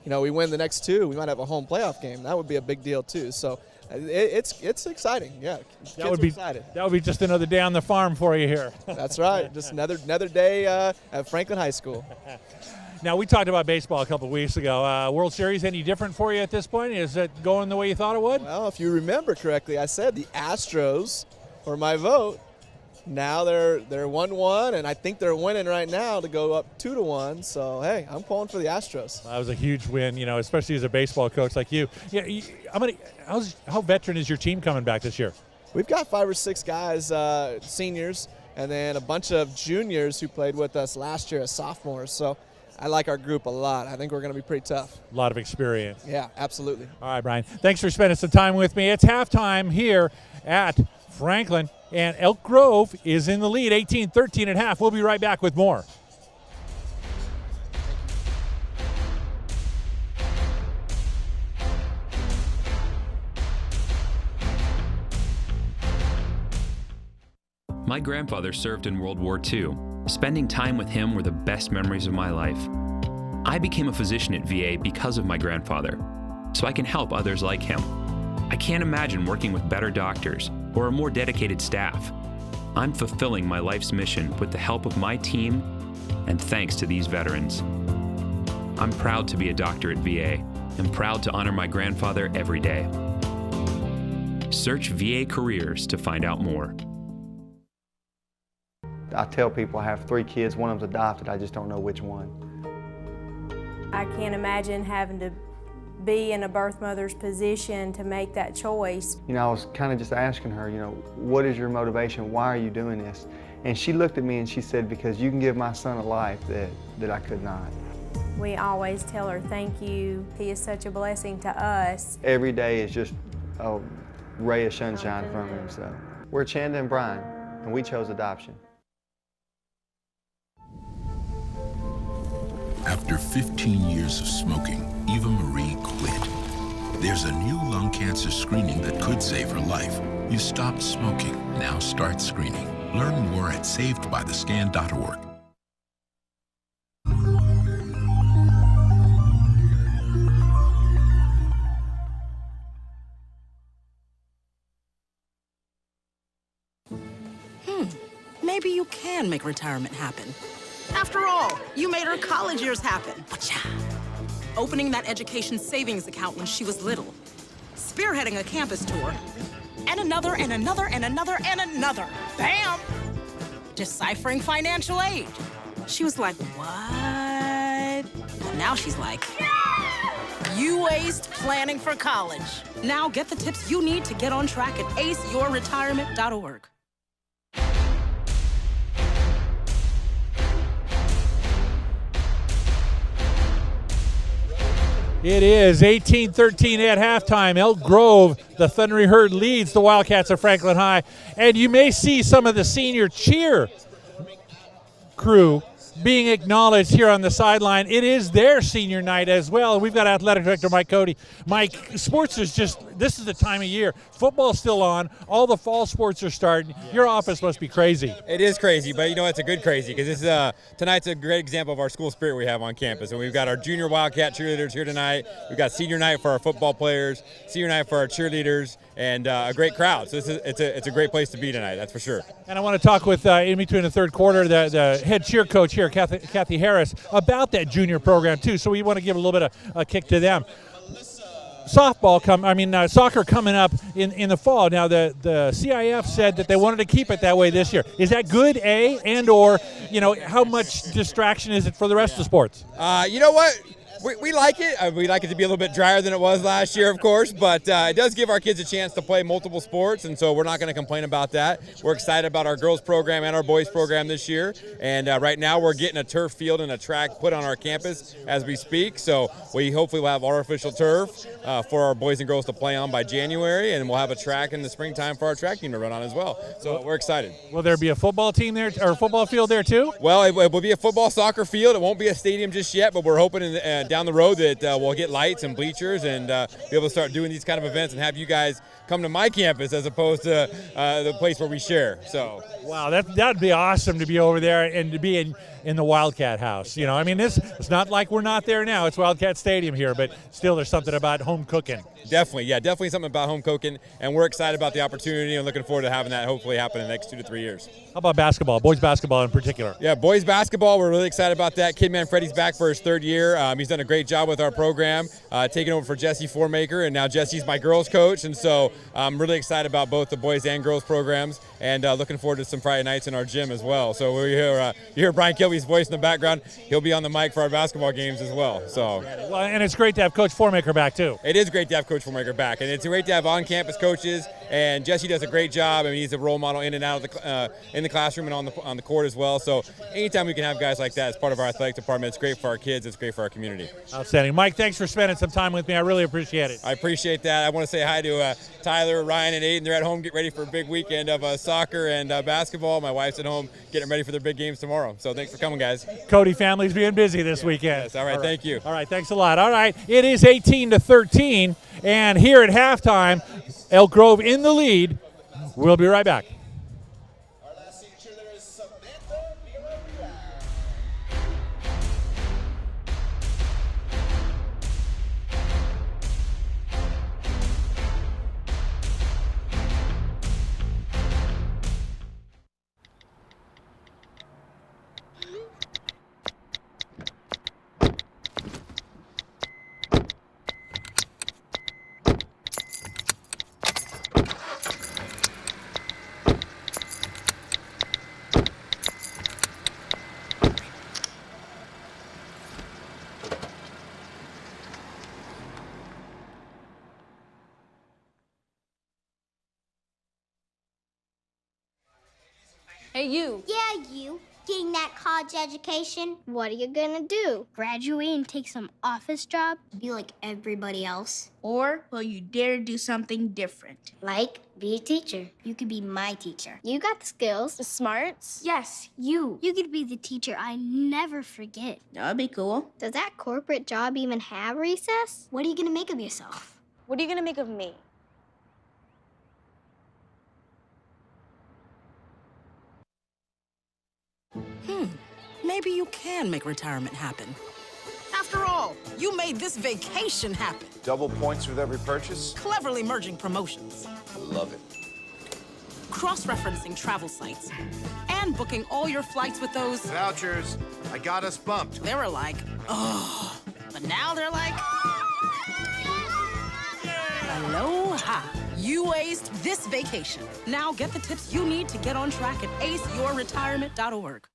we win the next two, we might have a home playoff game. That would be a big deal too. So it's exciting. Yeah, that would be excited. That would be just another day on the farm for you here. That's right, just another day at Franklin High School. Now, we talked about baseball a couple of weeks ago. World Series, any different for you at this point? Is it going the way you thought it would? Well, if you remember correctly, I said the Astros were my vote. Now they're 1-1, and I think they're winning right now to go up 2-1. So, hey, I'm pulling for the Astros. That was a huge win, especially as a baseball coach like you. How veteran is your team coming back this year? We've got 5 or 6 guys, seniors, and then a bunch of juniors who played with us last year as sophomores. So I like our group a lot. I think we're going to be pretty tough. A lot of experience. Yeah, absolutely. All right, Brian. Thanks for spending some time with me. It's halftime here at Franklin, and Elk Grove is in the lead, 18-13 at half. We'll be right back with more. My grandfather served in World War II. Spending time with him were the best memories of my life. I became a physician at VA because of my grandfather, so I can help others like him. I can't imagine working with better doctors or a more dedicated staff. I'm fulfilling my life's mission with the help of my team and thanks to these veterans. I'm proud to be a doctor at VA and proud to honor my grandfather every day. Search VA Careers to find out more. I tell people I have 3 kids, one of them's adopted, I just don't know which one. I can't imagine having to be in a birth mother's position to make that choice. I was kind of just asking her, what is your motivation? Why are you doing this? And she looked at me and she said, because you can give my son a life that I could not. We always tell her, thank you. He is such a blessing to us. Every day is just a ray of sunshine from him. So we're Chanda and Brian, and we chose adoption. After 15 years of smoking, Eva Marie quit. There's a new lung cancer screening that could save her life. You stopped smoking, now start screening. Learn more at savedbythescan.org. Maybe you can make retirement happen. After all, you made her college years happen. Opening that education savings account when she was little. Spearheading a campus tour. And another, and another, and another, and another. Bam! Deciphering financial aid. She was like, what? And now she's like, you aced planning for college. Now get the tips you need to get on track at aceyourretirement.org. It is 18-13 at halftime. Elk Grove, the Thundering Herd, leads the Wildcats of Franklin High. And you may see some of the senior cheer crew being acknowledged here on the sideline. It is their senior night as well. We've got athletic director Mike Cody. Mike, sports is just this is the time of year. Football's still on. All the fall sports are starting. Your office must be crazy. It is crazy, but it's a good crazy because this is tonight's a great example of our school spirit we have on campus. And we've got our junior Wildcat cheerleaders here tonight. We've got senior night for our football players, senior night for our cheerleaders, and a great crowd. So it's a great place to be tonight, that's for sure. And I want to talk with, in between the third quarter, the head cheer coach here, Kathy Harris, about that junior program too. So we want to give a little bit of a kick to them. Soccer coming up in the fall. Now the CIF said that they wanted to keep it that way this year. Is that good, or how much distraction is it for the rest of the sports? You know what? We like it. We like it to be a little bit drier than it was last year, of course, but it does give our kids a chance to play multiple sports, and so we're not going to complain about that. We're excited about our girls program and our boys program this year, and right now we're getting a turf field and a track put on our campus as we speak, so we hopefully will have artificial turf for our boys and girls to play on by January, and we'll have a track in the springtime for our track team to run on as well. So we're excited. Will there be a football team there, or a football field there too? Well, it will be a football soccer field. It won't be a stadium just yet, but we're hoping down the road that we'll get lights and bleachers and be able to start doing these kind of events and have you guys come to my campus as opposed to the place where we share. So wow, that'd be awesome to be over there and to be in the Wildcat house. It's not like we're not there now. It's Wildcat Stadium here, but still there's something about home cooking. Definitely something about home cooking, and we're excited about the opportunity and looking forward to having that hopefully happen in the next 2 to 3 years. How about basketball, boys basketball in particular? Yeah, boys basketball, we're really excited about that. Kidman Freddie's back for his 3rd year. He's done a great job with our program, taking over for Jesse Formaker, and now Jesse's my girls coach, and so I'm really excited about both the boys and girls programs, and looking forward to some Friday nights in our gym as well. So we you hear Brian Kilby's voice in the background. He'll be on the mic for our basketball games as well. So, well, and it's great to have Coach Formaker back too. It is great to have Coach Formaker back, and it's great to have on-campus coaches. And Jesse does a great job. He's a role model in and out of in the classroom and on the court as well. So anytime we can have guys like that as part of our athletic department, it's great for our kids. It's great for our community. Outstanding, Mike. Thanks for spending some time with me. I really appreciate it. I appreciate that. I want to say hi to Tyler, Ryan, and Aiden. They're at home getting ready for a big weekend of soccer and basketball. My wife's at home getting ready for their big games tomorrow. So thanks for coming, guys. Cody family's being busy this weekend. Yes. All right. Thank you. All right. Thanks a lot. All right. It is 18-13, and here at halftime, Elk Grove in the lead. We'll be right back. Hey, you. Yeah, you. Getting that college education? What are you gonna do? Graduate and take some office job? Be like everybody else? Or will you dare do something different? Like, be a teacher. You could be my teacher. You got the skills, the smarts. Yes, you. You could be the teacher I never forget. That'd be cool. Does that corporate job even have recess? What are you gonna make of yourself? What are you gonna make of me? Maybe you can make retirement happen. After all, you made this vacation happen. Double points with every purchase? Cleverly merging promotions. I love it. Cross-referencing travel sites. And booking all your flights with those... Vouchers. I got us bumped. They were like, oh. But now they're like... Aloha. You aced this vacation. Now get the tips you need to get on track at aceyourretirement.org.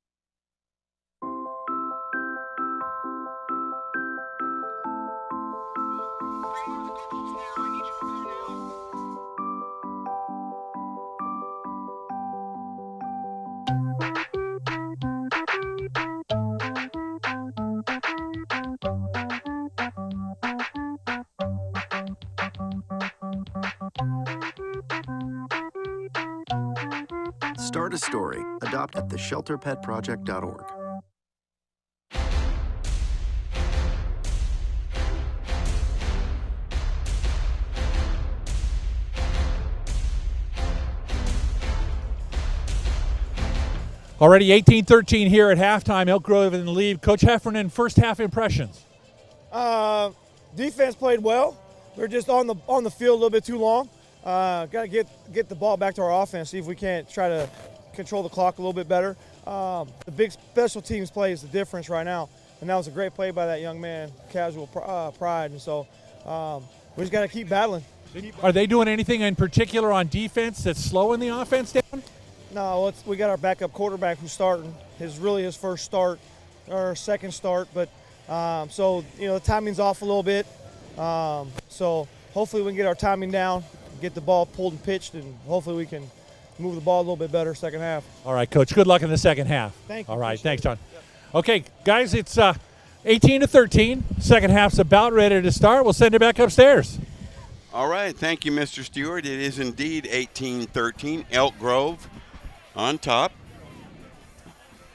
Start a story. Adopt at theshelterpetproject.org. Already 18-13 here at halftime. Elk Grove in the lead. Coach Heffernan, first half impressions. Defense played well. We're just on the field a little bit too long. Got to get the ball back to our offense, see if we can't try to control the clock a little bit better. The big special teams play is the difference right now, and that was a great play by that young man, Casual Pride, and so we just got to keep battling. Are they doing anything in particular on defense that's slowing the offense down? No, we got our backup quarterback who's starting. His first start or second start, but so the timing's off a little bit. So hopefully we can get our timing down, get the ball pulled and pitched, and hopefully we can move the ball a little bit better second half. All right, Coach. Good luck in the second half. Thank you. All right, thanks, John. Okay, guys, it's 18-13. Second half's about ready to start. We'll send it back upstairs. All right, thank you, Mr. Stewart. It is indeed 18-13. Elk Grove on top,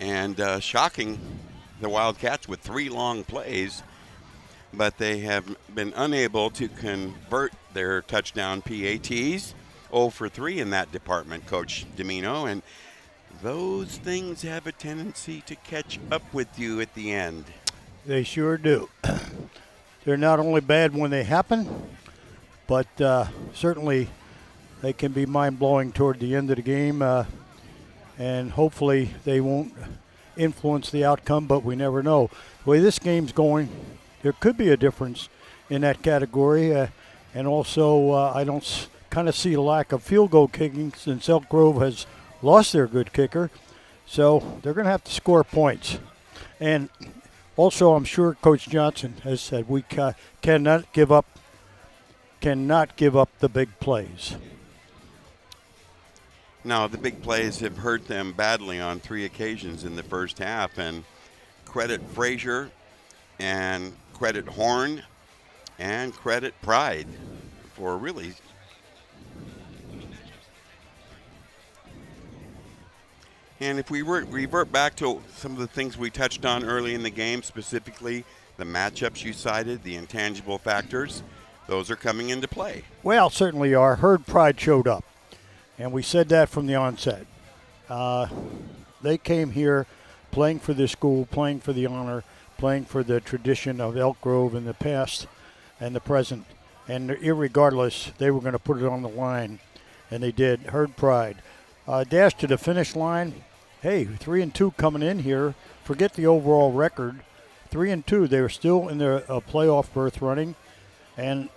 and shocking the Wildcats with 3 long plays, but they have been unable to convert their touchdown PATs. 0 for 3 in that department, Coach Domino, and those things have a tendency to catch up with you at the end. They sure do. They're not only bad when they happen, but certainly they can be mind-blowing toward the end of the game, and hopefully they won't influence the outcome, but we never know. The way this game's going, there could be a difference in that category, and also I don't kind of see a lack of field goal kicking since Elk Grove has lost their good kicker, so they're going to have to score points. And also, I'm sure Coach Johnson has said we cannot give up the big plays. Now, the big plays have hurt them badly on 3 occasions in the first half, and credit Frazier, and credit Horn, and credit Pride for really And if we revert back to some of the things we touched on early in the game, specifically the matchups you cited, the intangible factors, those are coming into play. Well, certainly are. Herd Pride showed up, and we said that from the onset. They came here playing for the school, playing for the honor, playing for the tradition of Elk Grove in the past and the present. And irregardless, they were going to put it on the line, and they did. Herd Pride. Dash to the finish line. Hey, 3-2 coming in here. Forget the overall record. 3-2. They were still in their playoff berth running. And,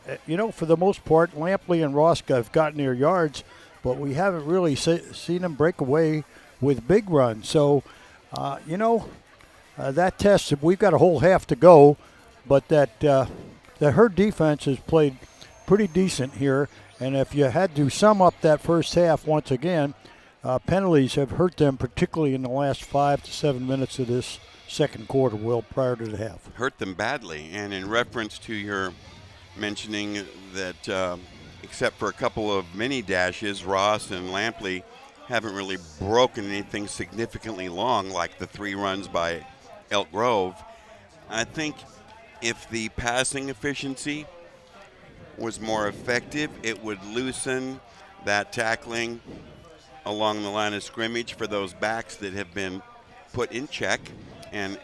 for the most part, Lampley and Rosca have gotten their yards, but we haven't really seen them break away with big runs. So, that test, we've got a whole half to go, but that Herd defense has played pretty decent here. And if you had to sum up that first half once again, penalties have hurt them, particularly in the last 5 to 7 minutes of this second quarter, prior to the half. Hurt them badly. And in reference to your mentioning that except for a couple of mini dashes, Ross and Lampley haven't really broken anything significantly long like the 3 runs by Elk Grove. I think if the passing efficiency was more effective, it would loosen that tackling along the line of scrimmage for those backs that have been put in check and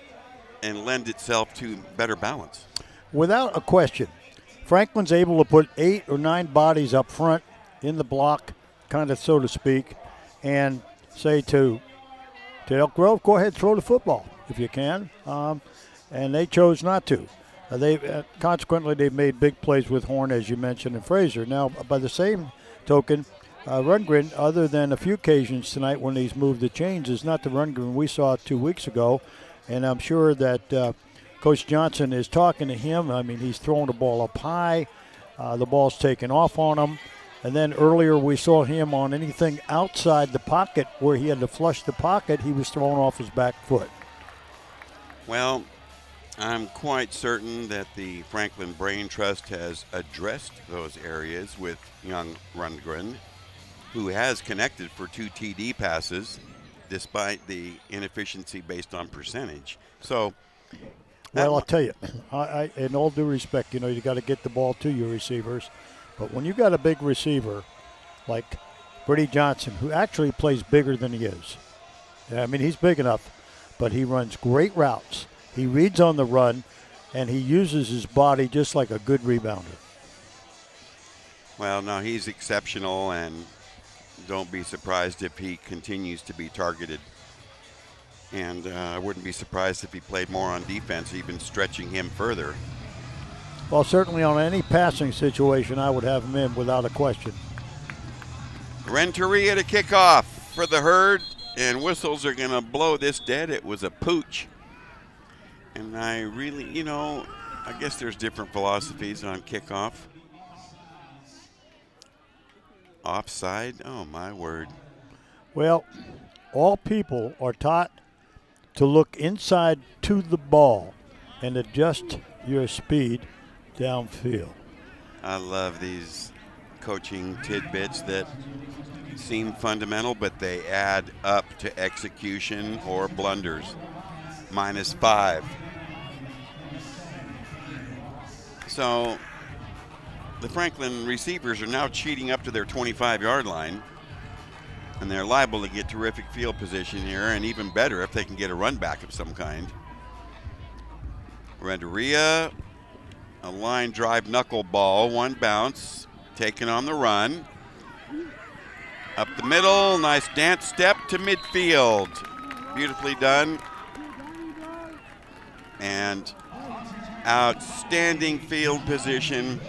lend itself to better balance. Without a question, Franklin's able to put 8 or 9 bodies up front in the block, kind of so to speak, and say to Elk Grove, go ahead, throw the football if you can. And they chose not to. Consequently, they've made big plays with Horn, as you mentioned, and Frazier. Now, by the same token, Rundgren, other than a few occasions tonight when he's moved the chains, is not the Rundgren we saw 2 weeks ago. And I'm sure that Coach Johnson is talking to him. I mean, he's throwing the ball up high. The ball's taken off on him. And then earlier we saw him on anything outside the pocket where he had to flush the pocket, he was throwing off his back foot. Well, I'm quite certain that the Franklin Brain Trust has addressed those areas with young Rundgren, who has connected for 2 TD passes despite the inefficiency based on percentage. So, well, I'll tell you, I in all due respect, you got to get the ball to your receivers. But when you got a big receiver like Brady Johnson, who actually plays bigger than he is, I mean, he's big enough, but he runs great routes. He reads on the run, and he uses his body just like a good rebounder. Well, no, he's exceptional, and don't be surprised if he continues to be targeted. And I wouldn't be surprised if he played more on defense, even stretching him further. Well, certainly on any passing situation, I would have him in without a question. Renteria to kick off for the Herd, and whistles are going to blow this dead. It was a pooch. And I really, I guess there's different philosophies on kickoff. Offside, oh my word. Well, all people are taught to look inside to the ball and adjust your speed downfield. I love these coaching tidbits that seem fundamental, but they add up to execution or blunders. -5. So the Franklin receivers are now cheating up to their 25-yard line, and they're liable to get terrific field position here, and even better if they can get a run back of some kind. Renteria, a line drive knuckleball, one bounce, taken on the run. Up the middle, nice dance step to midfield. Beautifully done. And outstanding field position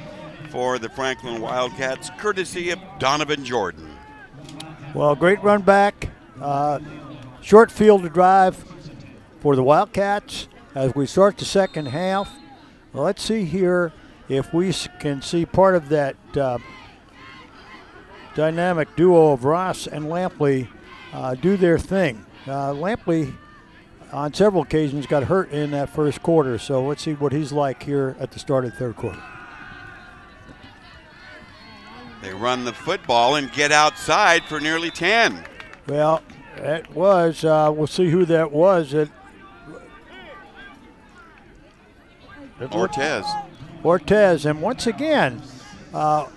for the Franklin Wildcats, courtesy of Donovan Jordan. Well, great run back. Short field to drive for the Wildcats as we start the second half. Well, let's see here if we can see part of that dynamic duo of Ross and Lampley do their thing. Lampley, on several occasions, got hurt in that first quarter, so let's see what he's like here at the start of the third quarter. They run the football and get outside for nearly 10. Well, that was, we'll see who that was. Ortez, and once again,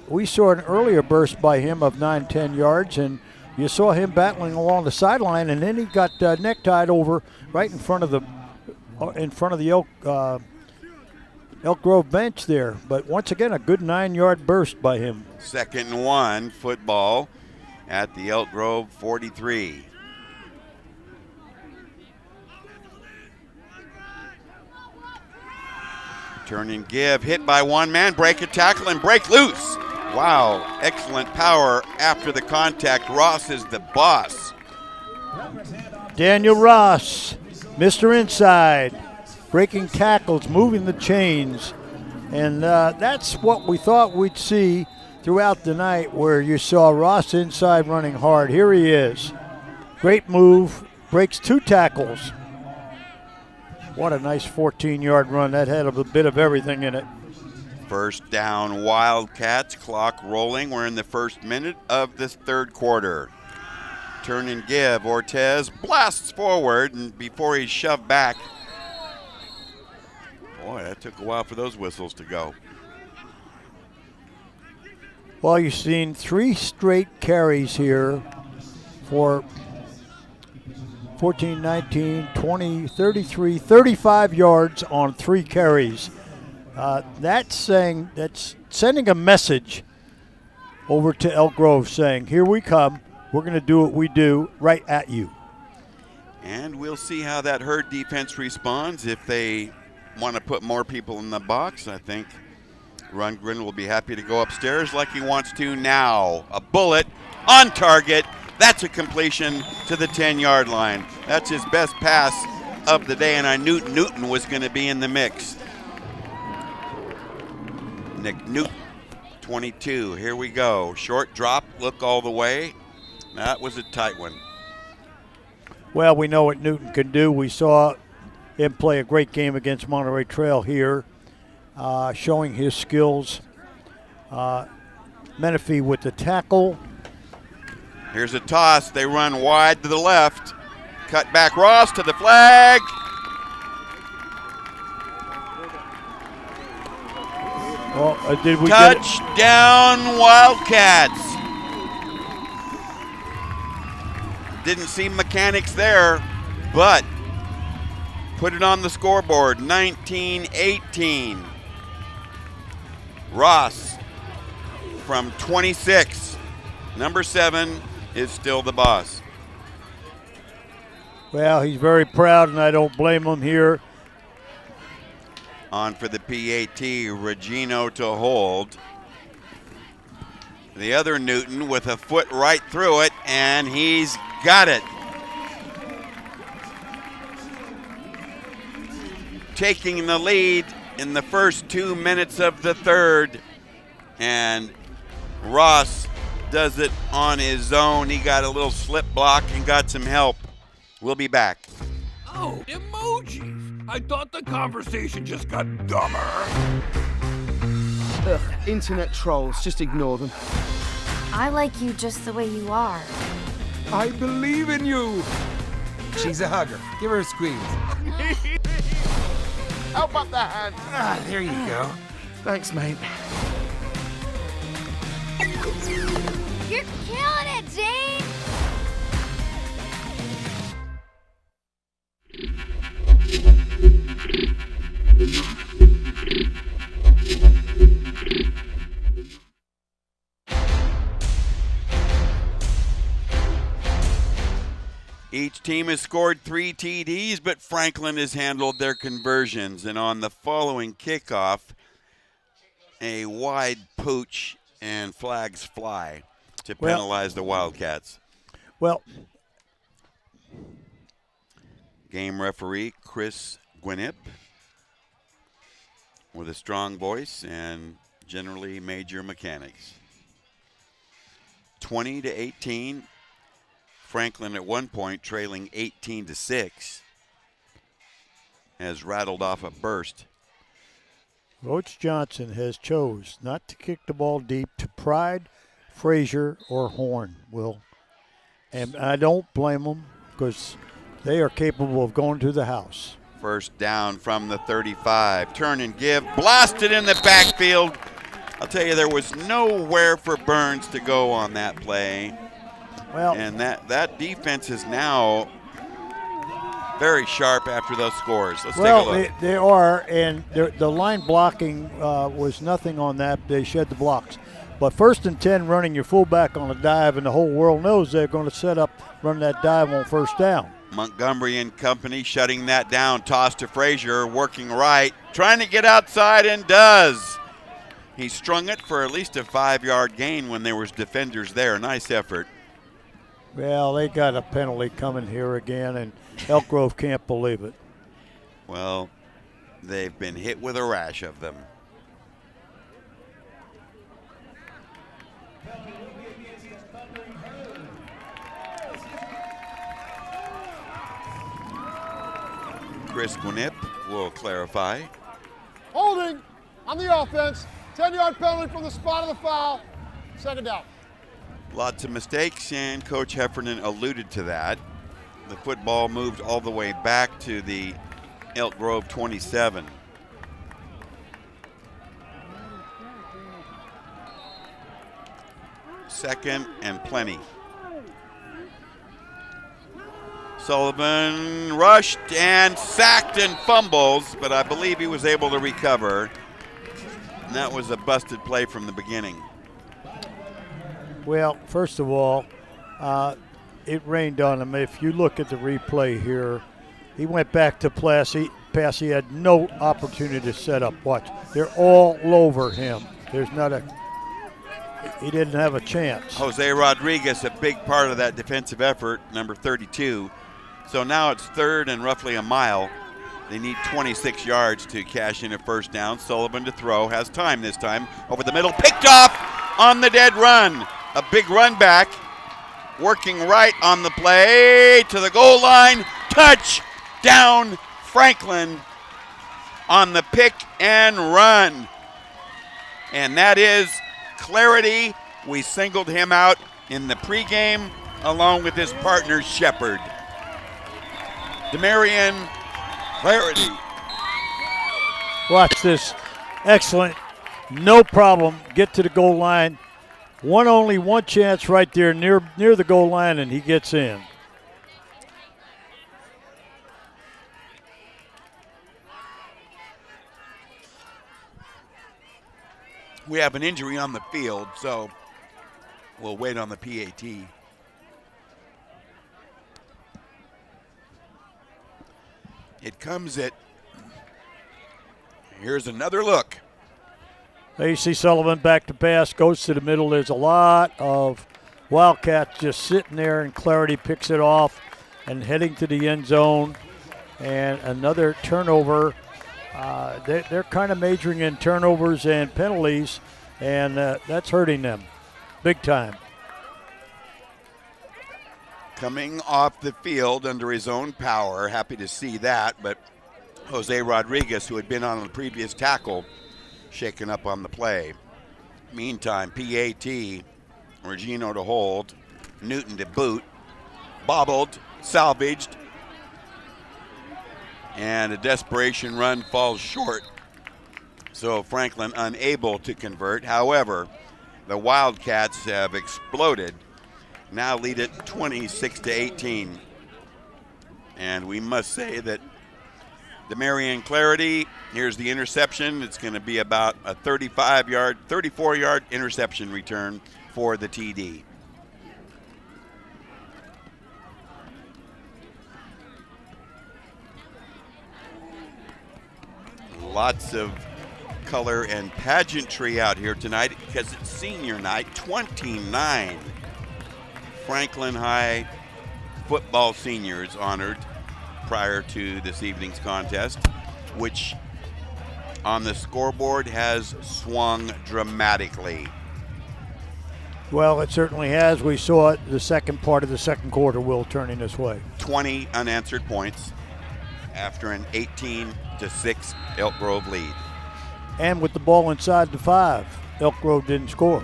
we saw an earlier burst by him of 9-10 yards, and you saw him battling along the sideline, and then he got necktied over right in front of the Elk Grove bench there. But once again, a good 9-yard burst by him. 2nd and 1, football at the Elk Grove 43. Turn and give, hit by one man, break a tackle and break loose. Wow, excellent power after the contact. Ross is the boss. Daniel Ross, Mr. Inside, breaking tackles, moving the chains. And that's what we thought we'd see throughout the night, where you saw Ross inside running hard. Here he is. Great move, breaks 2 tackles. What a nice 14-yard run. That had a bit of everything in it. First down, Wildcats, clock rolling. We're in the first minute of this third quarter. Turn and give, Ortez blasts forward, and before he's shoved back, boy, that took a while for those whistles to go. Well, you've seen 3 straight carries here for 14, 19, 20, 33, 35 yards on 3 carries. That's sending a message over to Elk Grove saying, here we come. We're going to do what we do right at you. And we'll see how that Herd defense responds. If they want to put more people in the box, I think Rundgren will be happy to go upstairs like he wants to now. A bullet on target. That's a completion to the 10-yard line. That's his best pass of the day, and I knew Newton was going to be in the mix. Nick Newton, 22. Here we go. Short drop, look all the way. That was a tight one. Well, we know what Newton can do. We saw him play a great game against Monterey Trail here, showing his skills. Menifee with the tackle. Here's a toss. They run wide to the left. Cut back Ross to the flag. Well, did we Touchdown, Wildcats. Didn't see mechanics there, but put it on the scoreboard, 19-18. Ross from 26. Number 7 is still the boss. Well, he's very proud, and I don't blame him here. On for the PAT, Regino to hold. The other Newton with a foot right through it, and he's got it. Taking the lead in the first 2 minutes of the third, and Ross does it on his own. He got a little slip block and got some help. We'll be back. Oh, emojis. I thought the conversation just got dumber. Ugh, internet trolls, just ignore them. I like you just the way you are. I believe in you. She's a hugger. Give her a squeeze. How about the hand? Ah, there you go. Thanks, mate. You're killing it, Zane! Each team has scored 3 TDs, but Franklin has handled their conversions. And on the following kickoff, a wide pooch and flags fly to penalize the Wildcats. Well, game referee Chris Gwinnett with a strong voice and generally major mechanics. 20-18. Franklin at one point trailing 18-6 has rattled off a burst. Coach Johnson has chose not to kick the ball deep to Pride, Frazier, or Horn, Will. And I don't blame them because they are capable of going to the house. First down from the 35. Turn and give. Blasted in the backfield. I'll tell you, there was nowhere for Burns to go on that play. Well, and that defense is now very sharp after those scores. Let's take a look. They are, and the line blocking was nothing on that. They shed the blocks. But 1st and 10 running your fullback on a dive, and the whole world knows they're going to set up, run that dive on first down. Montgomery and company shutting that down. Toss to Frazier, working right, trying to get outside, and does. He strung it for at least a 5-yard gain when there was defenders there. Nice effort. Well, they got a penalty coming here again, and Elk Grove can't believe it. Well, they've been hit with a rash of them. Chris Gwinnett will clarify. Holding on the offense. 10-yard penalty from the spot of the foul. 2nd down. Lots of mistakes, and Coach Heffernan alluded to that. The football moved all the way back to the Elk Grove 27. Second and plenty. Sullivan rushed and sacked and fumbles, but I believe he was able to recover. And that was a busted play from the beginning. Well, first of all, it rained on him. If you look at the replay here, he went back to pass. He had no opportunity to set up. Watch. They're all over him. He didn't have a chance. Jose Rodriguez, a big part of that defensive effort, number 32. So now it's 3rd and roughly a mile. They need 26 yards to cash in a first down. Sullivan to throw, has time this time. Over the middle, picked off on the dead run. A big run back, working right on the play to the goal line. Touchdown, Franklin on the pick and run. And that is clarity. We singled him out in the pregame along with his partner Shepard. Demarion Clarity. Watch this. Excellent. No problem. Get to the goal line. Only one chance right there near the goal line, and he gets in. We have an injury on the field, so we'll wait on the PAT. It comes at, here's another look. AC Sullivan back to pass, goes to the middle. There's a lot of Wildcats just sitting there, and Clarity picks it off and heading to the end zone. And another turnover. They're kind of majoring in turnovers and penalties, and that's hurting them big time. Coming off the field under his own power, happy to see that, but Jose Rodriguez, who had been on the previous tackle, shaken up on the play. Meantime, PAT, Regino to hold, Newton to boot, bobbled, salvaged, and a desperation run falls short. So Franklin unable to convert. However, the Wildcats have exploded. Now lead it 26-18. And we must say that the Marion Clarity, here's the interception. It's going to be about a 34-yard interception return for the TD. Lots of color and pageantry out here tonight because it's senior night. 29 Franklin High football seniors honored prior to this evening's contest, which on the scoreboard has swung dramatically. Well, it certainly has. We saw it the second part of the second quarter, Will, turning this way. 20 unanswered points after an 18-6 Elk Grove lead. And with the ball inside the 5, Elk Grove didn't score.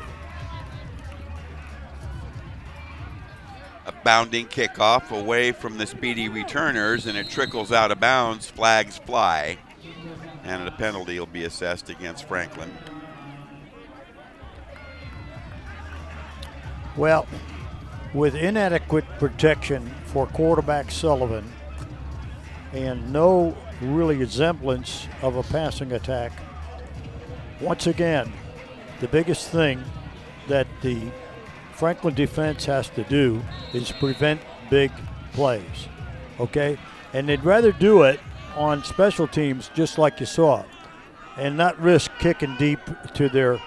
A bounding kickoff away from the speedy returners, and it trickles out of bounds. Flags fly, and a penalty will be assessed against Franklin. Well, with inadequate protection for quarterback Sullivan and no really resemblance of a passing attack, once again, the biggest thing that the Franklin defense has to do is prevent big plays, okay? And they'd rather do it on special teams just like you saw and not risk kicking deep to their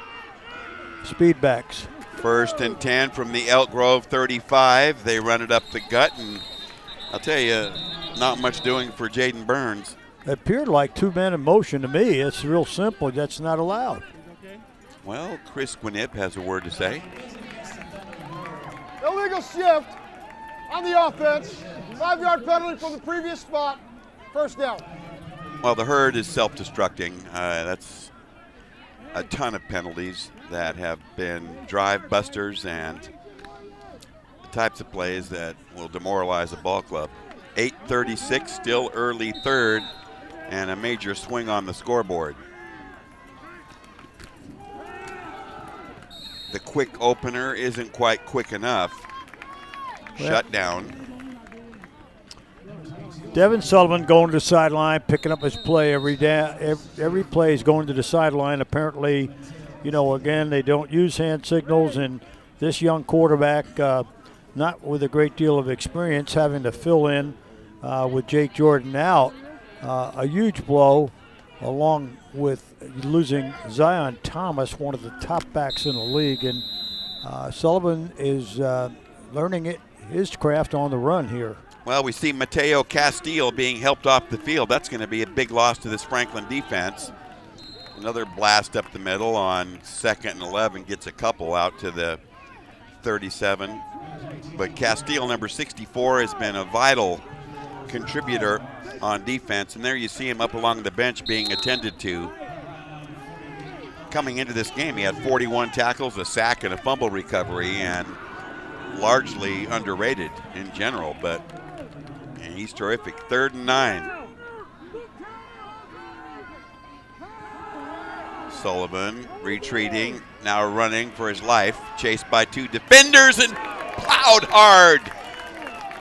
speed backs. 1st and 10 from the Elk Grove 35. They run it up the gut, and I'll tell you, not much doing for Jaden Burns. It appeared like 2 men in motion to me. It's real simple. That's not allowed. Well, Chris Quinnip has a word to say. Illegal shift on the offense. 5-yard penalty from the previous spot. First down. Well, the herd is self-destructing. That's a ton of penalties that have been drive busters and the types of plays that will demoralize a ball club. 8:36, still early third, and a major swing on the scoreboard. The quick opener isn't quite quick enough. Shut down. Devin Sullivan going to the sideline, picking up his play every play is going to the sideline. Apparently, you know, again, they don't use hand signals, and this young quarterback, not with a great deal of experience, having to fill in with Jake Jordan out, a huge blow, along with losing Zion Thomas, one of the top backs in the league, and Sullivan is learning his craft on the run here. Well, we see Mateo Castile being helped off the field. That's going to be a big loss to this Franklin defense. Another blast up the middle on 2nd and 11 gets a couple out to the 37. But Castile, number 64, has been a vital contributor on defense. And there you see him up along the bench being attended to. Coming into this game, he had 41 tackles, a sack, and a fumble recovery, and largely underrated in general, but he's terrific. 3rd and 9. Sullivan retreating, now running for his life, chased by 2 defenders and plowed hard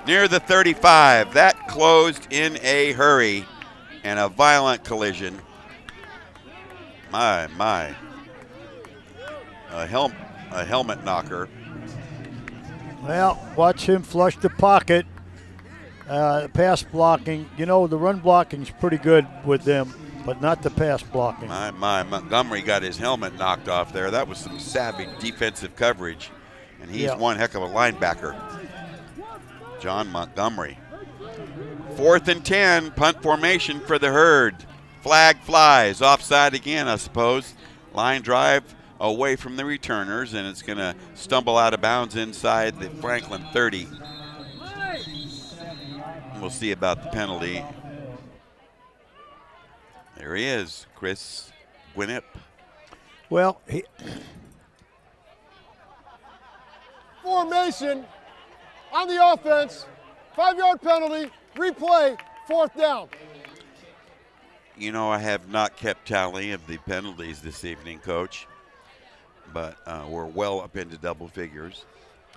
near the 35. That closed in a hurry and a violent collision. My. a helmet knocker. Well, watch him flush the pocket. Pass blocking, the run blocking's pretty good with them, but not the pass blocking. My Montgomery got his helmet knocked off there. That was some savvy defensive coverage, and he's one heck of a linebacker. John Montgomery. 4th and 10, punt formation for the Herd. Flag flies, offside again, I suppose. Line drive away from the returners, and it's going to stumble out of bounds inside the Franklin 30. We'll see about the penalty. There he is, Chris Gwinnett. Well, Formation on the offense, 5-yard penalty, replay, 4th down. I have not kept tally of the penalties this evening, Coach, but we're well up into double figures.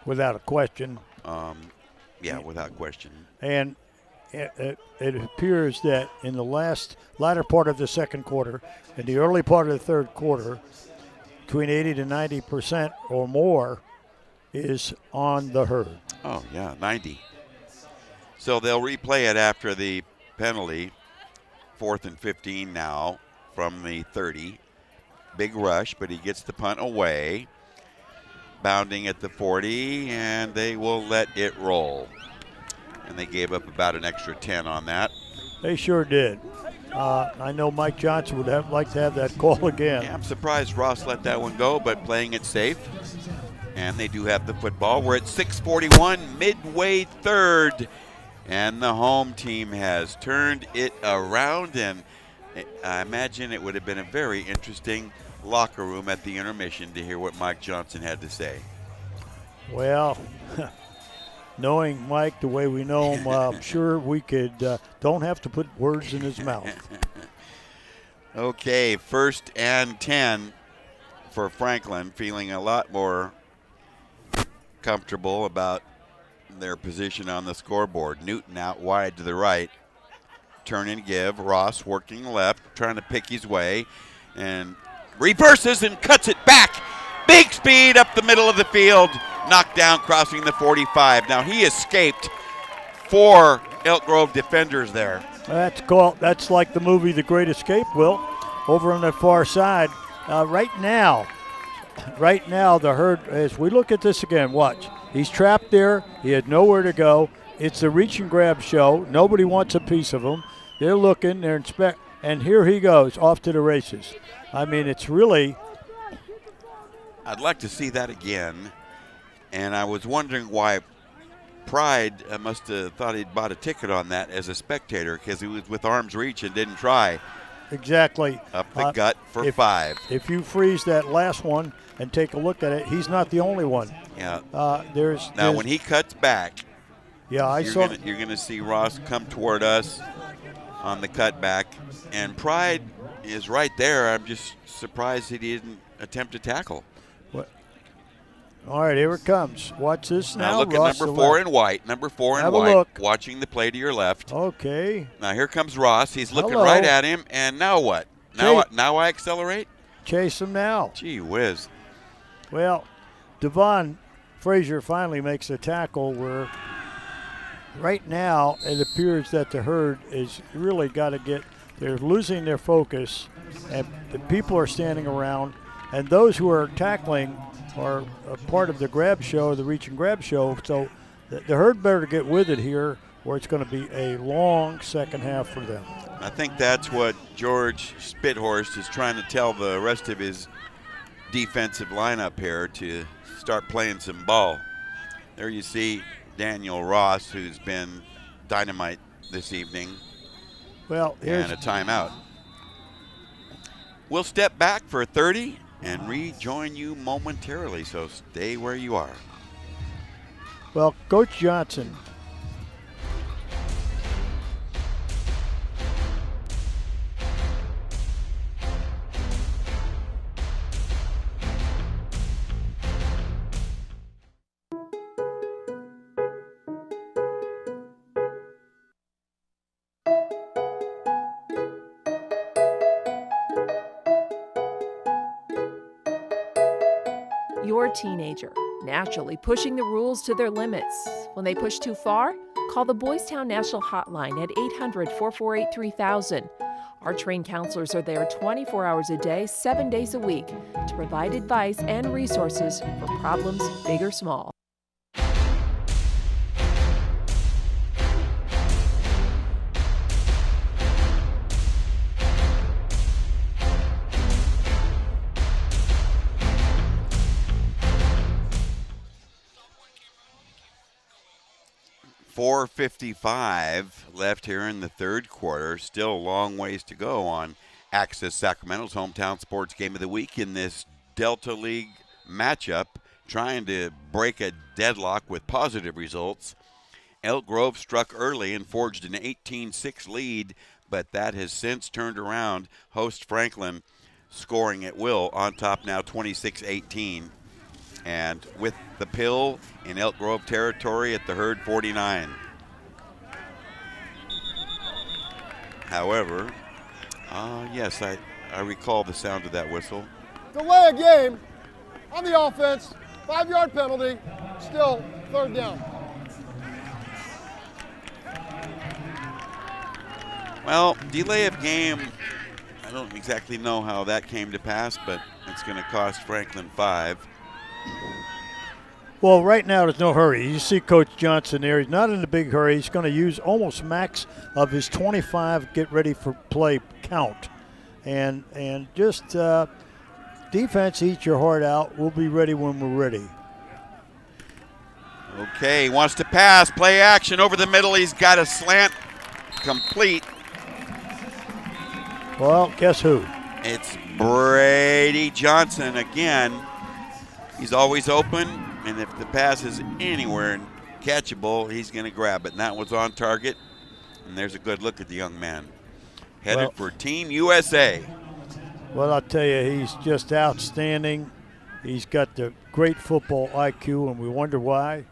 Without a question. Yeah, without question. And it appears that in the latter part of the second quarter, in the early part of the third quarter, between 80 to 90% or more is on the Herd. Oh, yeah, 90. So they'll replay it after the penalty. 4th and 15 now from the 30. Big rush, but he gets the punt away. Bounding at the 40, and they will let it roll. And they gave up about an extra 10 on that. They sure did. I know Mike Johnson would like to have that call again. Yeah, I'm surprised Ross let that one go, but playing it safe. And they do have the football. We're at 6:41, midway third. And the home team has turned it around. And I imagine it would have been a very interesting locker room at the intermission to hear what Mike Johnson had to say. Well, knowing Mike the way we know him, I'm sure we could don't have to put words in his mouth. Okay, 1st and 10 for Franklin, feeling a lot more comfortable about their position on the scoreboard. Newton out wide to the right. Turn and give. Ross working left, trying to pick his way, and reverses and cuts it back. Big speed up the middle of the field. Knocked down crossing the 45. Now he escaped 4 Elk Grove defenders there. That's like the movie The Great Escape, Will, over on the far side. Right now, the Herd, as we look at this again, watch. He's trapped there. He had nowhere to go. It's a reach and grab show. Nobody wants a piece of him. They're looking, they're and here he goes off to the races. I mean, it's really. I'd like to see that again. And I was wondering why Pride must have thought he'd bought a ticket on that as a spectator, because he was with arm's reach and didn't try. Exactly. Up the gut for 5. If you freeze that last one and take a look at it, he's not the only one. Yeah. Now when he cuts back, yeah, you're going to see Ross come toward us on the cutback, and Pride is right there. I'm just surprised he didn't attempt to tackle. All right, here it comes. Watch this now. Now look Ross at number 4 in white. Number 4 in Have a white. look. Watching the play to your left. Okay. Now here comes Ross. He's looking right at him. And now what? Now I accelerate? Chase him now. Gee whiz. Well, Devon Frazier finally makes a tackle where right now it appears that the Herd is really got to get – they're losing their focus, and the people are standing around, and those who are tackling – are a part of the grab show, the reach and grab show. So the Herd better get with it here, or it's going to be a long second half for them. I think that's what George Spithorst is trying to tell the rest of his defensive lineup here, to start playing some ball. There you see Daniel Ross, who's been dynamite this evening. Well, and a timeout. We'll step back for 30 and rejoin you momentarily, so stay where you are. Well, Coach Johnson. Your teenager, naturally pushing the rules to their limits. When they push too far, call the Boys Town National Hotline at 800-448-3000. Our trained counselors are there 24 hours a day, 7 days a week to provide advice and resources for problems big or small. .455 left here in the third quarter. Still a long ways to go on Access Sacramento's hometown sports game of the week in this Delta League matchup, trying to break a deadlock with positive results. Elk Grove struck early and forged an 18-6 lead, but that has since turned around. Host Franklin scoring at will, on top now 26-18. And with the pill in Elk Grove territory at the Herd 49. However, yes, I recall the sound of that whistle. Delay a game on the offense, 5-yard penalty, still third down. Well, delay of game, I don't exactly know how that came to pass, but it's going to cost Franklin 5. Well, right now there's no hurry. You see Coach Johnson there. He's not in a big hurry. He's going to use almost max of his 25 get ready for play count. And just defense, eat your heart out. We'll be ready when we're ready. Okay, wants to pass. Play action over the middle. He's got a slant complete. Well, guess who? It's Brady Johnson again. He's always open, and if the pass is anywhere catchable, he's going to grab it. And that was on target, and there's a good look at the young man. Headed for Team USA. Well, I'll tell you, he's just outstanding. He's got the great football IQ, and we wonder why.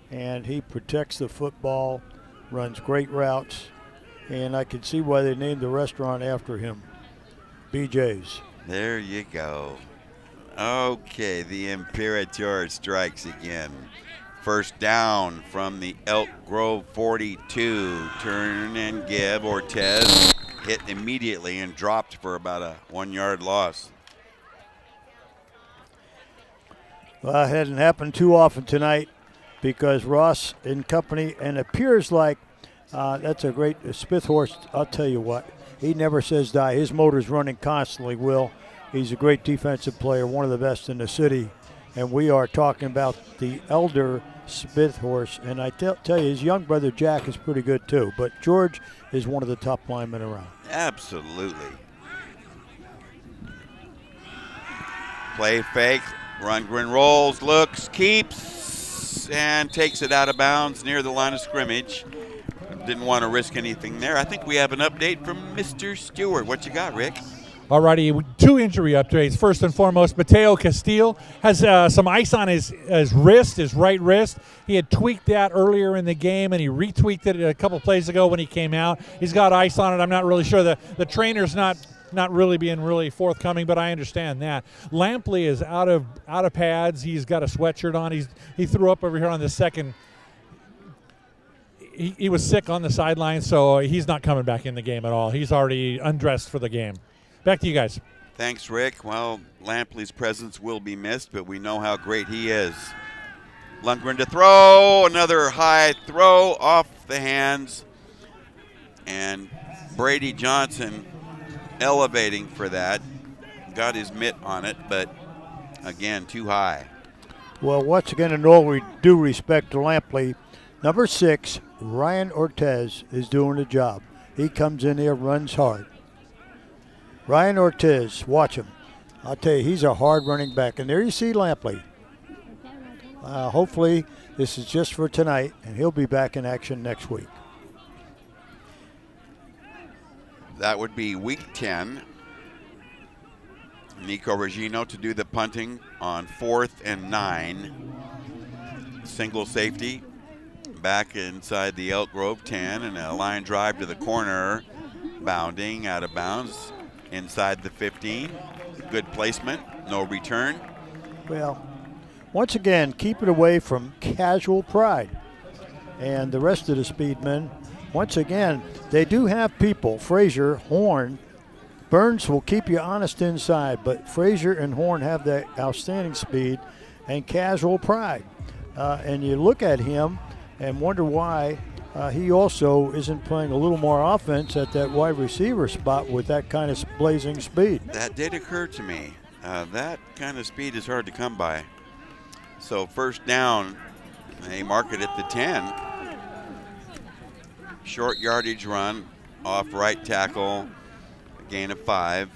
And he protects the football, runs great routes, and I can see why they named the restaurant after him, BJ's. There you go. Okay, the Imperator strikes again. First down from the Elk Grove 42. Turn and give. Ortez hit immediately and dropped for about a 1-yard loss. Well, it hadn't happened too often tonight because Ross and company, and it appears like that's a great Smith horse. I'll tell you what, he never says die. His motor's running constantly, Will. He's a great defensive player, one of the best in the city. And we are talking about the elder Smith horse. And I tell you, his young brother Jack is pretty good too. But George is one of the top linemen around. Absolutely. Play fake, Rundgren rolls, looks, keeps, and takes it out of bounds near the line of scrimmage. Didn't want to risk anything there. I think we have an update from Mr. Stewart. What you got, Rick? Alrighty, 2 injury updates. First and foremost, Mateo Castillo has some ice on his wrist, his right wrist. He had tweaked that earlier in the game, and he retweaked it a couple plays ago when he came out. He's got ice on it. I'm not really sure. The trainer's not really being really forthcoming, but I understand that. Lampley is out of pads. He's got a sweatshirt on. He threw up over here on the second. He was sick on the sideline, so he's not coming back in the game at all. He's already undressed for the game. Back to you guys. Thanks, Rick. Well, Lampley's presence will be missed, but we know how great he is. Lundgren to throw. Another high throw off the hands. And Brady Johnson elevating for that. Got his mitt on it, but again, too high. Well, once again, in all due respect to Lampley, number 6, Ryan Ortez, is doing the job. He comes in there, runs hard. Ryan Ortiz, watch him. I'll tell you, he's a hard running back. And there you see Lampley. Hopefully this is just for tonight, and he'll be back in action next week. That would be week 10. Nico Regino to do the punting on 4th and 9. Single safety back inside the Elk Grove 10, and a line drive to the corner, bounding out of bounds. Inside the 15, good placement, no return. Well, once again, keep it away from Casual Pride. And the rest of the speedmen, once again, they do have people. Frazier, Horn, Burns will keep you honest inside, but Frazier and Horn have that outstanding speed and Casual Pride. And you look at him and wonder why he also isn't playing a little more offense at that wide receiver spot with that kind of blazing speed. That did occur to me. That kind of speed is hard to come by. So first down, they mark it at the 10. Short yardage run off right tackle, a gain of 5.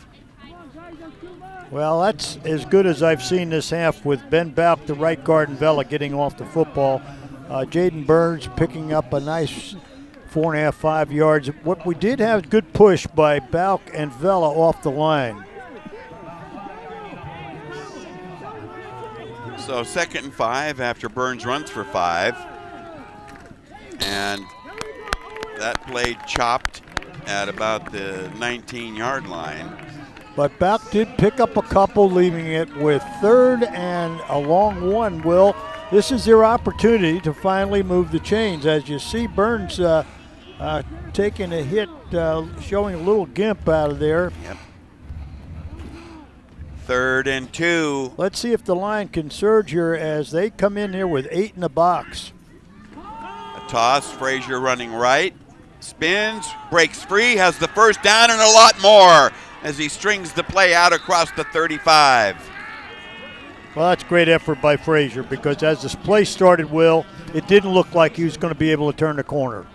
Well, that's as good as I've seen this half with Ben Balk, the right guard, and Vela getting off the football. Jaden Burns picking up a nice 4.5, 5 yards. What we did have good push by Balk and Vela off the line. So 2nd and 5 after Burns runs for 5. And that play chopped at about the 19-yard line. But Balk did pick up a couple, leaving it with 3rd and a long one, Will. This is their opportunity to finally move the chains. As you see, Burns taking a hit, showing a little gimp out of there. Yep. 3rd and 2. Let's see if the line can surge here as they come in here with 8 in the box. A toss, Frazier running right, spins, breaks free, has the first down and a lot more as he strings the play out across the 35. Well, that's great effort by Frazier because as this play started, Will, it didn't look like he was going to be able to turn the corner.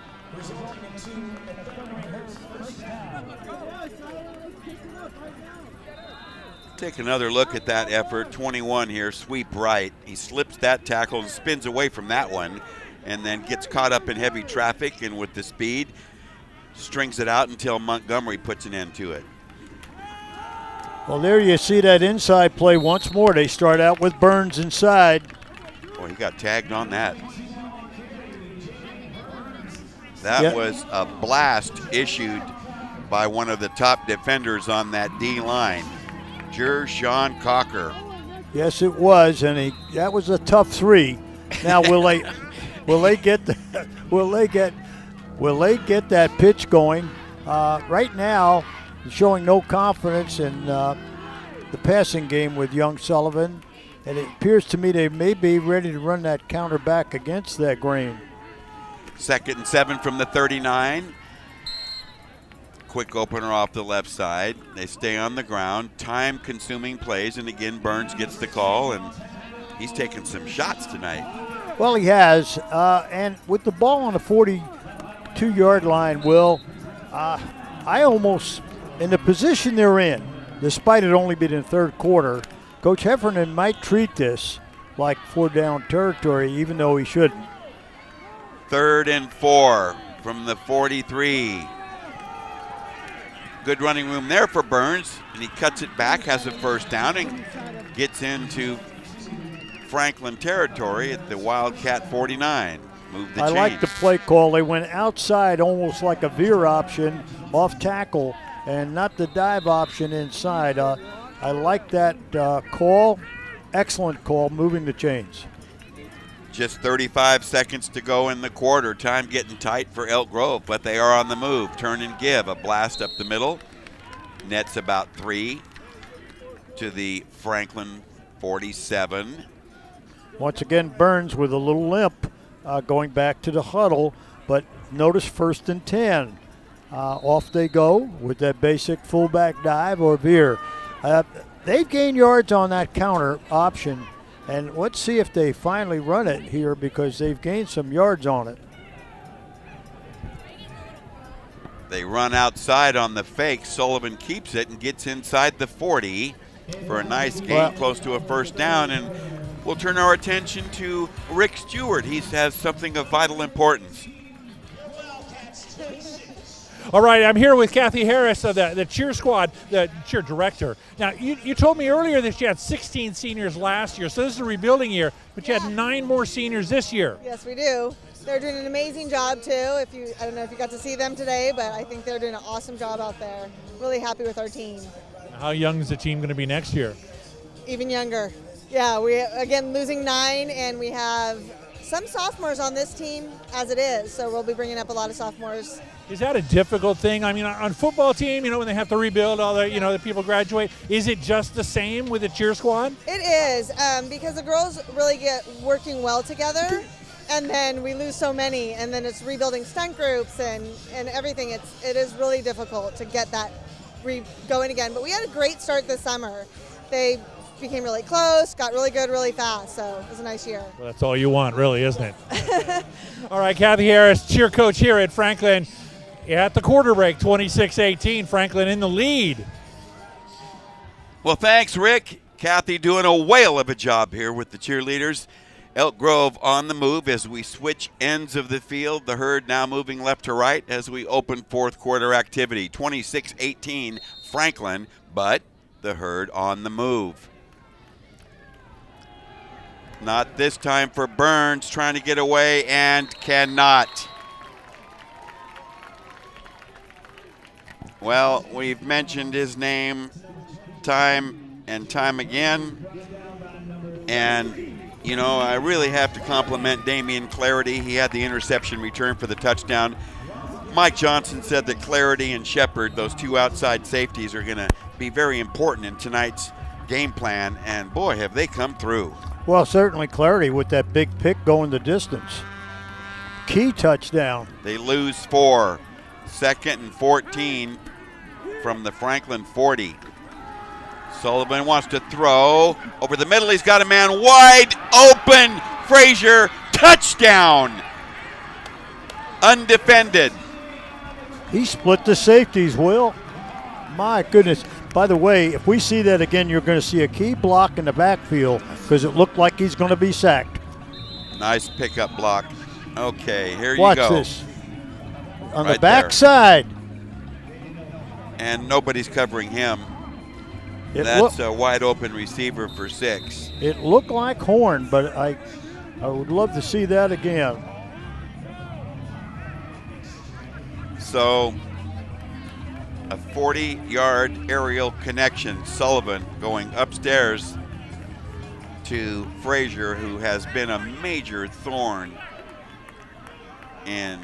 Take another look at that effort. 21 here, sweep right. He slips that tackle and spins away from that one and then gets caught up in heavy traffic, and with the speed, strings it out until Montgomery puts an end to it. Well, there you see that inside play once more. They start out with Burns inside. Boy, he got tagged on that. That was a blast issued by one of the top defenders on that D line. Sean Cocker. Yes, it was, and that was a tough 3. Now, will they get that pitch going? Right now, showing no confidence in the passing game with Young Sullivan, and it appears to me they may be ready to run that counter back against that grain. 2nd and 7 from the 39. Quick opener off the left side. They stay on the ground. Time-consuming plays, and again, Burns gets the call, and he's taking some shots tonight. Well, he has, and with the ball on the 42-yard line, Will, I almost, in the position they're in, despite it only being in the 3rd quarter, Coach Heffernan might treat this like 4-down territory, even though he shouldn't. 3rd and 4 from the 43. Good running room there for Burns, and he cuts it back, has a first down, and gets into Franklin territory at the Wildcat 49. Move the chains. I like the play call. They went outside almost like a veer option off tackle and not the dive option inside. I like that call. Excellent call, moving the chains. Just 35 seconds to go in the quarter. Time getting tight for Elk Grove, but they are on the move. Turn and give. A blast up the middle. Nets about 3 to the Franklin 47. Once again, Burns with a little limp going back to the huddle, but notice 1st and 10. Off they go with that basic fullback dive or veer. They've gained yards on that counter option. And let's see if they finally run it here because they've gained some yards on it. They run outside on the fake. Sullivan keeps it and gets inside the 40 for a nice gain, close to a first down. And we'll turn our attention to Rick Stewart. He has something of vital importance. All right, I'm here with Kathy Harris of the cheer squad, the cheer director. Now, you told me earlier that you had 16 seniors last year, so this is a rebuilding year, but you had 9 more seniors this year. Yes, we do. They're doing an amazing job, too. I don't know if you got to see them today, but I think they're doing an awesome job out there. Really happy with our team. How young is the team going to be next year? Even younger. Yeah, we again losing 9, and we have some sophomores on this team as it is, so we'll be bringing up a lot of sophomores. Is that a difficult thing? I mean, on football team, when they have to rebuild all the people graduate, is it just the same with the cheer squad? It is, because the girls really get working well together, and then we lose so many, and then it's rebuilding stunt groups and everything. It is really difficult to get that going again, but we had a great start this summer. They became really close, got really good really fast, so it was a nice year. Well, that's all you want, really, isn't it? All right, Kathy Harris, cheer coach here at Franklin. At the quarter break, 26-18, Franklin in the lead. Well, thanks, Rick. Kathy doing a whale of a job here with the cheerleaders. Elk Grove on the move as we switch ends of the field. The Herd now moving left to right as we open fourth quarter activity. 26-18, Franklin, but the Herd on the move. Not this time for Burns, trying to get away and cannot. Well, we've mentioned his name time and time again. And, I really have to compliment Damian Clarity. He had the interception return for the touchdown. Mike Johnson said that Clarity and Shepard, those two outside safeties, are going to be very important in tonight's game plan. And, boy, have they come through. Well, certainly Clarity with that big pick going the distance. Key touchdown. They lose 4. 2nd and 14 from the Franklin 40. Sullivan wants to throw. Over the middle, he's got a man wide open. Frazier, touchdown. Undefended. He split the safeties, Will. My goodness. By the way, if we see that again, you're going to see a key block in the backfield because it looked like he's going to be sacked. Nice pickup block. Okay, here Watch you go. This. On right the backside. And nobody's covering him. That's a wide open receiver for 6. It looked like Horn, but I would love to see that again. So a 40-yard aerial connection. Sullivan going upstairs to Frazier, who has been a major thorn in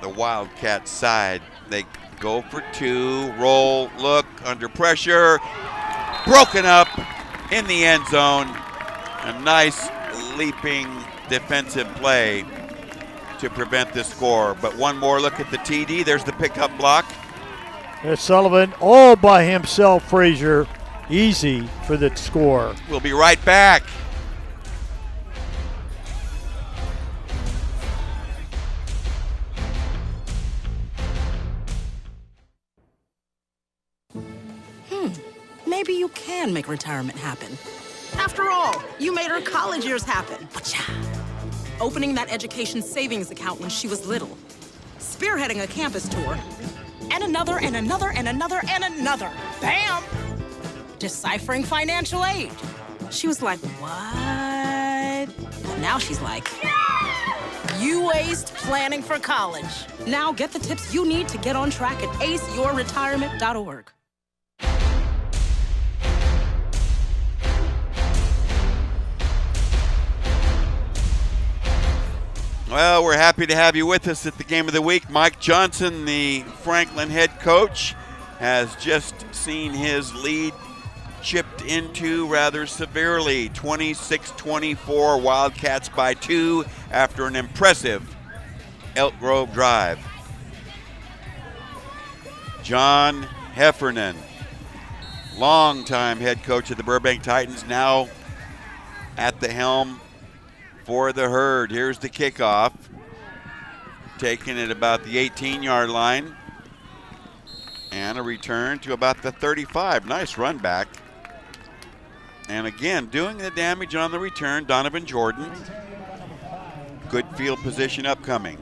the Wildcats side. They go for 2, roll, look, under pressure, broken up in the end zone. A nice leaping defensive play to prevent the score. But one more look at the TD. There's the pickup block. There's Sullivan all by himself, Frazier. Easy for the score. We'll be right back. Maybe you can make retirement happen. After all, you made her college years happen. Opening that education savings account when she was little. Spearheading a campus tour. And another, and another, and another, and another. Bam! Deciphering financial aid. She was like, what? Well, now she's like, you aced planning for college. Now get the tips you need to get on track at aceyourretirement.org. Well, we're happy to have you with us at the Game of the Week. Mike Johnson, the Franklin head coach, has just seen his lead chipped into rather severely. 26-24, Wildcats by 2 after an impressive Elk Grove drive. John Heffernan, longtime head coach of the Burbank Titans, now at the helm for the Herd. Here's the kickoff. Taking it about the 18-yard line. And a return to about the 35. Nice run back. And again, doing the damage on the return, Donovan Jordan. Good field position upcoming.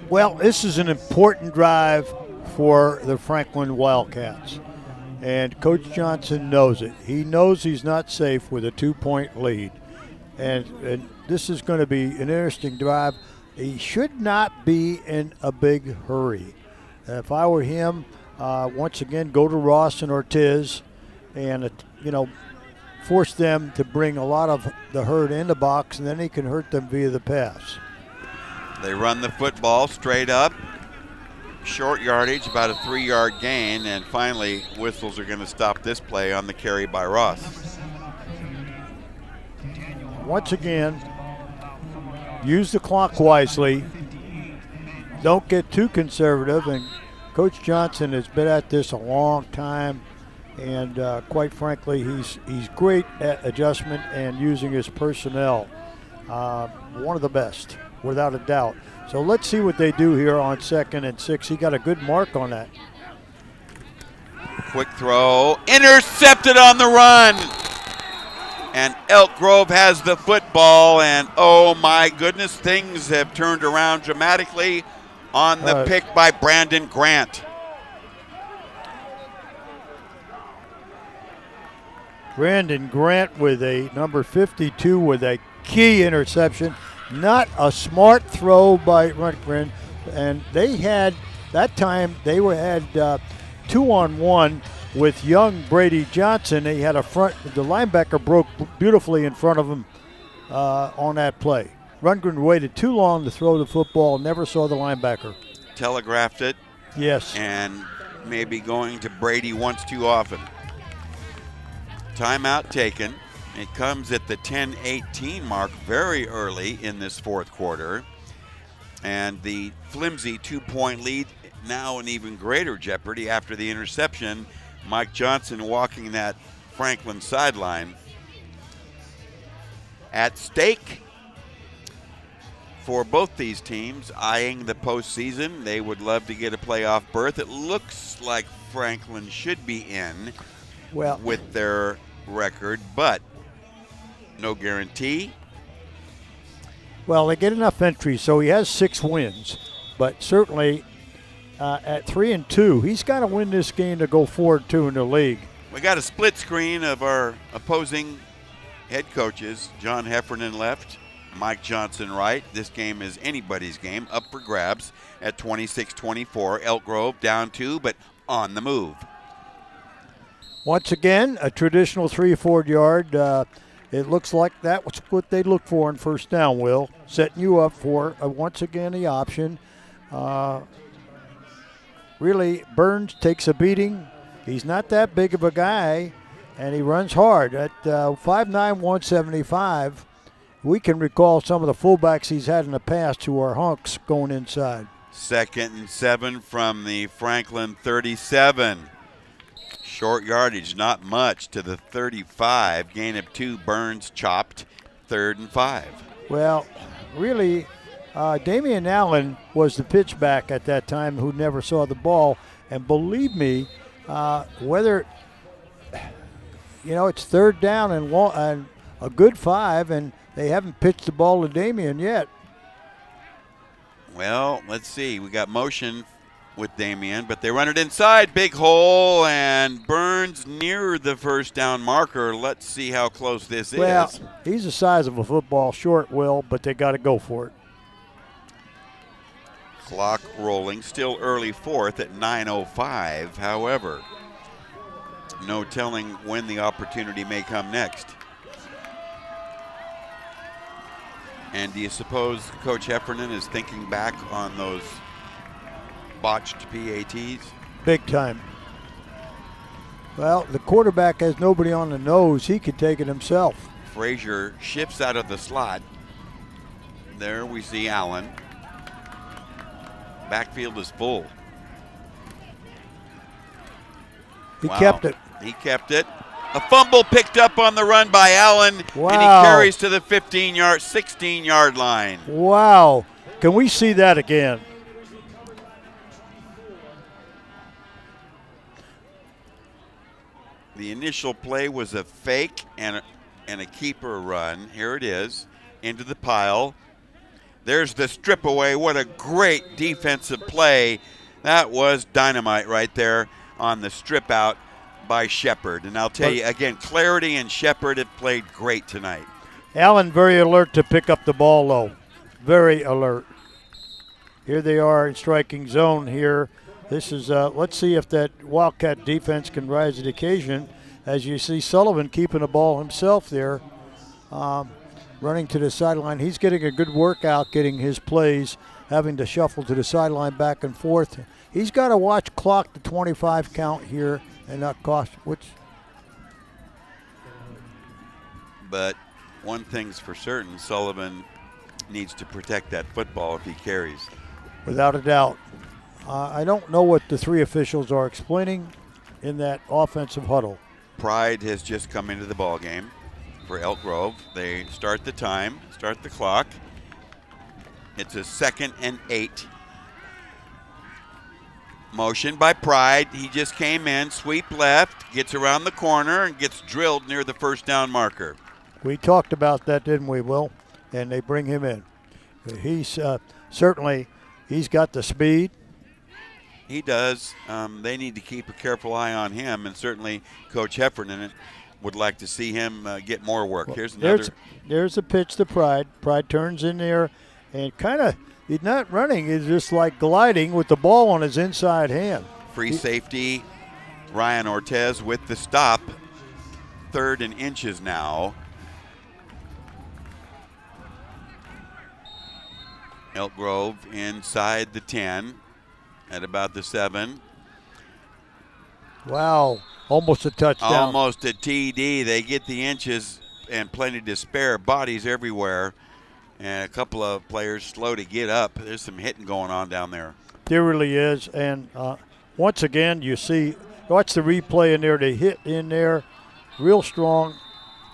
Well, this is an important drive for the Franklin Wildcats. And Coach Johnson knows it. He knows he's not safe with a 2-point lead. And this is going to be an interesting drive. He should not be in a big hurry. If I were him, once again, go to Ross and Ortiz and, force them to bring a lot of the herd in the box, and then he can hurt them via the pass. They run the football straight up. Short yardage, about a 3-yard gain, and finally whistles are going to stop this play on the carry by Ross. Once again, use the clock wisely. Don't get too conservative, and Coach Johnson has been at this a long time, and quite frankly, he's great at adjustment and using his personnel. One of the best, without a doubt. So let's see what they do here on 2nd and 6. He got a good mark on that. Quick throw, intercepted on the run. And Elk Grove has the football, and oh my goodness, things have turned around dramatically on the pick by Brandon Grant. Brandon Grant with a number 52 with a key interception. Not a smart throw by Rundgren, and they had, that time they had 2-on-1 with young Brady Johnson. They had the linebacker broke beautifully in front of him on that play. Rundgren waited too long to throw the football, never saw the linebacker. Telegraphed it. Yes. And maybe going to Brady once too often. Timeout taken. It comes at the 10:18 mark very early in this fourth quarter. And the flimsy 2-point lead now in even greater jeopardy after the interception. Mike Johnson walking that Franklin sideline. At stake for both these teams, eyeing the postseason. They would love to get a playoff berth. It looks like Franklin should be in with their record, but no guarantee. Well, they get enough entries, so he has 6 wins. But certainly at 3-2, he's got to win this game to go 4-2 in the league. We got a split screen of our opposing head coaches. John Heffernan left, Mike Johnson right. This game is anybody's game, up for grabs at 26-24. Elk Grove down 2, but on the move. Once again, a traditional 3-4 yard. It looks like that was what they look for in first down, Will. Setting you up for, once again, the option. Really, Burns takes a beating. He's not that big of a guy, and he runs hard. At 5'9", 175, we can recall some of the fullbacks he's had in the past who are hunks going inside. 2nd and 7 from the Franklin 37. Short yardage, not much to the 35. Gain of 2, Burns chopped. 3rd and 5. Well, really, Damian Allen was the pitchback at that time who never saw the ball. And believe me, whether, it's 3rd down and a good 5, and they haven't pitched the ball to Damian yet. Well, let's see. We got motion with Damian, but they run it inside. Big hole, and Burns near the first down marker. Let's see how close this is. Well, he's the size of a football, short, Will, but they got to go for it. Clock rolling, still early 4th at 9:05. However, no telling when the opportunity may come next. And do you suppose Coach Heffernan is thinking back on those botched PATs? Big time. Well, the quarterback has nobody on the nose. He could take it himself. Frazier shifts out of the slot. There we see Allen. Backfield is full. He kept it. He kept it. A fumble picked up on the run by Allen, wow. And he carries to the 16-yard line. Wow. Can we see that again? The initial play was a fake and a keeper run. Here it is, into the pile. There's the strip away. What a great defensive play. That was dynamite right there on the strip out by Shepard. And I'll tell you again, Clarity and Shepard have played great tonight. Allen very alert to pick up the ball low. Very alert. Here they are in striking zone here. This is, let's see if that Wildcat defense can rise to the occasion. as you see Sullivan keeping the ball himself there, running to the sideline. He's getting a good workout getting his plays, having to shuffle to the sideline back and forth. He's got to watch clock the 25 count here and not cost, But one thing's for certain, Sullivan needs to protect that football if he carries. Without a doubt. I don't know what the three officials are explaining in that offensive huddle. Pride has just come into the ball game for Elk Grove. They start the time, start the clock. It's a 2nd and 8. Motion by Pride. He just came in, sweep left, gets around the corner, and gets drilled near the first down marker. We talked about that, didn't we, Will? And they bring him in. He's certainly, he's got the speed. He does. They need to keep a careful eye on him, and certainly Coach Heffernan would like to see him get more work. Here's another. There's a pitch to Pride. Pride turns in there and kind of, he's not running. He's just like gliding with the ball on his inside hand. Free safety, Ryan Ortez with the stop. 3rd and inches now. Elk Grove inside the 10 at about the 7. Wow, almost a touchdown. Almost a TD. They get the inches and plenty to spare. Bodies everywhere. And a couple of players slow to get up. There's some hitting going on down there. There really is. And once again, you see, watch the replay in there. They hit in there real strong,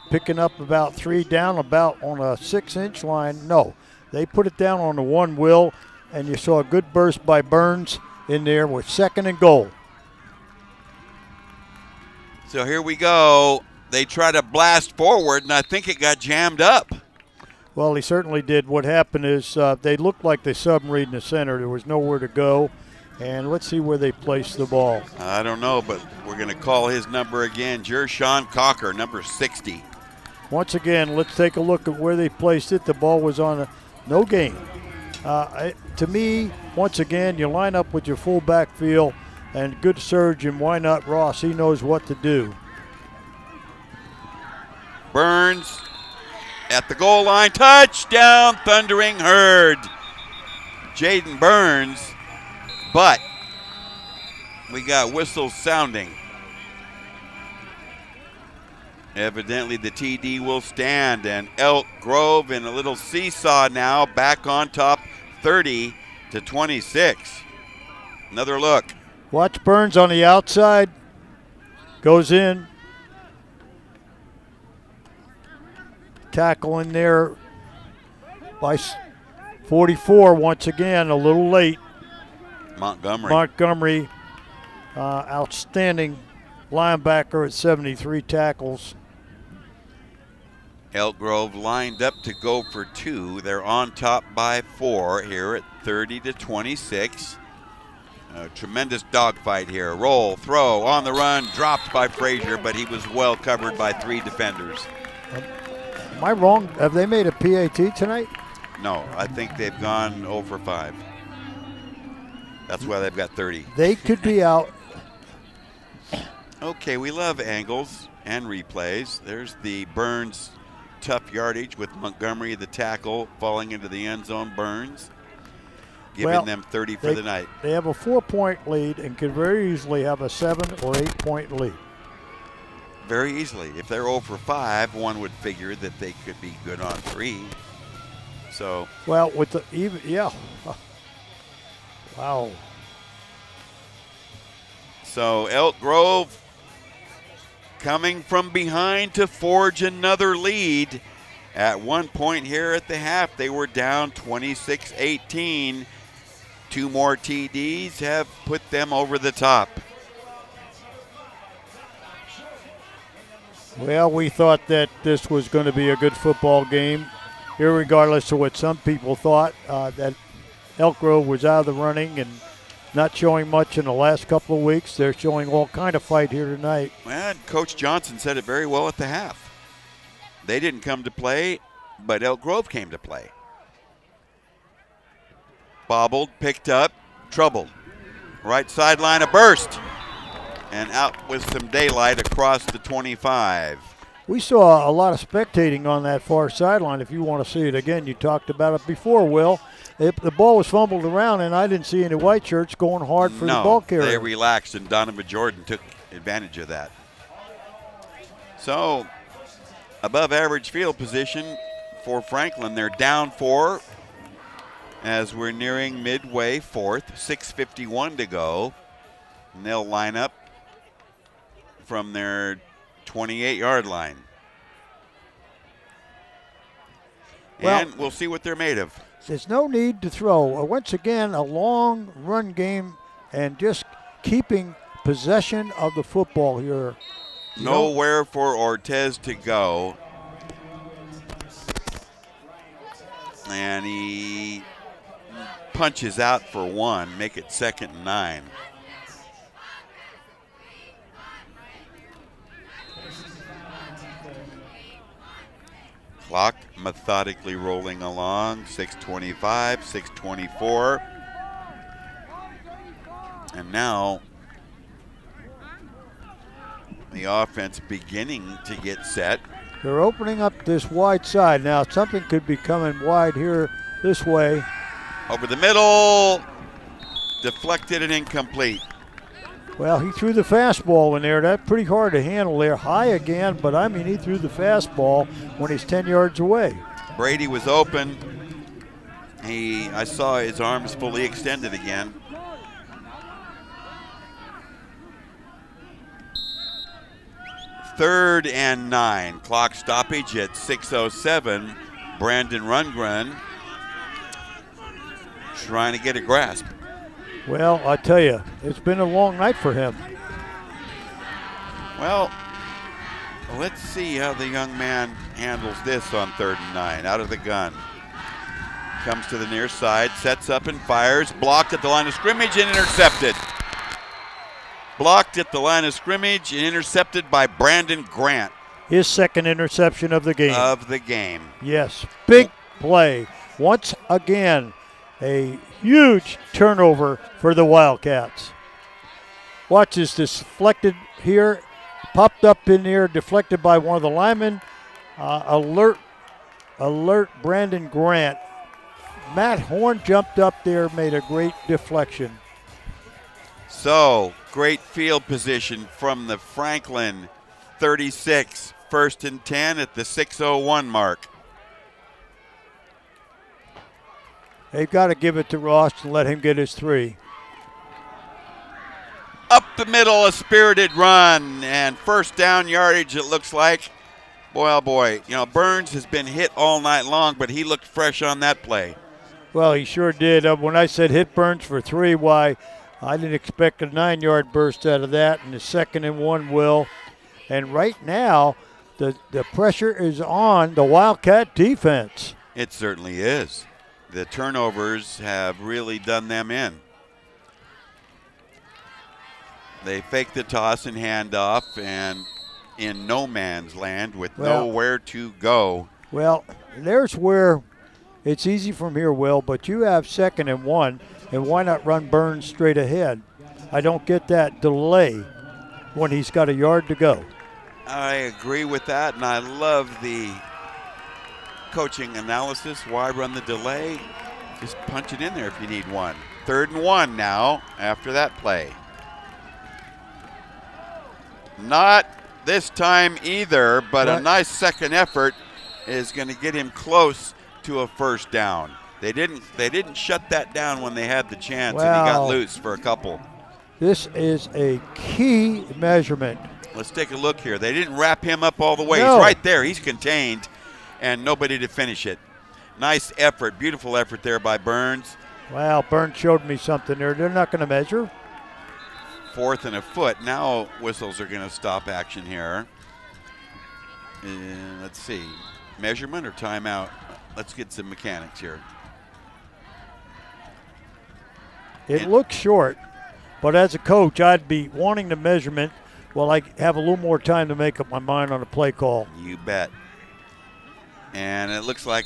picking up about 3 down about on a 6-inch line. No, they put it down on the 1 Will, and you saw a good burst by Burns in there with 2nd and goal. So here we go. They try to blast forward, and I think it got jammed up. Well, he certainly did. What happened is they looked like they submarined the center. There was nowhere to go. And let's see where they placed the ball. I don't know, but we're going to call his number again. Jershawn Cocker, number 60. Once again, let's take a look at where they placed it. The ball was on no gain. To me, once again, you line up with your full backfield and good surge, and why not Ross? He knows what to do. Burns at the goal line. Touchdown, Thundering Herd. Jaden Burns, but we got whistles sounding. Evidently the TD will stand, and Elk Grove in a little seesaw now, back on top 30-26. Another look. Watch Burns on the outside. Goes in. Tackle in there by 44 once again, a little late. Montgomery, outstanding linebacker at 73 tackles. Elk Grove lined up to go for 2. They're on top by 4 here at 30-26. A tremendous dogfight here. Roll, throw, on the run, dropped by Frazier, but he was well covered by 3 defenders. Am I wrong? Have they made a PAT tonight? No, I think they've gone 0 for 5. That's why they've got 30. They could be out. Okay, we love angles and replays. There's the Burns tough yardage with Montgomery, the tackle, falling into the end zone. Burns giving them 30 for the night. They have a 4-point lead and could very easily have a 7 or 8-point lead. Very easily. If they're 0 for 5, one would figure that they could be good on 3. So. Well, with the even, yeah. Wow. So Elk Grove coming from behind to forge another lead. At one point here at the half, they were down 26-18. 2 more TDs have put them over the top. Well, we thought that this was going to be a good football game, irregardless of what some people thought, that Elk Grove was out of the running and not showing much in the last couple of weeks. They're showing all kind of fight here tonight. Well, Coach Johnson said it very well at the half. They didn't come to play, but Elk Grove came to play. Bobbled, picked up, troubled. Right sideline, a burst. and out with some daylight across the 25. We saw a lot of spectating on that far sideline. If you want to see it again, you talked about it before, Will. The ball was fumbled around, and I didn't see any white shirts going hard for the ball carrier. They relaxed, and Donovan Jordan took advantage of that. So, above average field position for Franklin. They're down 4 as we're nearing midway fourth, 6:51 to go. And they'll line up from their 28-yard line. And we'll see what they're made of. There's no need to throw. Once again, a long run game and just keeping possession of the football here. Nowhere for Ortez to go. And he punches out for 1, make it 2nd and 9. Clock methodically rolling along, 6:25, 6:24. And now the offense beginning to get set. They're opening up this wide side. Now something could be coming wide here this way. Over the middle, deflected and incomplete. Well, he threw the fastball in there. That's pretty hard to handle there. High again, but I mean, he threw the fastball when he's 10 yards away. Brady was open. I saw his arms fully extended again. Third and 9. Clock stoppage at 6:07. Brandon Rundgren trying to get a grasp. Well, I tell you, it's been a long night for him. Well, let's see how the young man handles this on 3rd and 9. Out of the gun. Comes to the near side, sets up and fires. Blocked at the line of scrimmage and intercepted. Blocked at the line of scrimmage and intercepted by Brandon Grant. His 2nd interception of the game. Yes, big play. Once again, a huge turnover for the Wildcats. Watch this deflected here, popped up in the air, deflected by one of the linemen. Alert Brandon Grant. Matt Horn jumped up there, made a great deflection. So, great field position from the Franklin 36, 1st and 10 at the 6:01 mark. They've got to give it to Ross and let him get his 3. Up the middle, a spirited run, and first down yardage, it looks like. Boy, oh boy. You know, Burns has been hit all night long, but he looked fresh on that play. Well, he sure did. When I said hit Burns for 3, why, I didn't expect a 9-yard burst out of that, and the 2nd and 1 will. And right now, the pressure is on the Wildcat defense. It certainly is. The turnovers have really done them in. They fake the toss and handoff, and in no man's land with nowhere to go. Well, there's where it's easy from here, Will, but you have 2nd and 1, and why not run Burns straight ahead? I don't get that delay when he's got a yard to go. I agree with that, and I love the coaching analysis. Why run the delay? Just punch it in there if you need one. 3rd and 1 now after that play. Not this time either, but a nice second effort is going to get him close to a 1st down. They didn't shut that down when they had the chance, and he got loose for a couple. This is a key measurement. Let's take a look here. They didn't wrap him up all the way. No. He's right there. He's contained, and nobody to finish it. Nice effort, beautiful effort there by Burns. Wow, Burns showed me something there. They're not going to measure. 4th and a foot. Now whistles are going to stop action here. Let's see, measurement or timeout? Let's get some mechanics here. It looks short, but as a coach, I'd be wanting the measurement while I have a little more time to make up my mind on a play call. You bet. And it looks like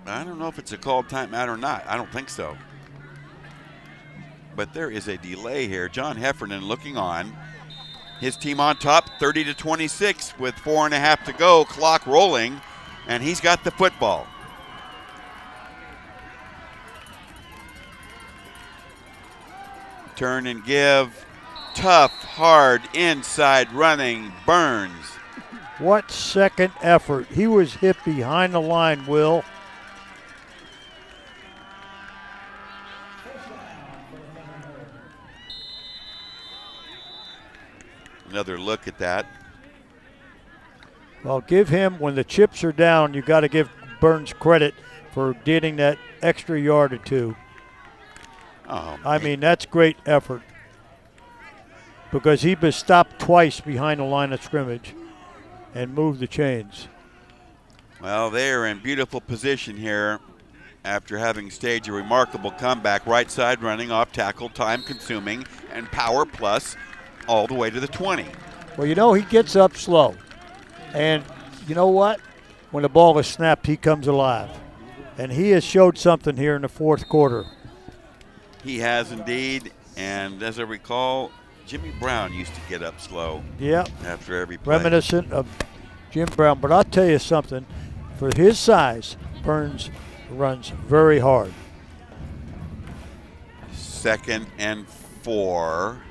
I don't know if it's a called timeout or not. I don't think so. but there is a delay here. John Heffernan looking on. His team on top, 30-26 with 4.5 to go, clock rolling, and he's got the football. Turn and give. Tough, hard, inside running, Burns. What second effort. He was hit behind the line, Will. Another look at that. Well, give him, when the chips are down, you got to give Burns credit for getting that extra yard or two. Oh, I mean, that's great effort, because he was stopped twice behind the line of scrimmage and moved the chains. Well, they are in beautiful position here after having staged a remarkable comeback. Right side running, off tackle, time consuming, and power plus all the way to the 20. Well, you know, he gets up slow. And you know what? When the ball is snapped, he comes alive. And he has showed something here in the fourth quarter. He has indeed. And as I recall, Jimmy Brown used to get up slow. Yep. After every play. Reminiscent of Jim Brown. But I'll tell you something. For his size, Burns runs very hard. 2nd and 4.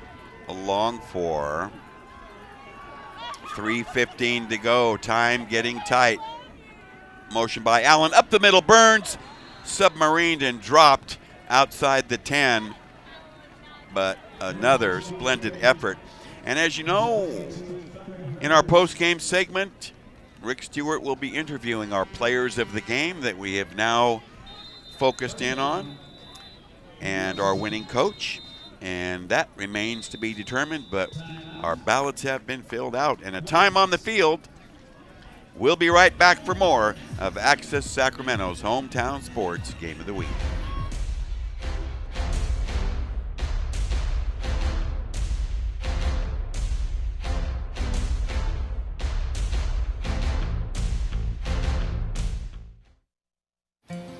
A long 4. 3:15 to go. Time getting tight. Motion by Allen. Up the middle. Burns submarined and dropped outside the 10. But another splendid effort. And as you know, in our post-game segment, Rick Stewart will be interviewing our players of the game that we have now focused in on, and our winning coach. And that remains to be determined, but our ballots have been filled out. And a time on the field. We'll be right back for more of Access Sacramento's Hometown Sports Game of the Week.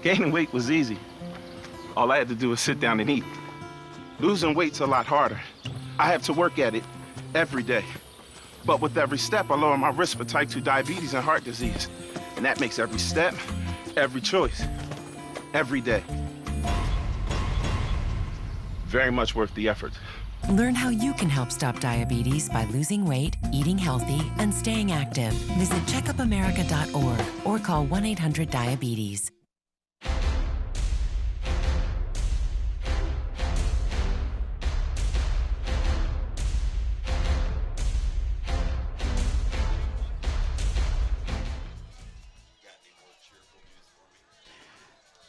Gaining weight was easy. All I had to do was sit down and eat. Losing weight's a lot harder. I have to work at it every day. But with every step, I lower my risk for type 2 diabetes and heart disease. And that makes every step, every choice, every day very much worth the effort. Learn how you can help stop diabetes by losing weight, eating healthy, and staying active. Visit checkupamerica.org or call 1-800-DIABETES.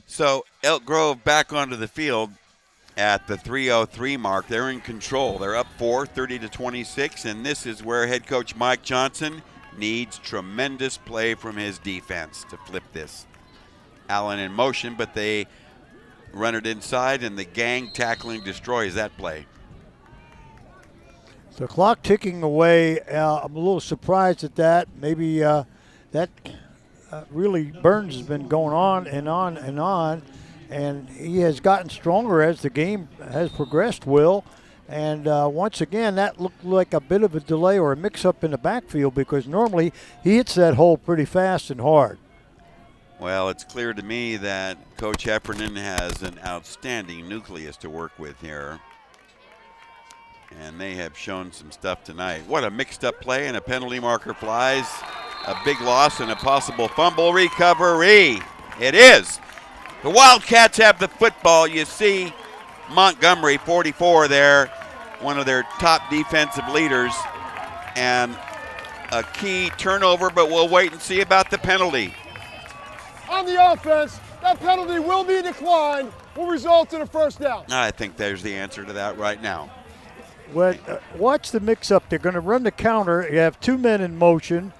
So Elk Grove back onto the field at the 3:03 mark. They're in control. They're up 4, 30-26, and this is where head coach Mike Johnson needs tremendous play from his defense to flip this. Allen in motion, but they run it inside, and the gang tackling destroys that play. The clock ticking away. I'm a little surprised at that. Maybe that really Burns has been going on and on and on, and he has gotten stronger as the game has progressed, Will. And once again, that looked like a bit of a delay or a mix-up in the backfield, because normally he hits that hole pretty fast and hard. Well, it's clear to me that Coach Heffernan has an outstanding nucleus to work with here. And they have shown some stuff tonight. What a mixed-up play, and a penalty marker flies. A big loss and a possible fumble recovery. It is. The Wildcats have the football. You see Montgomery, 44 there, one of their top defensive leaders, and a key turnover, but we'll wait and see about the penalty. On the offense, that penalty will be declined, will result in a first down. I think there's the answer to that right now. Well, watch the mix-up. They're going to run the counter. You have two men in motion,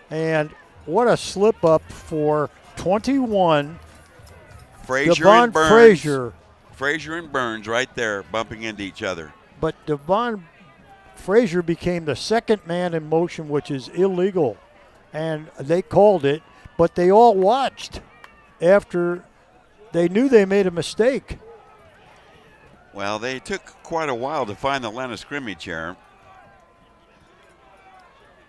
and what a slip-up for 21. Frazier Devon and Burns. Frazier and Burns right there bumping into each other. But Devon Frazier became the second man in motion, which is illegal, and they called it, but they all watched after they knew they made a mistake. Well, they took quite a while to find the line of scrimmage here.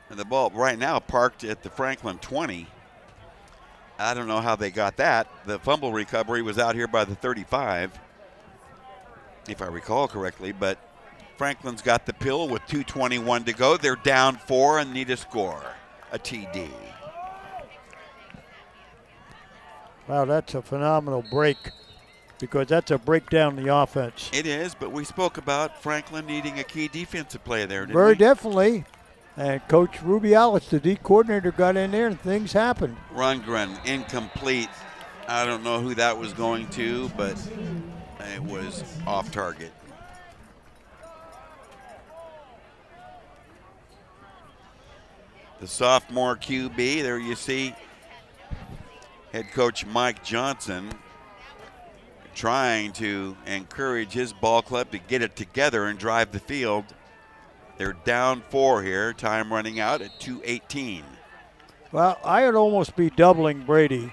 And the ball right now parked at the Franklin 20. I don't know how they got that. The fumble recovery was out here by the 35, if I recall correctly, but Franklin's got the pill with 2:21 to go. They're down 4 and need a score, a TD. Wow, that's a phenomenal break because that's a breakdown in the offense. It is, but we spoke about Franklin needing a key defensive play there, didn't Very we? definitely. And Coach Rubialis, the D coordinator, got in there and things happened. Rundgren incomplete. I don't know who that was going to, but it was off target. The sophomore QB, there you see head coach Mike Johnson trying to encourage his ball club to get it together and drive the field. They're down 4 here, time running out at 2:18. Well, I would almost be doubling Brady.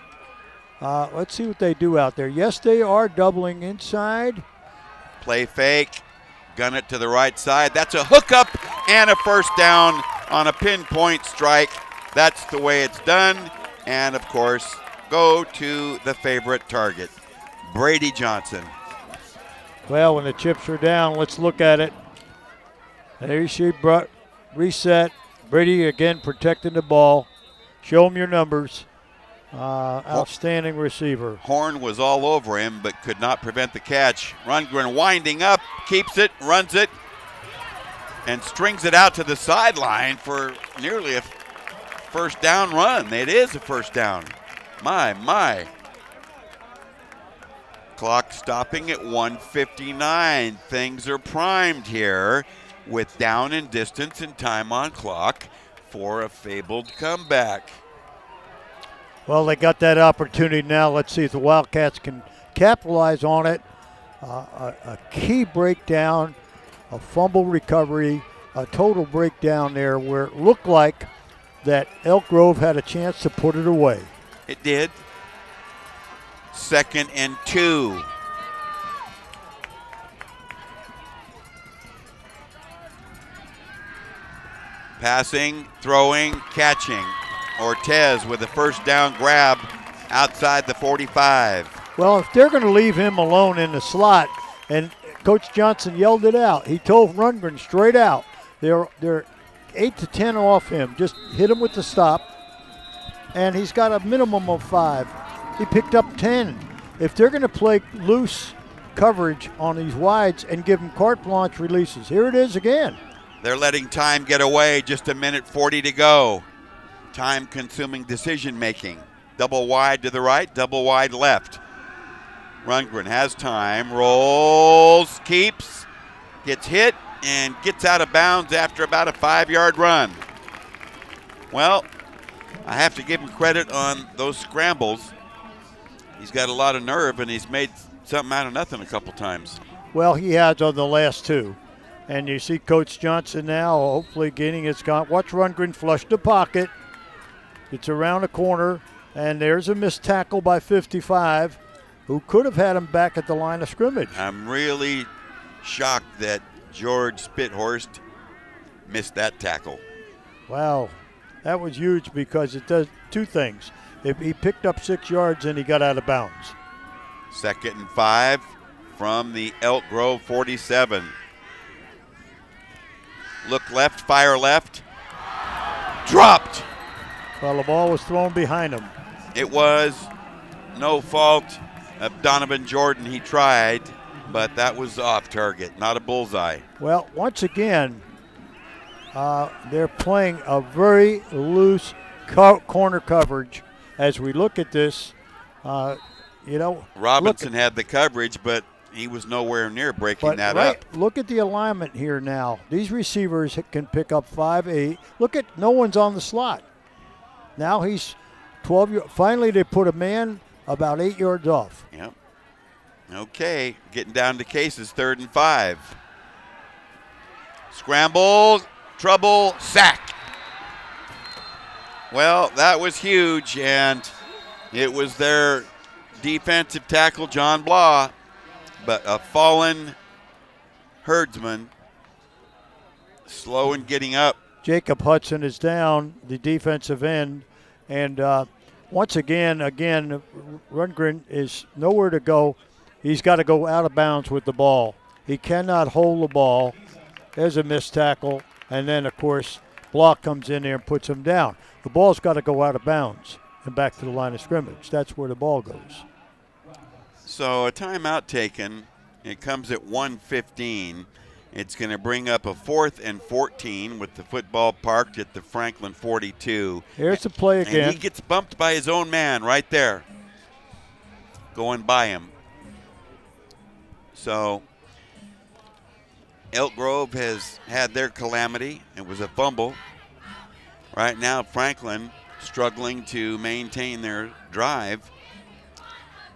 Let's see what they do out there. Yes, they are doubling inside. Play fake, gun it to the right side. That's a hookup and a first down on a pinpoint strike. That's the way it's done. And, of course, go to the favorite target, Brady Johnson. Well, when the chips are down, let's look at it. There you see, reset. Brady again protecting the ball. Show him your numbers. Outstanding receiver. Horn was all over him, but could not prevent the catch. Rundgren winding up, keeps it, runs it, and strings it out to the sideline for nearly a first down run. It is a first down. My. Clock stopping at 1:59. Things are primed here with down and distance and time on clock for a fabled comeback. Well, they got that opportunity now. Let's see if the Wildcats can capitalize on it. A key breakdown, a fumble recovery, a total breakdown there where it looked like that Elk Grove had a chance to put it away. It did. 2nd and 2. Passing, throwing, catching. Ortez with a first down grab outside the 45. Well, if they're going to leave him alone in the slot, and Coach Johnson yelled it out, he told Rundgren straight out, they're 8 to 10 off him. Just hit him with the stop, and he's got a minimum of 5. He picked up 10. If they're going to play loose coverage on these wides and give him carte blanche releases, here it is again. They're letting time get away, just 1:40 to go. Time-consuming decision-making. Double wide to the right, double wide left. Rundgren has time, rolls, keeps, gets hit, and gets out of bounds after about a 5-yard run. Well, I have to give him credit on those scrambles. He's got a lot of nerve, and he's made something out of nothing a couple times. Well, he has on the last 2. And you see Coach Johnson now hopefully getting his gun. Watch Rundgren flush the pocket. It's around the corner, and there's a missed tackle by 55, who could have had him back at the line of scrimmage. I'm really shocked that George Spithorst missed that tackle. Wow, that was huge because it does 2 things. If he picked up 6 yards and he got out of bounds. 2nd and 5 from the Elk Grove 47. Look left, fire left. Dropped. Well, the ball was thrown behind him. It was no fault of Donovan Jordan. He tried, but that was off target, not a bullseye. Well, once again, they're playing a very loose corner coverage. As we look at this, Robinson had the coverage, but he was nowhere near breaking that up. Look at the alignment here now. These receivers can pick up 5-8. Look at no one's on the slot. Now he's 12. Finally, they put a man about 8 yards off. Yep. Okay, getting down to cases, 3rd and 5. Scramble, trouble, sack. Well, that was huge, and it was their defensive tackle, John Blah. But a fallen Herdsman slow in getting up. Jacob Hudson is down, the defensive end. And once again, Rundgren is nowhere to go. He's got to go out of bounds with the ball. He cannot hold the ball. There's a missed tackle. And then, of course, Block comes in there and puts him down. The ball's got to go out of bounds and back to the line of scrimmage. That's where the ball goes. So a timeout taken. It comes at 1:15. It's going to bring up a 4th and 14 with the football parked at the Franklin 42. Here's the play again. And he gets bumped by his own man right there, going by him. So Elk Grove has had their calamity. It was a fumble. Right now, Franklin struggling to maintain their drive.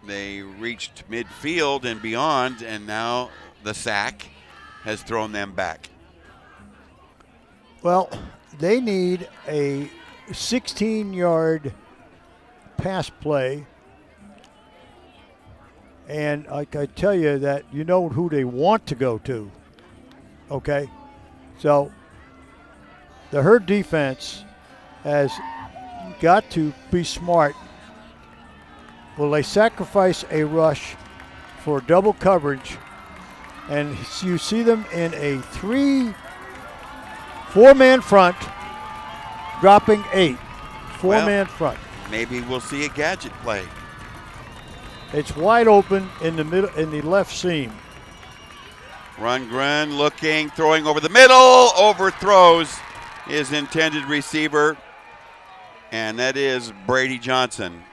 They reached midfield and beyond, and now the sack has thrown them back. Well, they need a 16-yard pass play. And I tell you that you know who they want to go to. Okay? So the Herd defense has got to be smart. Will they sacrifice a rush for double coverage? And you see them in a 4-man front, dropping 8. 4-man front. Maybe we'll see a gadget play. It's wide open in the middle, in the left seam. Rundgren looking, throwing over the middle, overthrows his intended receiver, and that is Brady Johnson.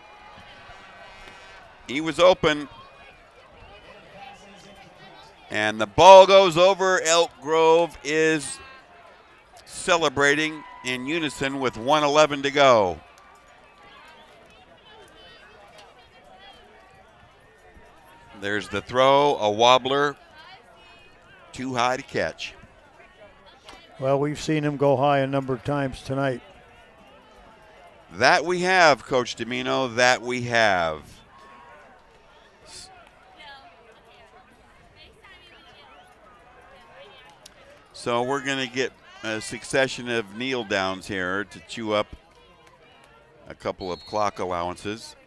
He was open, and the ball goes over. Elk Grove is celebrating in unison with 1:11 to go. There's the throw, a wobbler, too high to catch. Well, we've seen him go high a number of times tonight. That we have, Coach Domino, that we have. So we're going to get a succession of kneel downs here to chew up a couple of clock allowances.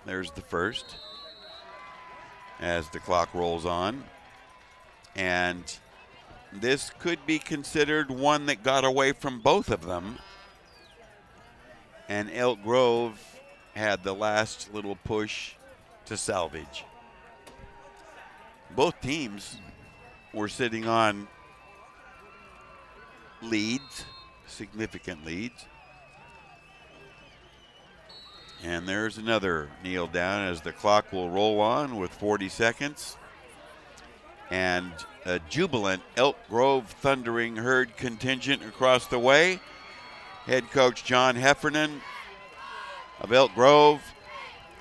There's the first as the clock rolls on. And this could be considered one that got away from both of them. And Elk Grove had the last little push to salvage. Both teams were sitting on leads, significant leads. And there's another kneel down as the clock will roll on with 40 seconds. And a jubilant Elk Grove Thundering Herd contingent across the way. Head coach John Heffernan of Elk Grove.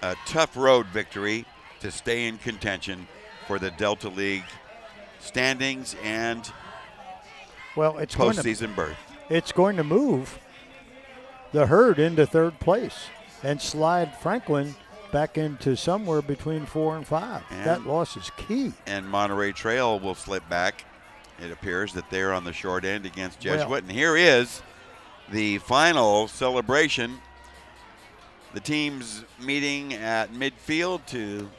A tough road victory to stay in contention for the Delta League standings and it's postseason berth. It's going to move the Herd into third place and slide Franklin back into somewhere between 4 and 5. And that loss is key. And Monterey Trail will slip back. It appears that they're on the short end against Jesuit. And here is the final celebration. The teams meeting at midfield to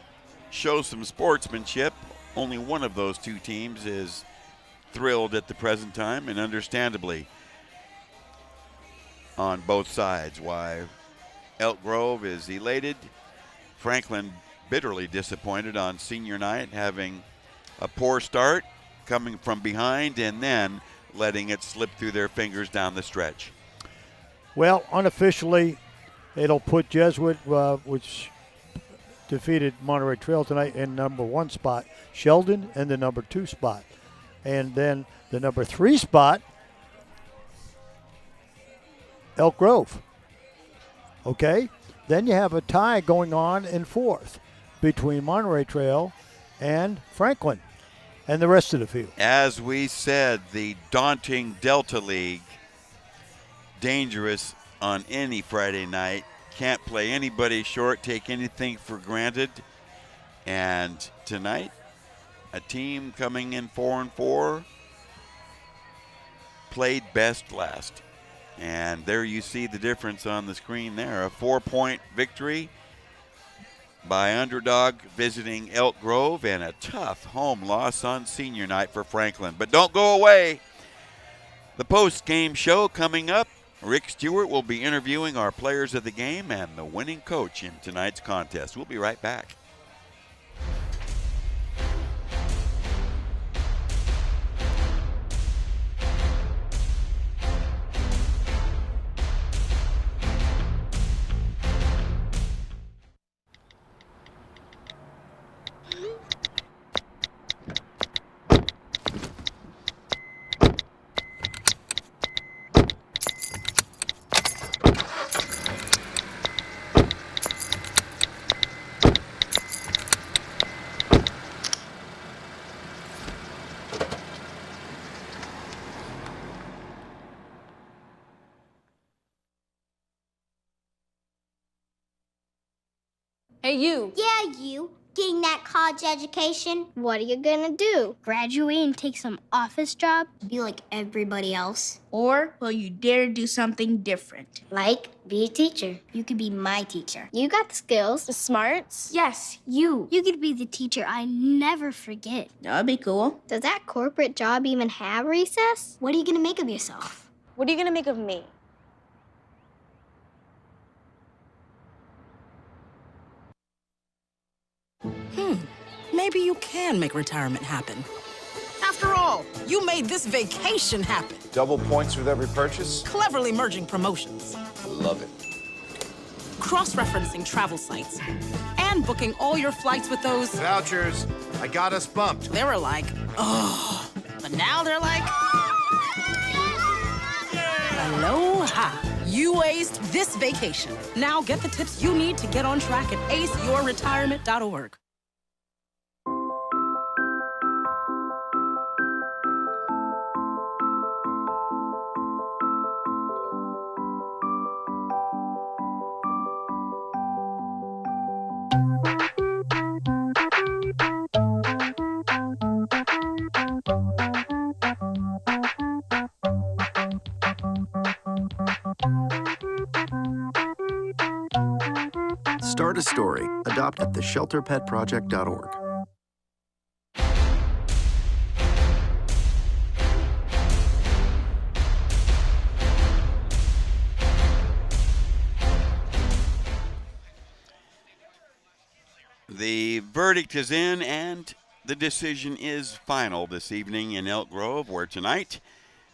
show some sportsmanship. Only one of those two teams is thrilled at the present time, and understandably on both sides. Why Elk Grove is elated. Franklin bitterly disappointed on senior night, having a poor start, coming from behind, and then letting it slip through their fingers down the stretch. Well, unofficially, it'll put Jesuit, which defeated Monterey Trail tonight, in number 1 spot. Sheldon in the number 2 spot. And then the number 3 spot, Elk Grove. Okay? Then you have a tie going on in 4th between Monterey Trail and Franklin and the rest of the field. As we said, the daunting Delta League, dangerous on any Friday night. Can't play anybody short, take anything for granted. And tonight, a team coming in 4-4 played best last. And there you see the difference on the screen there. A 4-point victory by underdog visiting Elk Grove, and a tough home loss on senior night for Franklin. But don't go away. The post-game show coming up. Rick Stewart will be interviewing our players of the game and the winning coach in tonight's contest. We'll be right back. Hey, you. Yeah, you. Getting that college education, what are you gonna do? Graduate and take some office job? Be like everybody else? Or will you dare do something different? Like, be a teacher. You could be my teacher. You got the skills. The smarts? Yes, you. You could be the teacher I never forget. That'd be cool. Does that corporate job even have recess? What are you gonna make of yourself? What are you gonna make of me? Maybe you can make retirement happen. After all, you made this vacation happen. Double points with every purchase? Cleverly merging promotions. Love it. Cross-referencing travel sites. And booking all your flights with those... Vouchers. I got us bumped. They were like, oh. But now they're like... Aloha. You aced this vacation. Now get the tips you need to get on track at aceyourretirement.org. Start a story. Adopt at theshelterpetproject.org. The verdict is in, and the decision is final this evening in Elk Grove, where tonight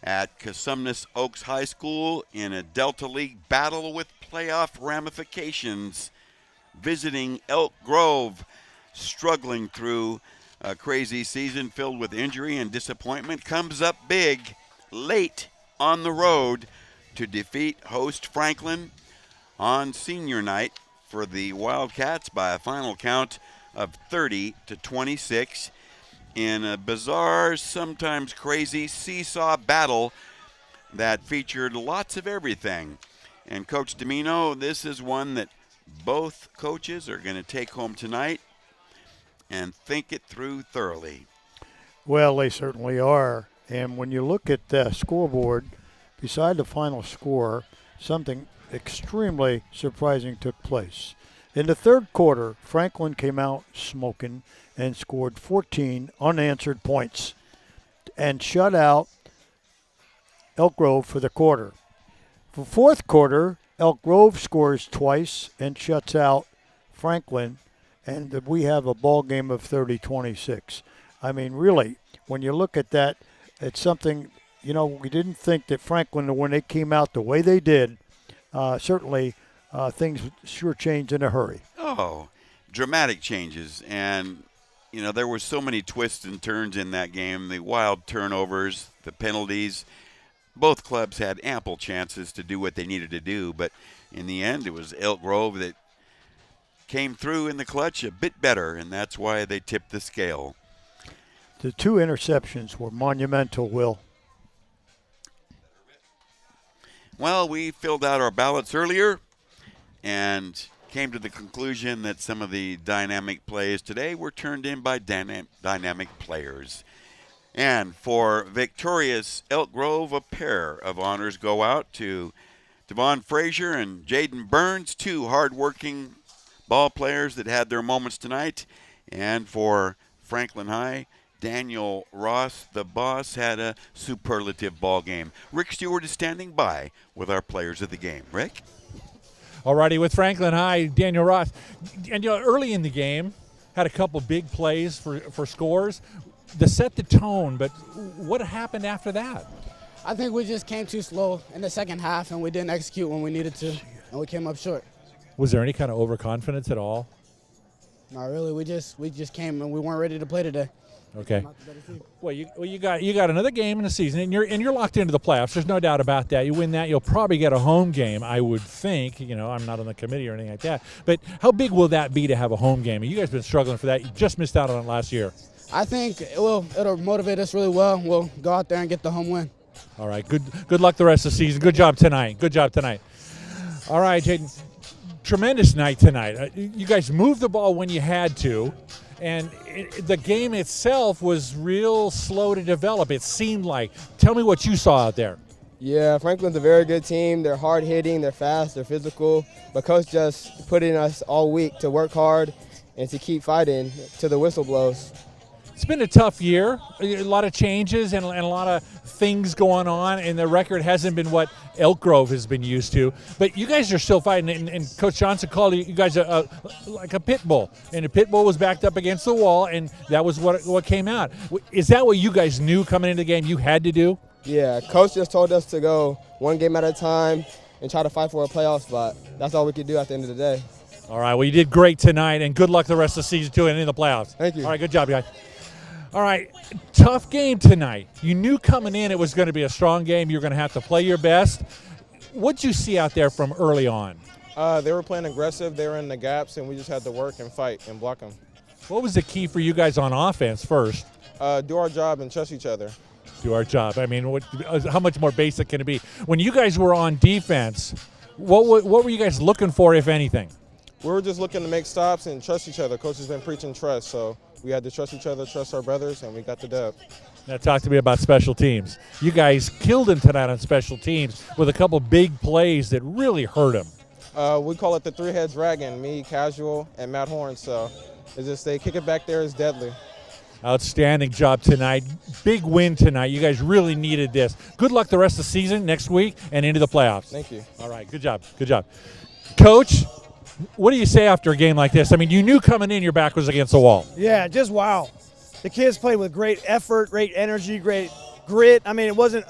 at Cosumnes Oaks High School in a Delta League battle with playoff ramifications, visiting Elk Grove, struggling through a crazy season filled with injury and disappointment, comes up big late on the road to defeat host Franklin on senior night for the Wildcats by a final count of 30-26 in a bizarre, sometimes crazy seesaw battle that featured lots of everything. And Coach Domino, this is one that both coaches are going to take home tonight and think it through thoroughly. Well, they certainly are. And when you look at the scoreboard, beside the final score, something extremely surprising took place. In the third quarter, Franklin came out smoking and scored 14 unanswered points and shut out Elk Grove for the quarter. For fourth quarter, Elk Grove scores twice and shuts out Franklin, and we have a ball game of 30-26. I mean, really, when you look at that, it's something, you know, we didn't think that Franklin, when they came out the way they did, certainly things sure changed in a hurry. Oh, dramatic changes. And, you know, there were so many twists and turns in that game, the wild turnovers, the penalties. Both clubs had ample chances to do what they needed to do, but in the end, it was Elk Grove that came through in the clutch a bit better, and that's why they tipped the scale. The two interceptions were monumental, Will. Well, we filled out our ballots earlier, and came to the conclusion that some of the dynamic plays today were turned in by dynamic players. And for victorious Elk Grove, a pair of honors go out to Devon Frazier and Jaden Burns, two hard-working ball players that had their moments tonight. And for Franklin High, Daniel Ross, the boss, had a superlative ball game. Rick Stewart is standing by with our players of the game. Rick? Alrighty, with Franklin High, Daniel Ross. And early in the game, had a couple big plays for scores to set the tone, but what happened after that? I think we just came too slow in the second half, and we didn't execute when we needed to, and we came up short. Was there any kind of overconfidence at all? Not really. We just came and we weren't ready to play today. Okay. Well, you got another game in the season, and you're locked into the playoffs. There's no doubt about that. You win that, you'll probably get a home game, I would think. I'm not on the committee or anything like that. But how big will that be to have a home game? You guys have been struggling for that. You just missed out on it last year. I think it'll motivate us really well. We'll go out there and get the home win. All right. Good luck the rest of the season. Good job tonight. All right, Jaden. Tremendous night tonight. You guys moved the ball when you had to. And the game itself was real slow to develop, it seemed like. Tell me what you saw out there. Yeah, Franklin's a very good team. They're hard-hitting, they're fast, they're physical. But Coach just put in us all week to work hard and to keep fighting till the whistle blows. It's been a tough year, a lot of changes and a lot of things going on, and the record hasn't been what Elk Grove has been used to. But you guys are still fighting, and Coach Johnson called you guys like a pit bull, and the pit bull was backed up against the wall, and that was what came out. Is that what you guys knew coming into the game you had to do? Yeah, Coach just told us to go one game at a time and try to fight for a playoff spot. That's all we could do at the end of the day. All right, well, you did great tonight, and good luck the rest of the season, too, and in the playoffs. Thank you. All right, good job, guys. All right, tough game tonight. You knew coming in it was going to be a strong game. You're going to have to play your best. What'd you see out there from early on? They were playing aggressive. They were in the gaps, and we just had to work and fight and block them. What was the key for you guys on offense first? Do our job and trust each other. Do our job. I mean, how much more basic can it be? When you guys were on defense, what were you guys looking for, if anything? We were just looking to make stops and trust each other. Coach has been preaching trust, so we had to trust each other, trust our brothers, and we got the dub. Now talk to me about special teams. You guys killed him tonight on special teams with a couple big plays that really hurt him. We call it the three-head dragon, me, Casual, and Matt Horn. So it's just they kick it back there is deadly. Outstanding job tonight. Big win tonight. You guys really needed this. Good luck the rest of the season, next week, and into the playoffs. Thank you. All right, good job. Coach, what do you say after a game like this? I mean, you knew coming in your back was against the wall. Yeah, just wow. The kids played with great effort, great energy, great grit. I mean, it wasn't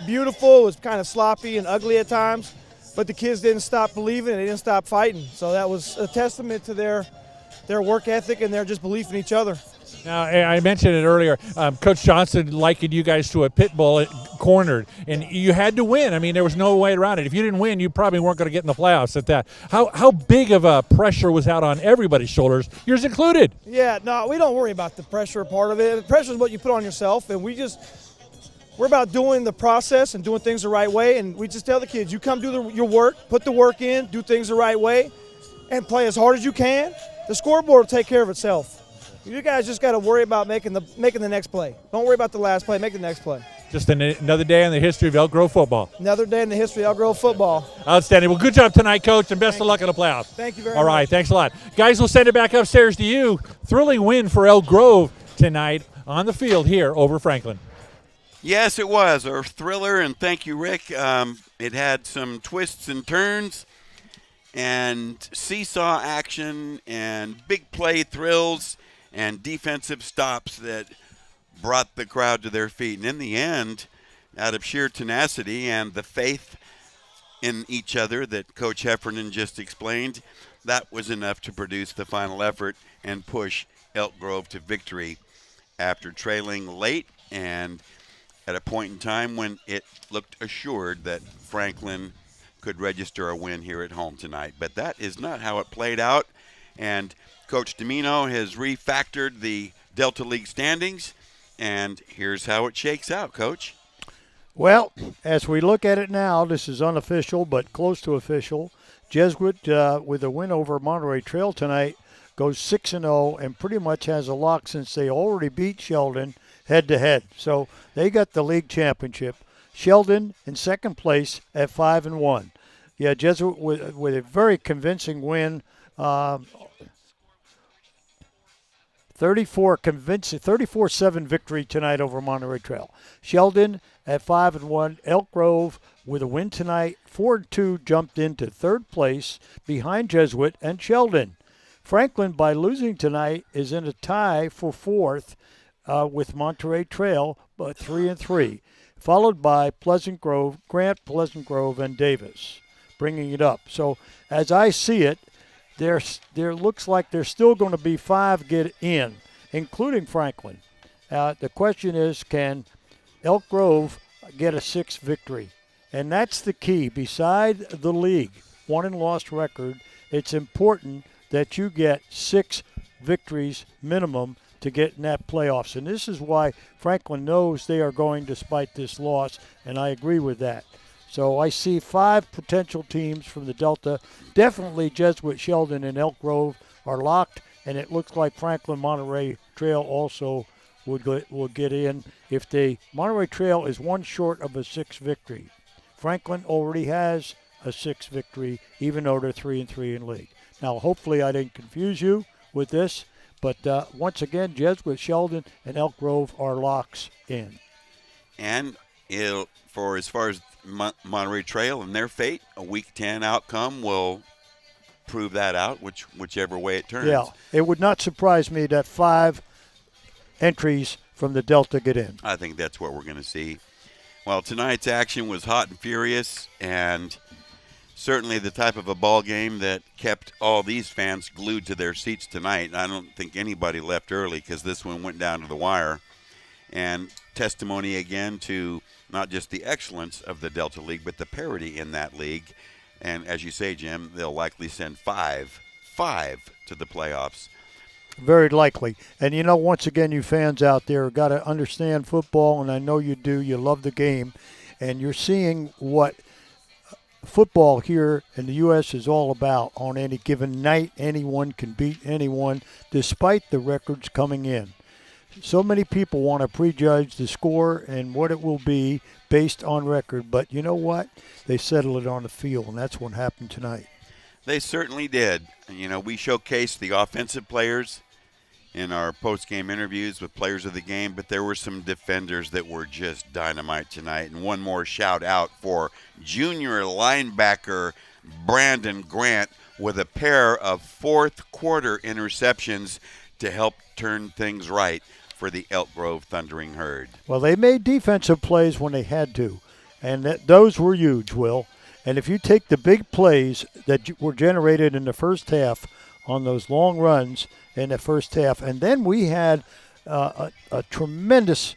beautiful. It was kind of sloppy and ugly at times, but the kids didn't stop believing and they didn't stop fighting. So that was a testament to their work ethic and their just belief in each other. Now, I mentioned it earlier. Coach Johnson likened you guys to a pit bull cornered, and you had to win. I mean, there was no way around it. If you didn't win, you probably weren't going to get in the playoffs at that. How big of a pressure was out on everybody's shoulders, yours included? Yeah, no, we don't worry about the pressure part of it. The pressure is what you put on yourself, and we're about doing the process and doing things the right way, and we just tell the kids, you come do your work, put the work in, do things the right way, and play as hard as you can. The scoreboard will take care of itself. You guys just got to worry about making the next play. Don't worry about the last play. Make the next play. Just another day in the history of Elk Grove football. Another day in the history of Elk Grove football. Outstanding. Well, good job tonight, Coach, and best of luck in the playoffs. Thank you very much. All right, thanks a lot. Guys, we'll send it back upstairs to you. Thrilling win for Elk Grove tonight on the field here over Franklin. Yes, it was a thriller, and thank you, Rick. It had some twists and turns and seesaw action and big play thrills and defensive stops that brought the crowd to their feet. And in the end, out of sheer tenacity and the faith in each other that Coach Heffernan just explained, that was enough to produce the final effort and push Elk Grove to victory after trailing late and at a point in time when it looked assured that Franklin could register a win here at home tonight. But that is not how it played out, and Coach Domino has refactored the Delta League standings, and here's how it shakes out, Coach. Well, as we look at it now, this is unofficial but close to official. Jesuit, with a win over Monterey Trail tonight, goes 6-0 and pretty much has a lock since they already beat Sheldon head-to-head. So they got the league championship. Sheldon in second place at 5-1. Yeah, Jesuit with a very convincing win. 34-7 victory tonight over Monterey Trail. Sheldon at 5-1. Elk Grove with a win tonight. 4-2 jumped into third place behind Jesuit and Sheldon. Franklin, by losing tonight, is in a tie for fourth with Monterey Trail, but 3-3, followed by Pleasant Grove, Grant, Pleasant Grove, and Davis, bringing it up. So as I see it, there looks like there's still going to be 5 get in, including Franklin. The question is, can Elk Grove get a 6th victory? And that's the key. Beside the league, won and lost record, it's important that you get 6 victories minimum to get in that playoffs. And this is why Franklin knows they are going despite this loss, and I agree with that. So I see 5 potential teams from the Delta. Definitely Jesuit, Sheldon, and Elk Grove are locked, and it looks like Franklin Monterey Trail also will get in. If Monterey Trail is one short of a 6th victory. Franklin already has a 6th victory, even though they're 3-3 in league. Now, hopefully I didn't confuse you with this, but once again, Jesuit, Sheldon, and Elk Grove are locks in. And for as far as Monterey Trail and their fate, a Week 10 outcome will prove that out, whichever way it turns. Yeah, it would not surprise me that 5 entries from the Delta get in. I think that's what we're going to see. Well, tonight's action was hot and furious, and certainly the type of a ball game that kept all these fans glued to their seats tonight. I don't think anybody left early because this one went down to the wire. And testimony again to not just the excellence of the Delta League, but the parity in that league. And as you say, Jim, they'll likely send 5 to the playoffs. Very likely. And, once again, you fans out there got to understand football, and I know you do. You love the game. And you're seeing what football here in the U.S. is all about. On any given night, anyone can beat anyone, despite the records coming in. So many people want to prejudge the score and what it will be based on record. But you know what? They settle it on the field, and that's what happened tonight. They certainly did. We showcased the offensive players in our post-game interviews with players of the game, but there were some defenders that were just dynamite tonight. And one more shout out for junior linebacker Brandon Grant with a pair of fourth quarter interceptions to help turn things right for the Elk Grove Thundering Herd. Well, they made defensive plays when they had to, and those were huge, Will. And if you take the big plays that were generated in the first half on those long runs in the first half, and then we had a tremendous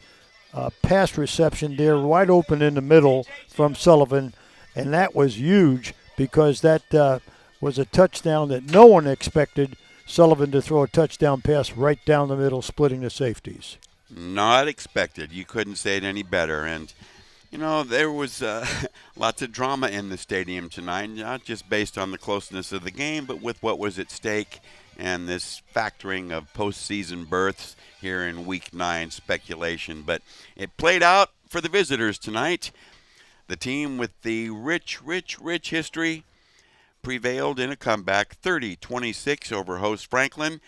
pass reception there wide open in the middle from Sullivan, and that was huge because that was a touchdown that no one expected Sullivan to throw a touchdown pass right down the middle, splitting the safeties. Not expected. You couldn't say it any better. And, there was lots of drama in the stadium tonight, not just based on the closeness of the game, but with what was at stake and this factoring of postseason berths here in Week 9 speculation. But it played out for the visitors tonight. The team with the rich history prevailed in a comeback, 30-26 over host Franklin.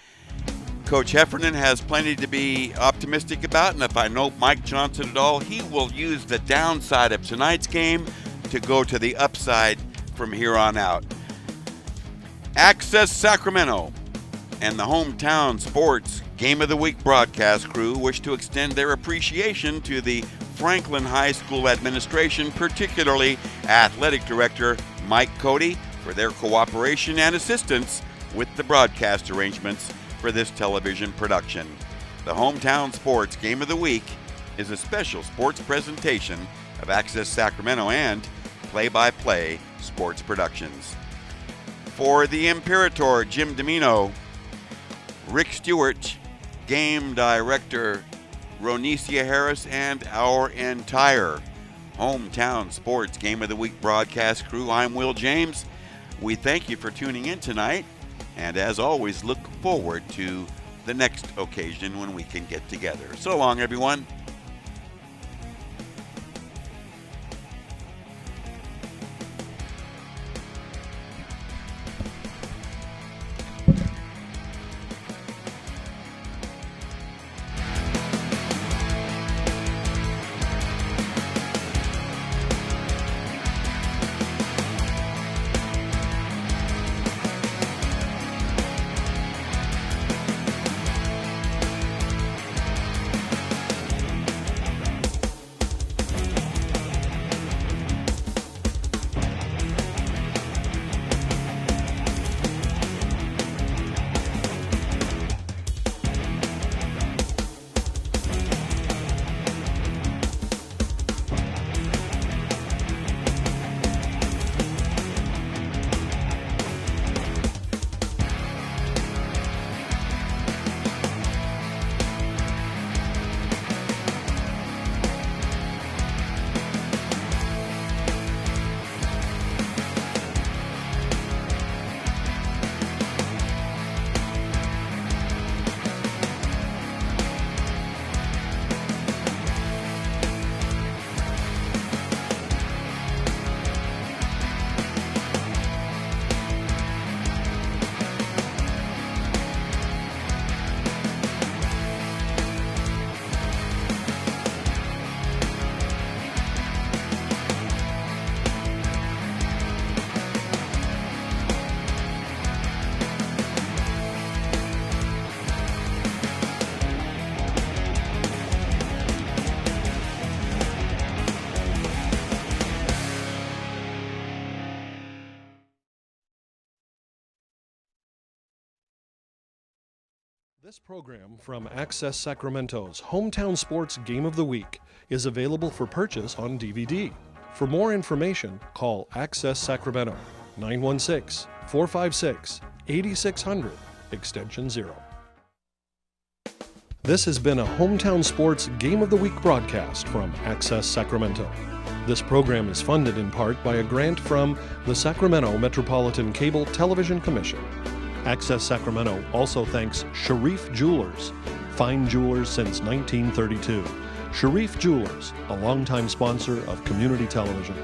Coach Heffernan has plenty to be optimistic about, and if I know Mike Johnson at all, he will use the downside of tonight's game to go to the upside from here on out. Access Sacramento and the Hometown Sports Game of the Week broadcast crew wish to extend their appreciation to the Franklin High School administration, particularly Athletic Director Mike Cody, for their cooperation and assistance with the broadcast arrangements for this television production. The Hometown Sports Game of the Week is a special sports presentation of Access Sacramento and play-by-play sports productions. For the Imperator, Jim Domino, Rick Stewart, Game Director Ronicia Harris, and our entire Hometown Sports Game of the Week broadcast crew, I'm Will James. We thank you for tuning in tonight, and as always, look forward to the next occasion when we can get together. So long, everyone. This program from Access Sacramento's Hometown Sports Game of the Week is available for purchase on DVD. For more information, call Access Sacramento, 916-456-8600, extension 0. This has been a Hometown Sports Game of the Week broadcast from Access Sacramento. This program is funded in part by a grant from the Sacramento Metropolitan Cable Television Commission. Access Sacramento also thanks Sharif Jewelers, fine jewelers since 1932. Sharif Jewelers, a longtime sponsor of community television.